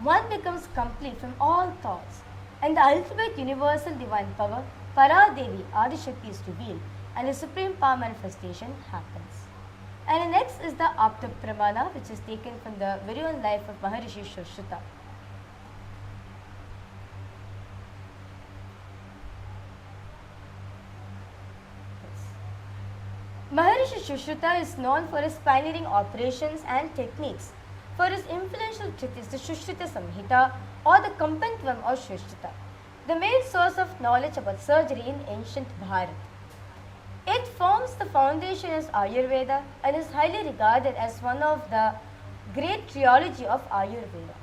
one becomes complete from all thoughts, and the ultimate universal divine power, Paradevi Adishakti, is revealed, and the supreme power manifestation happens. And the next is the Apta Pramana, which is taken from the very own life of Maharishi Shushruta. Maharishi Shushruta is known for his pioneering operations and techniques. For his influential treatise, the Shushruta Samhita or the Kampantvam or Shushruta, the main source of knowledge about surgery in ancient Bharat. It forms the foundation of Ayurveda and is highly regarded as one of the great trilogy of Ayurveda.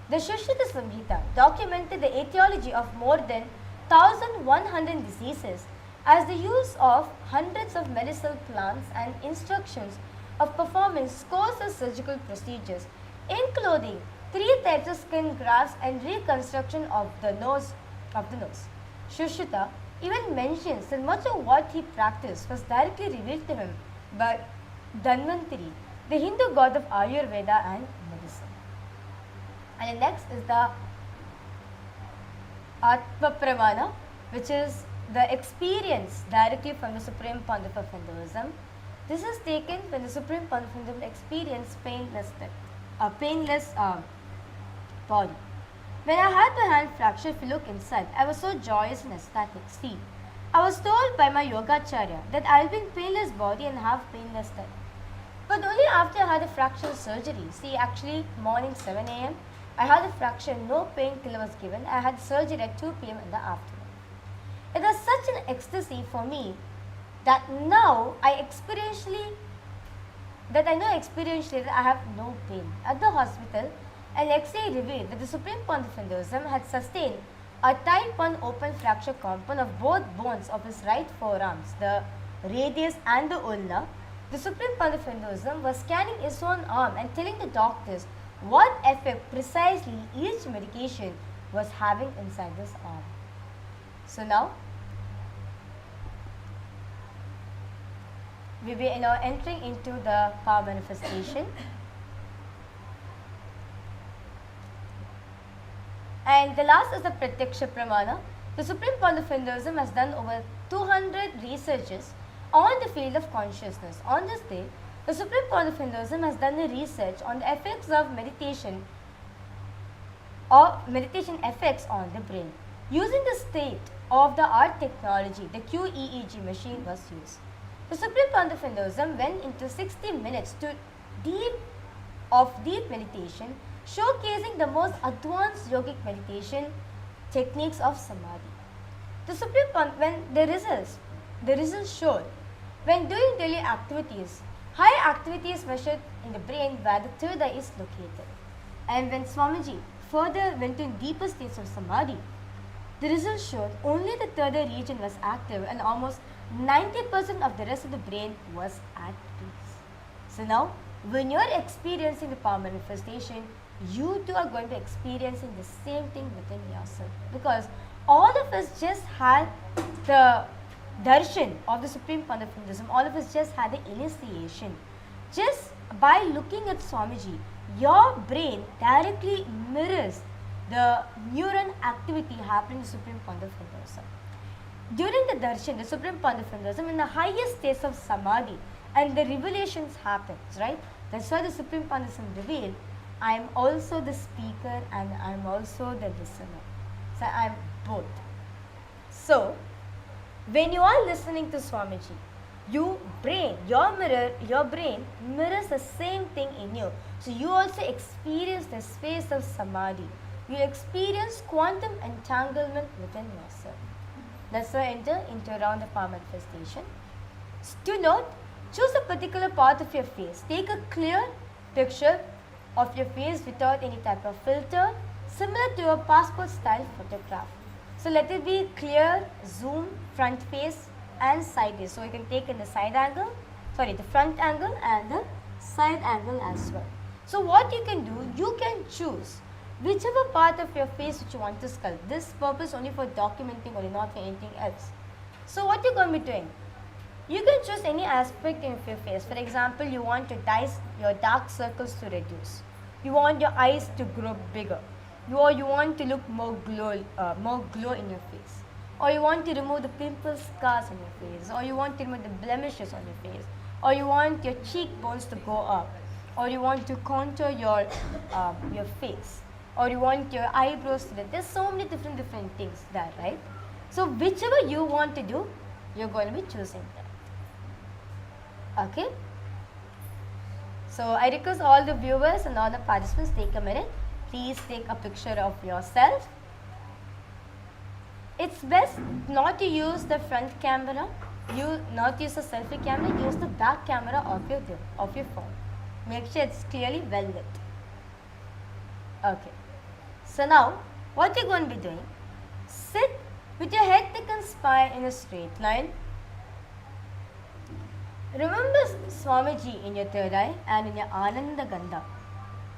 The Shushruta Samhita documented the etiology of more than 1100 diseases as the use of hundreds of medicinal plants and instructions of performing scores of surgical procedures, including 3 types of skin grafts and reconstruction of the nose. Shushruta even mentions that much of what he practiced was directly revealed to him by Dhanvantari, the Hindu god of Ayurveda and medicine. And the next is the Atma Pramana, which is the experience directly from the Supreme Pontiff of Hinduism. This is taken when the Supreme Pontiff of Hinduism experienced painless body. When I had my hand fractured, if you look inside, I was so joyous and ecstatic. See, I was told by my Yogacharya that I will be in painless body and have painless death. But only after I had a fracture surgery. See, actually, morning 7 a.m., I had a fracture, no painkiller was given. I had surgery at 2 p.m. in the afternoon. It was such an ecstasy for me that now I know experientially that I have no pain. At the hospital, an X-ray revealed that the Supreme Pontiff of Hinduism had sustained a type 1 open fracture compound of both bones of his right forearms, the radius and the ulna. The Supreme Pontiff of Hinduism was scanning his own arm and telling the doctors what effect precisely each medication was having inside this arm. So now, we will be now entering into the power manifestation. And the last is the Pratyaksha Pramana. The Supreme Pontiff of Hinduism has done over 200 researches on the field of consciousness. On this day, the Supreme Pontiff of Hinduism has done a research on the effects of meditation or meditation effects on the brain. Using the state-of-the-art technology, the QEEG machine was used. The Supreme Pontiff of Hinduism went into 60 minutes to deep meditation, showcasing the most advanced yogic meditation techniques of samadhi. The Supreme Pontiff, when the results showed, when doing daily activities, high activity is measured in the brain where the third eye is located. And when Swamiji further went in deeper states of samadhi, the results showed only the third eye region was active and almost 90% of the rest of the brain was at peace. So now, when you are experiencing the power manifestation, you too are going to experiencing the same thing within yourself, because all of us just had the darshan of the Supreme Pontiff of Hinduism. All of us just had the initiation. Just by looking at Swamiji, your brain directly mirrors the neuron activity happening in the Supreme Pontiff of Hinduism. During the darshan, the Supreme Pontiff of Hinduism, in the highest states of samadhi, and the revelations happens, right? That's why the Supreme Pontiff of Hinduism revealed, I am also the speaker and I am also the listener. So I am both. So, when you are listening to Swamiji, your brain mirrors the same thing in you. So you also experience the space of samadhi. You experience quantum entanglement within yourself. Let's now enter into a round of power manifestation. To note, choose a particular part of your face. Take a clear picture of your face without any type of filter, similar to a passport style photograph. So let it be clear, zoom, front face and side face. So you can take in the front angle and the side angle as well. So what you can do, you can choose whichever part of your face which you want to sculpt. This purpose only for documenting or not for anything else. So what you're going to be doing, you can choose any aspect of your face. For example, you want your dark circles to reduce. You want your eyes to grow bigger. You want to look more glow in your face. Or you want to remove the pimple scars on your face. Or you want to remove the blemishes on your face. Or you want your cheekbones to go up. Or you want to contour your face. Or you want your eyebrows to There's so many different things there, right? So whichever you want to do, you're going to be choosing that. Okay? So I request all the viewers and all the participants take a minute. Please take a picture of yourself. It's best not to use the front camera, not use a selfie camera, use the back camera of your phone. Make sure it's clearly well lit. Okay. So now, what you're going to be doing, sit with your head, neck and spine in a straight line. Remember Swamiji in your third eye and in your Ananda Gandha,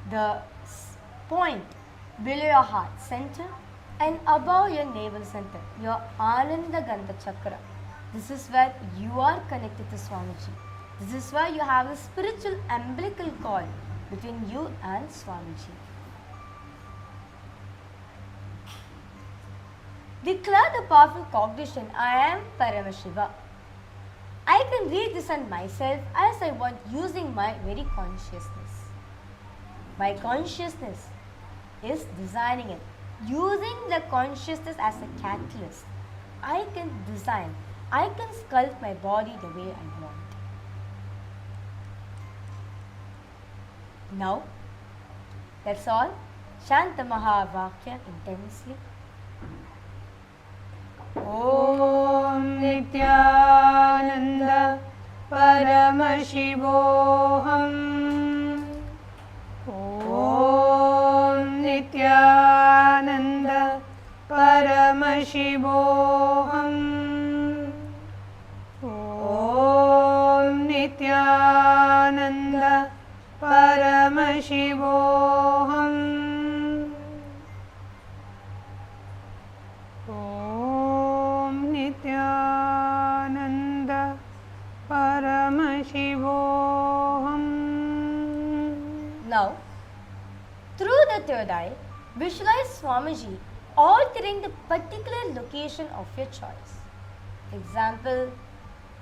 the point below your heart center and above your navel center, your Ananda Gandha chakra. This is where you are connected to Swamiji. This is why you have a spiritual umbilical cord between you and Swamiji. Declare the powerful cognition, I am Paramashiva. I can redesign myself as I want using my very consciousness. My consciousness is designing it. Using the consciousness as a catalyst, I can design, I can sculpt my body the way I want. Now, that's all. Shanta Mahavakya intensely. Om Nithyananda Paramashivoham. Om Nithyananda Paramashivoham. Om Nithyananda Paramashivoham. Om Nithyananda Paramashivoham. Now, through the third eye, visualize Swamiji altering the particular location of your choice. Example,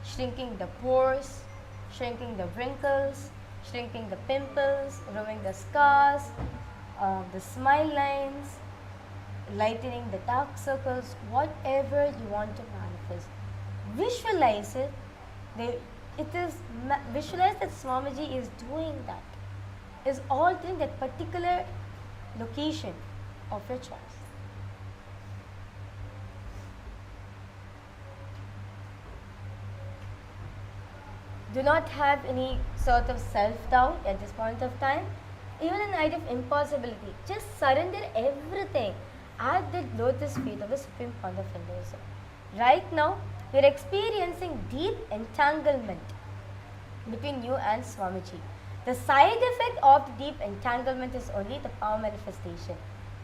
shrinking the pores, shrinking the wrinkles, shrinking the pimples, removing the scars, the smile lines, lightening the dark circles, whatever you want to manifest. Visualize it. Visualize that Swamiji is doing that, is altering that particular location of your choice. Do not have any sort of self-doubt at this point of time. Even in night of impossibility, just surrender everything at the lotus feet of the Supreme Pontiff Hinduism. Right now, we are experiencing deep entanglement between you and Swamiji. The side effect of the deep entanglement is only the power manifestation.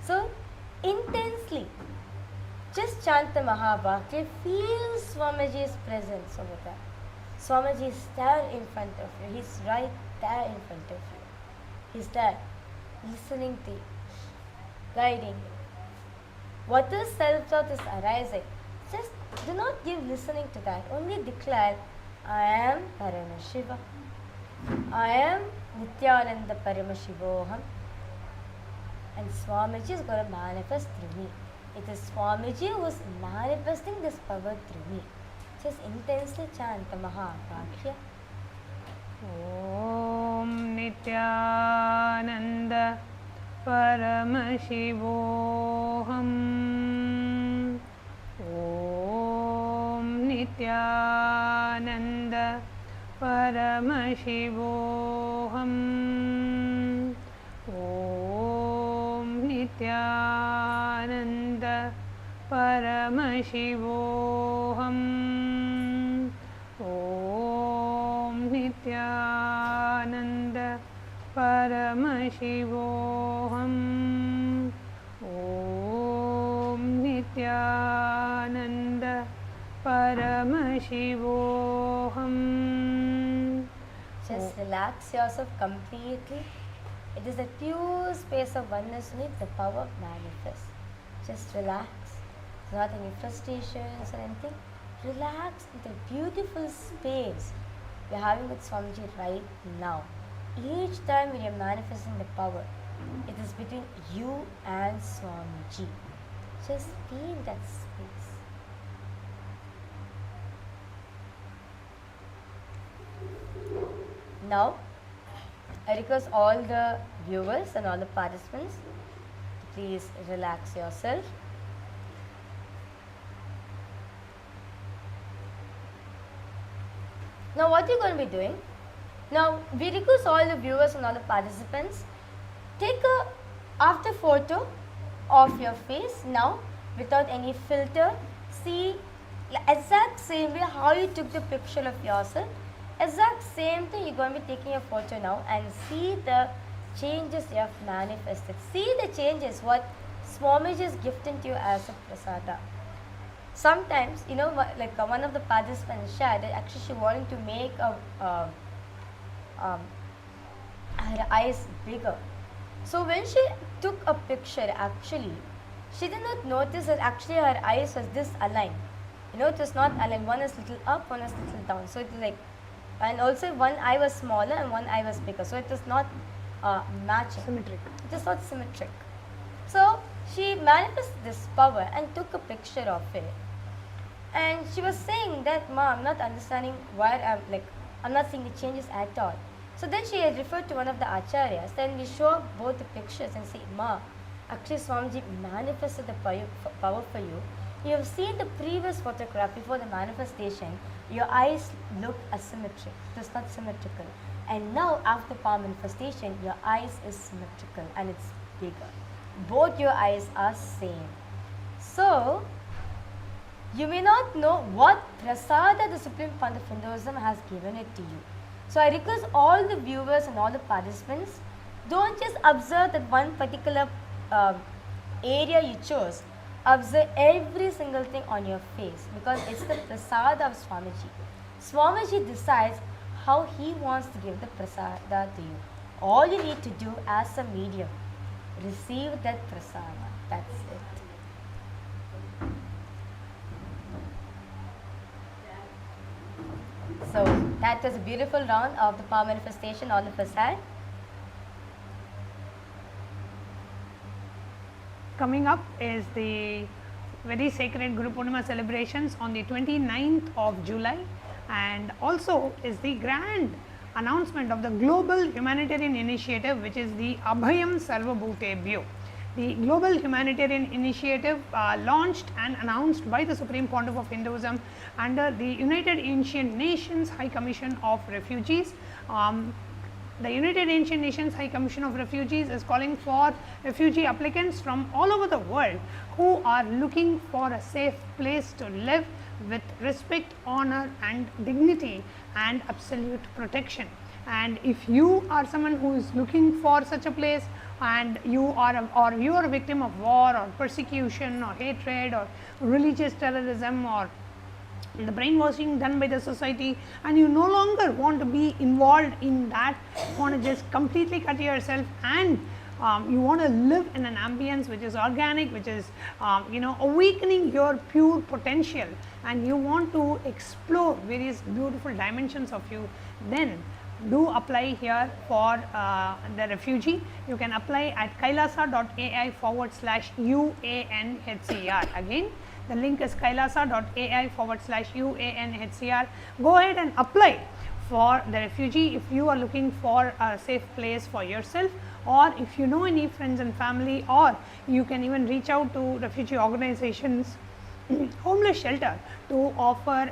So, intensely, just chant the Mahavakya, feel Swamiji's presence over there. Swamiji is there in front of you. He's right there in front of you. He's there, listening to you, guiding you. What is self-thought is arising, just do not give listening to that. Only declare, I am Paramashiva. I am Nithyananda Paramashivoham. And Swamiji is going to manifest through me. It is Swamiji who is manifesting this power through me. Just intensely chant the Mahavakya. Om Nithyananda Paramashivoham. Om Nithyananda Paramashivoham. Om Nithyananda Paramashivoham. Om Nithyananda Shivoham. Just relax yourself completely. It is a pure space of oneness with the power of manifest. Just relax. Not any frustrations or anything. Relax in the beautiful space you're having with Swamiji right now. Each time when you're manifesting the power, it is between you and Swamiji. Just be in that space. Now, I request all the viewers and all the participants to please relax yourself. Now, what you're going to be doing? Now, we request all the viewers and all the participants, take a after photo of your face now without any filter. See exact same way how you took the picture of yourself. Exact same thing you're going to be taking a photo now and see the changes you have manifested. See the changes what Swamiji is gifting to you as a prasada. Sometimes, you know, like one of the participants shared that actually she wanted to make her eyes bigger. So when she took a picture, actually, she did not notice that actually her eyes was disaligned. You know, it was not aligned. One is little up, one is little down. So it was like, and also one eye was smaller and one eye was bigger. So it was not matching. Symmetric. It is not symmetric. So she manifested this power and took a picture of it. And she was saying that, Ma, I'm not understanding why I'm not seeing the changes at all. So then she had referred to one of the acharyas. Then we show both the pictures and say, Ma, actually Swamiji manifested the power for you. You have seen the previous photograph before the manifestation. Your eyes look asymmetric. It is not symmetrical. And now after power manifestation, your eyes is symmetrical and it's bigger. Both your eyes are same. So you may not know what prasada the Supreme Pontiff of Hinduism has given it to you. So I request all the viewers and all the participants, don't just observe that one particular area you chose. Observe every single thing on your face because it's the prasada of Swamiji. Swamiji decides how he wants to give the prasada to you. All you need to do as a medium, receive that prasada. That's it. So that was a beautiful round of the power manifestation all of us had. Coming up is the very sacred Guru Purnima celebrations on the 29th of July, and also is the grand announcement of the global humanitarian initiative, which is the Abhayam Sarvabhutebhyo. The global humanitarian initiative launched and announced by the Supreme Pontiff of Hinduism under the United Ancient Nations High Commission of Refugees. The United Ancient Nations High Commission of Refugees is calling for refugee applicants from all over the world who are looking for a safe place to live with respect, honor and dignity and absolute protection. And if you are someone who is looking for such a place and you are a victim of war or persecution or hatred or religious terrorism or the brainwashing done by the society, and you no longer want to be involved in that, you want to just completely cut yourself and you want to live in an ambience which is organic, which is awakening your pure potential, and you want to explore various beautiful dimensions of you, then do apply here for the refugee. You can apply at kailasa.ai/UANHCR. Again, the link is kailasa.ai/UANHCR. Go ahead and apply for the refugee if you are looking for a safe place for yourself, or if you know any friends and family, or you can even reach out to refugee organizations, homeless shelter, to offer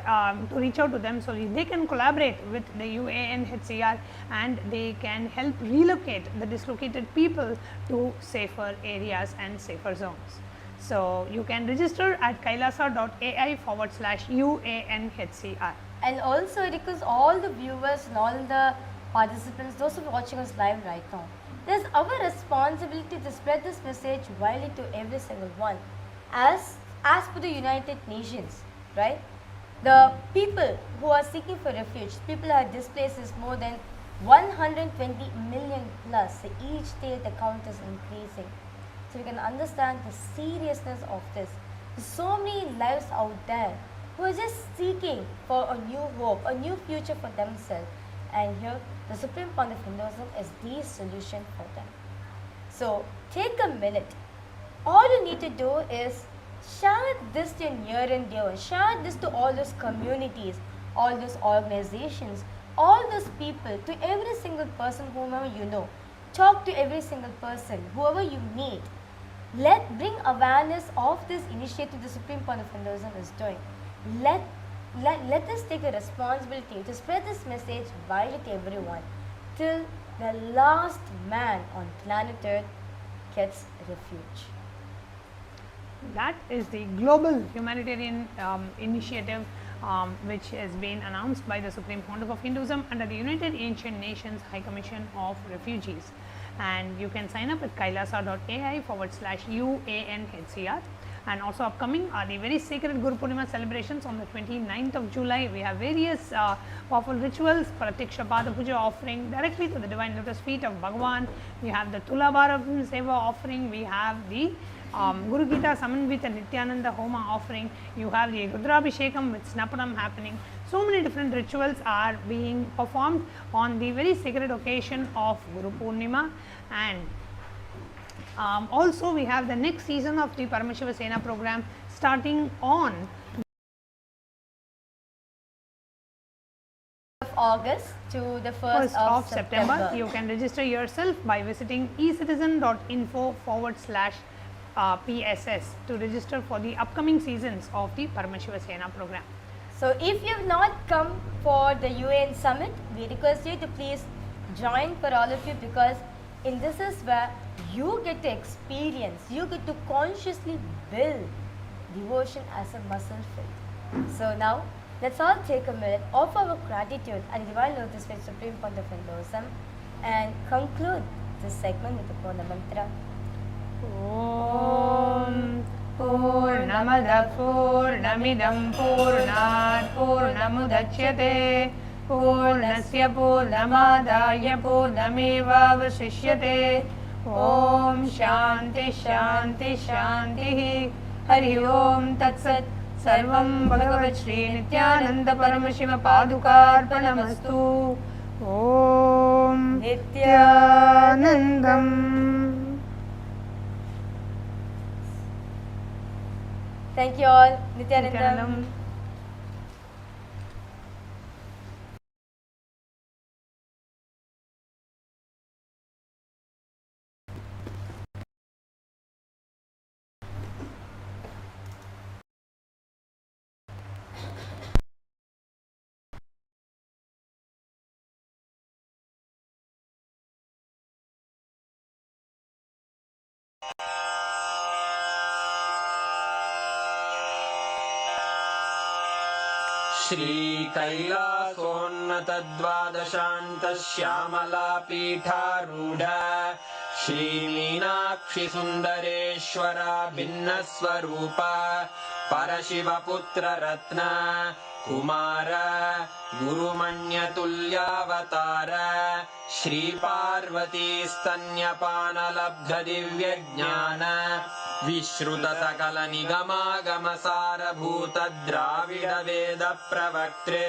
to reach out to them so they can collaborate with the UANHCR and they can help relocate the dislocated people to safer areas and safer zones. So you can register at kailasa.ai/UANHCR. And also because all the viewers and all the participants, those who are watching us live right now, there's our responsibility to spread this message widely to every single one as per the United Nations, right? The people who are seeking for refuge, people who are displaced is more than 120 million plus. So each day the count is increasing. So you can understand the seriousness of this. There's so many lives out there who are just seeking for a new hope, a new future for themselves. And here, the Supreme Pontiff Hinduism is the solution for them. So take a minute. All you need to do is share this to your near and dear. Share this to all those communities, all those organizations, all those people, to every single person whomever you know. Talk to every single person, whoever you meet. Bring awareness of this initiative the Supreme Pontiff Hinduism is doing. Let us take a responsibility to spread this message widely to everyone till the last man on planet Earth gets refuge. That is the global humanitarian initiative which has been announced by the Supreme Pontiff of Hinduism under the United Ancient Nations High Commission of Refugees. And you can sign up at kailasa.ai/UANHCR. And also upcoming are the very sacred Guru Purnima celebrations on the 29th of July. We have various powerful rituals, Pratiksha Pada Puja offering directly to the divine lotus feet of Bhagavan. We have the Tulabhara Seva offering. We have the Guru Gita Samanvita Nithyananda Homa offering. You have the Rudrabhishekam with Snapanam happening. So many different rituals are being performed on the very sacred occasion of Guru Purnima. And also we have the next season of the Paramashiva Sena program starting on August to the 1st of September. You can register yourself by visiting ecitizen.info/PSS to register for the upcoming seasons of the Paramashiva Sena program. So if you have not come for the UN summit, we request you to please join for all of you, because in this is where you get to experience, you get to consciously build devotion as a muscle fit. So now, let's all take a minute of our gratitude and divine lotus feet Supreme Pontiff Hinduism and conclude this segment with the Purna Mantra. Om Purnamada Purnamidam Purnat Purnamudachyate Purnasya Purnamadaya Purnameva Vasishyate. Om Shanti Shanti Shanti. Hari Om Tat Sat. Sarvam Bhagavat Shri Nithyananda Paramashiva Padukarpanamastu. Om Nithyanandam. Thank you all. Nithyanandam. श्रीकैलासोन्नतद्वादशान्तश्यामलापीठारूढ श्रीमीनाक्षिसुन्दरेश्वरा भिन्नस्वरूप परशिवपुत्ररत्न Kumar गुरुमण्यतुल्यावतार श्रीपार्वतीस्तन्यपानलब्धदिव्यज्ञान विश्रुतसकलनिगमागमसारभूतद्राविडवेदप्रवक्त्रे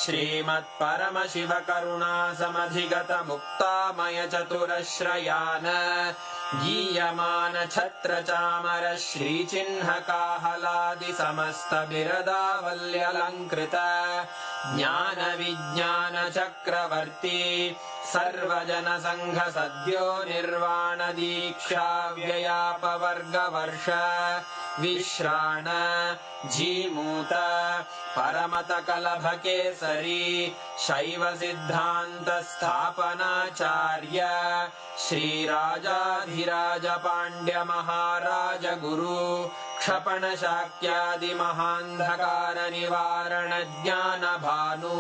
श्रीमत्परमशिवकरुणासमधिगतमुक्तामयचतुरश्रयान् गीयमानछत्रचामर श्रीचिह्नकाहलादिसमस्तबिरदावल्यलङ्कृत ज्ञानविज्ञानचक्रवर्ती सर्वजनसङ्घसद्यो निर्वाणदीक्षाव्ययापवर्गवर्ष विश्राण Jimuta परमतकलभकेसरी शैवसिद्धान्तस्थापनाचार्य श्रीराजाधिराजपाण्ड्यमहाराजगुरु क्षपणशाक्यादिमहान्धकारनिवारणज्ञानभानु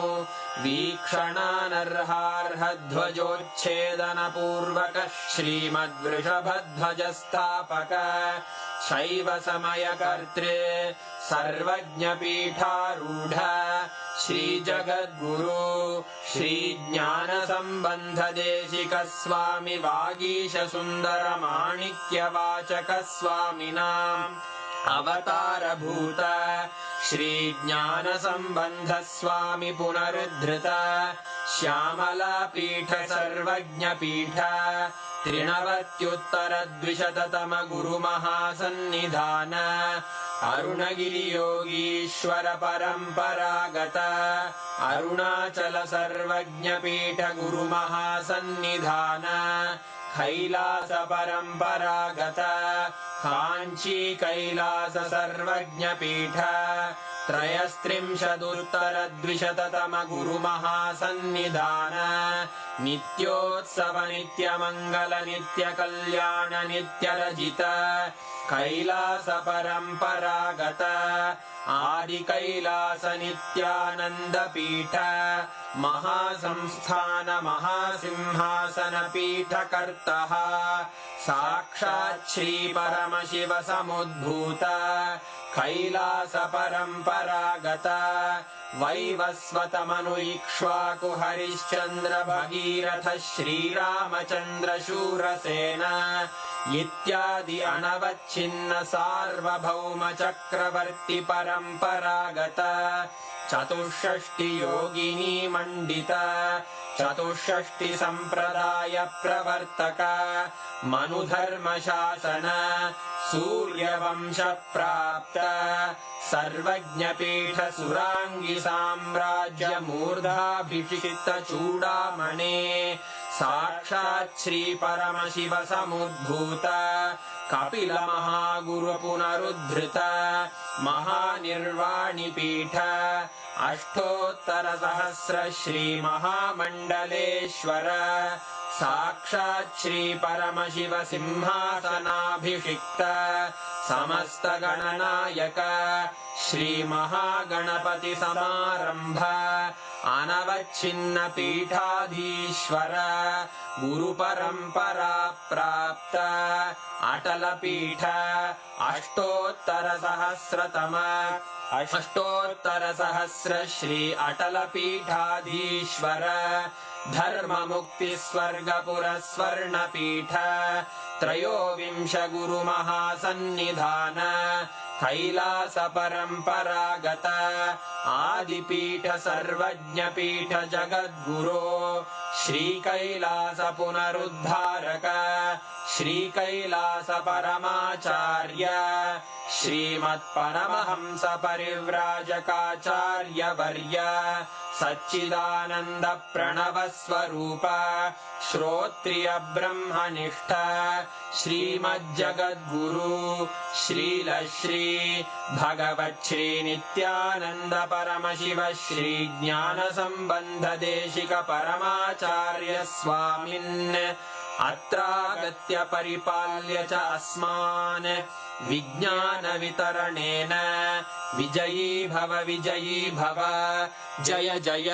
वीक्षणानर्हार्हध्वजोच्छेदनपूर्वकः श्रीमद्वृषभध्वजस्थापक शैव समयकर्तृ सर्वज्ञपीठारूढ श्रीजगद्गुरु श्रीज्ञानसम्बन्धदेशिकस्वामि वागीशसुन्दरमाणिक्यवाचकस्वामिनाम् अवतारभूत श्रीज्ञानसम्बन्धस्वामि पुनरुद्धृत श्यामलापीठ सर्वज्ञपीठ त्रिनवत्युत्तरद्विशततम गुरुमहासन्निधान अरुणगिरियोगीश्वर परम्परागत अरुणाचल सर्वज्ञपीठ गुरुमहासन्निधान कैलास परम्परागत काञ्ची कैलास सर्वज्ञपीठ त्रयस्त्रिंशदुत्तरद्विशततम गुरुमहासन्निधान नित्योत्सव नित्यमङ्गल नित्यकल्याण नित्यरजित कैलास परम्परागत आदिकैलास नित्यानन्दपीठ महासंस्थान महासिंहासन पीठकर्तः साक्षात् श्री परमशिव समुद्भूत कैलास परम्परागत वैवस्वत मनु इक्ष्वाकु हरिश्चन्द्र भगीरथ श्रीरामचन्द्र शूरसेन इत्यादि अनवच्छिन्न सार्वभौम चक्रवर्ति परम्परागत चतुष्षष्टि योगिनी मण्डित चतुष्षष्टि सम्प्रदाय प्रवर्तक मनुधर्मशासन सूर्यवंश प्राप्त सर्वज्ञपीठ सुराङ्गी साम्राज्य मूर्धाभिषिक्त चूडामणे साक्षात् श्री परमशिव समुद्भूत कपिल महागुरु पुनरुद्धृत महानिर्वाणिपीठ अष्टोत्तर सहस्र श्री महामण्डलेश्वर साक्षात् श्री परमशिव सिंहासनाभिषिक्त समस्त गणनायक श्री महागणपति समारंभ अनवच्छिन्न पीठाधीश्वर गुरु परंपरा प्राप्त अटल पीठ अष्टोत्तर सहस्र श्री अटल पीठाधीश्वर धर्म मुक्ति स्वर्गपुर स्वर्ण पीठ त्रयोविंश गुरु महासन्निधान कैलास परम्परागत आदिपीठ सर्वज्ञपीठ जगद्गुरो श्री कैलास पुनरुद्धारक श्री कैलास परमाचार्य श्रीमत्परमहंस परिव्राजकाचार्य वर्य सच्चिदानंद प्रणव स्वरूप श्रोत्रिय ब्रह्मनिष्ठ श्रीमज्जगद्गुरु श्रील श्री भगवत् श्री नित्यानंद परमशिव श्री ज्ञान संबंध देशिक परमाचार्य स्वामिन् अत्रागत्य परिपाल्य च अस्मान् विज्ञान वितरणेन विजयी भव जय जय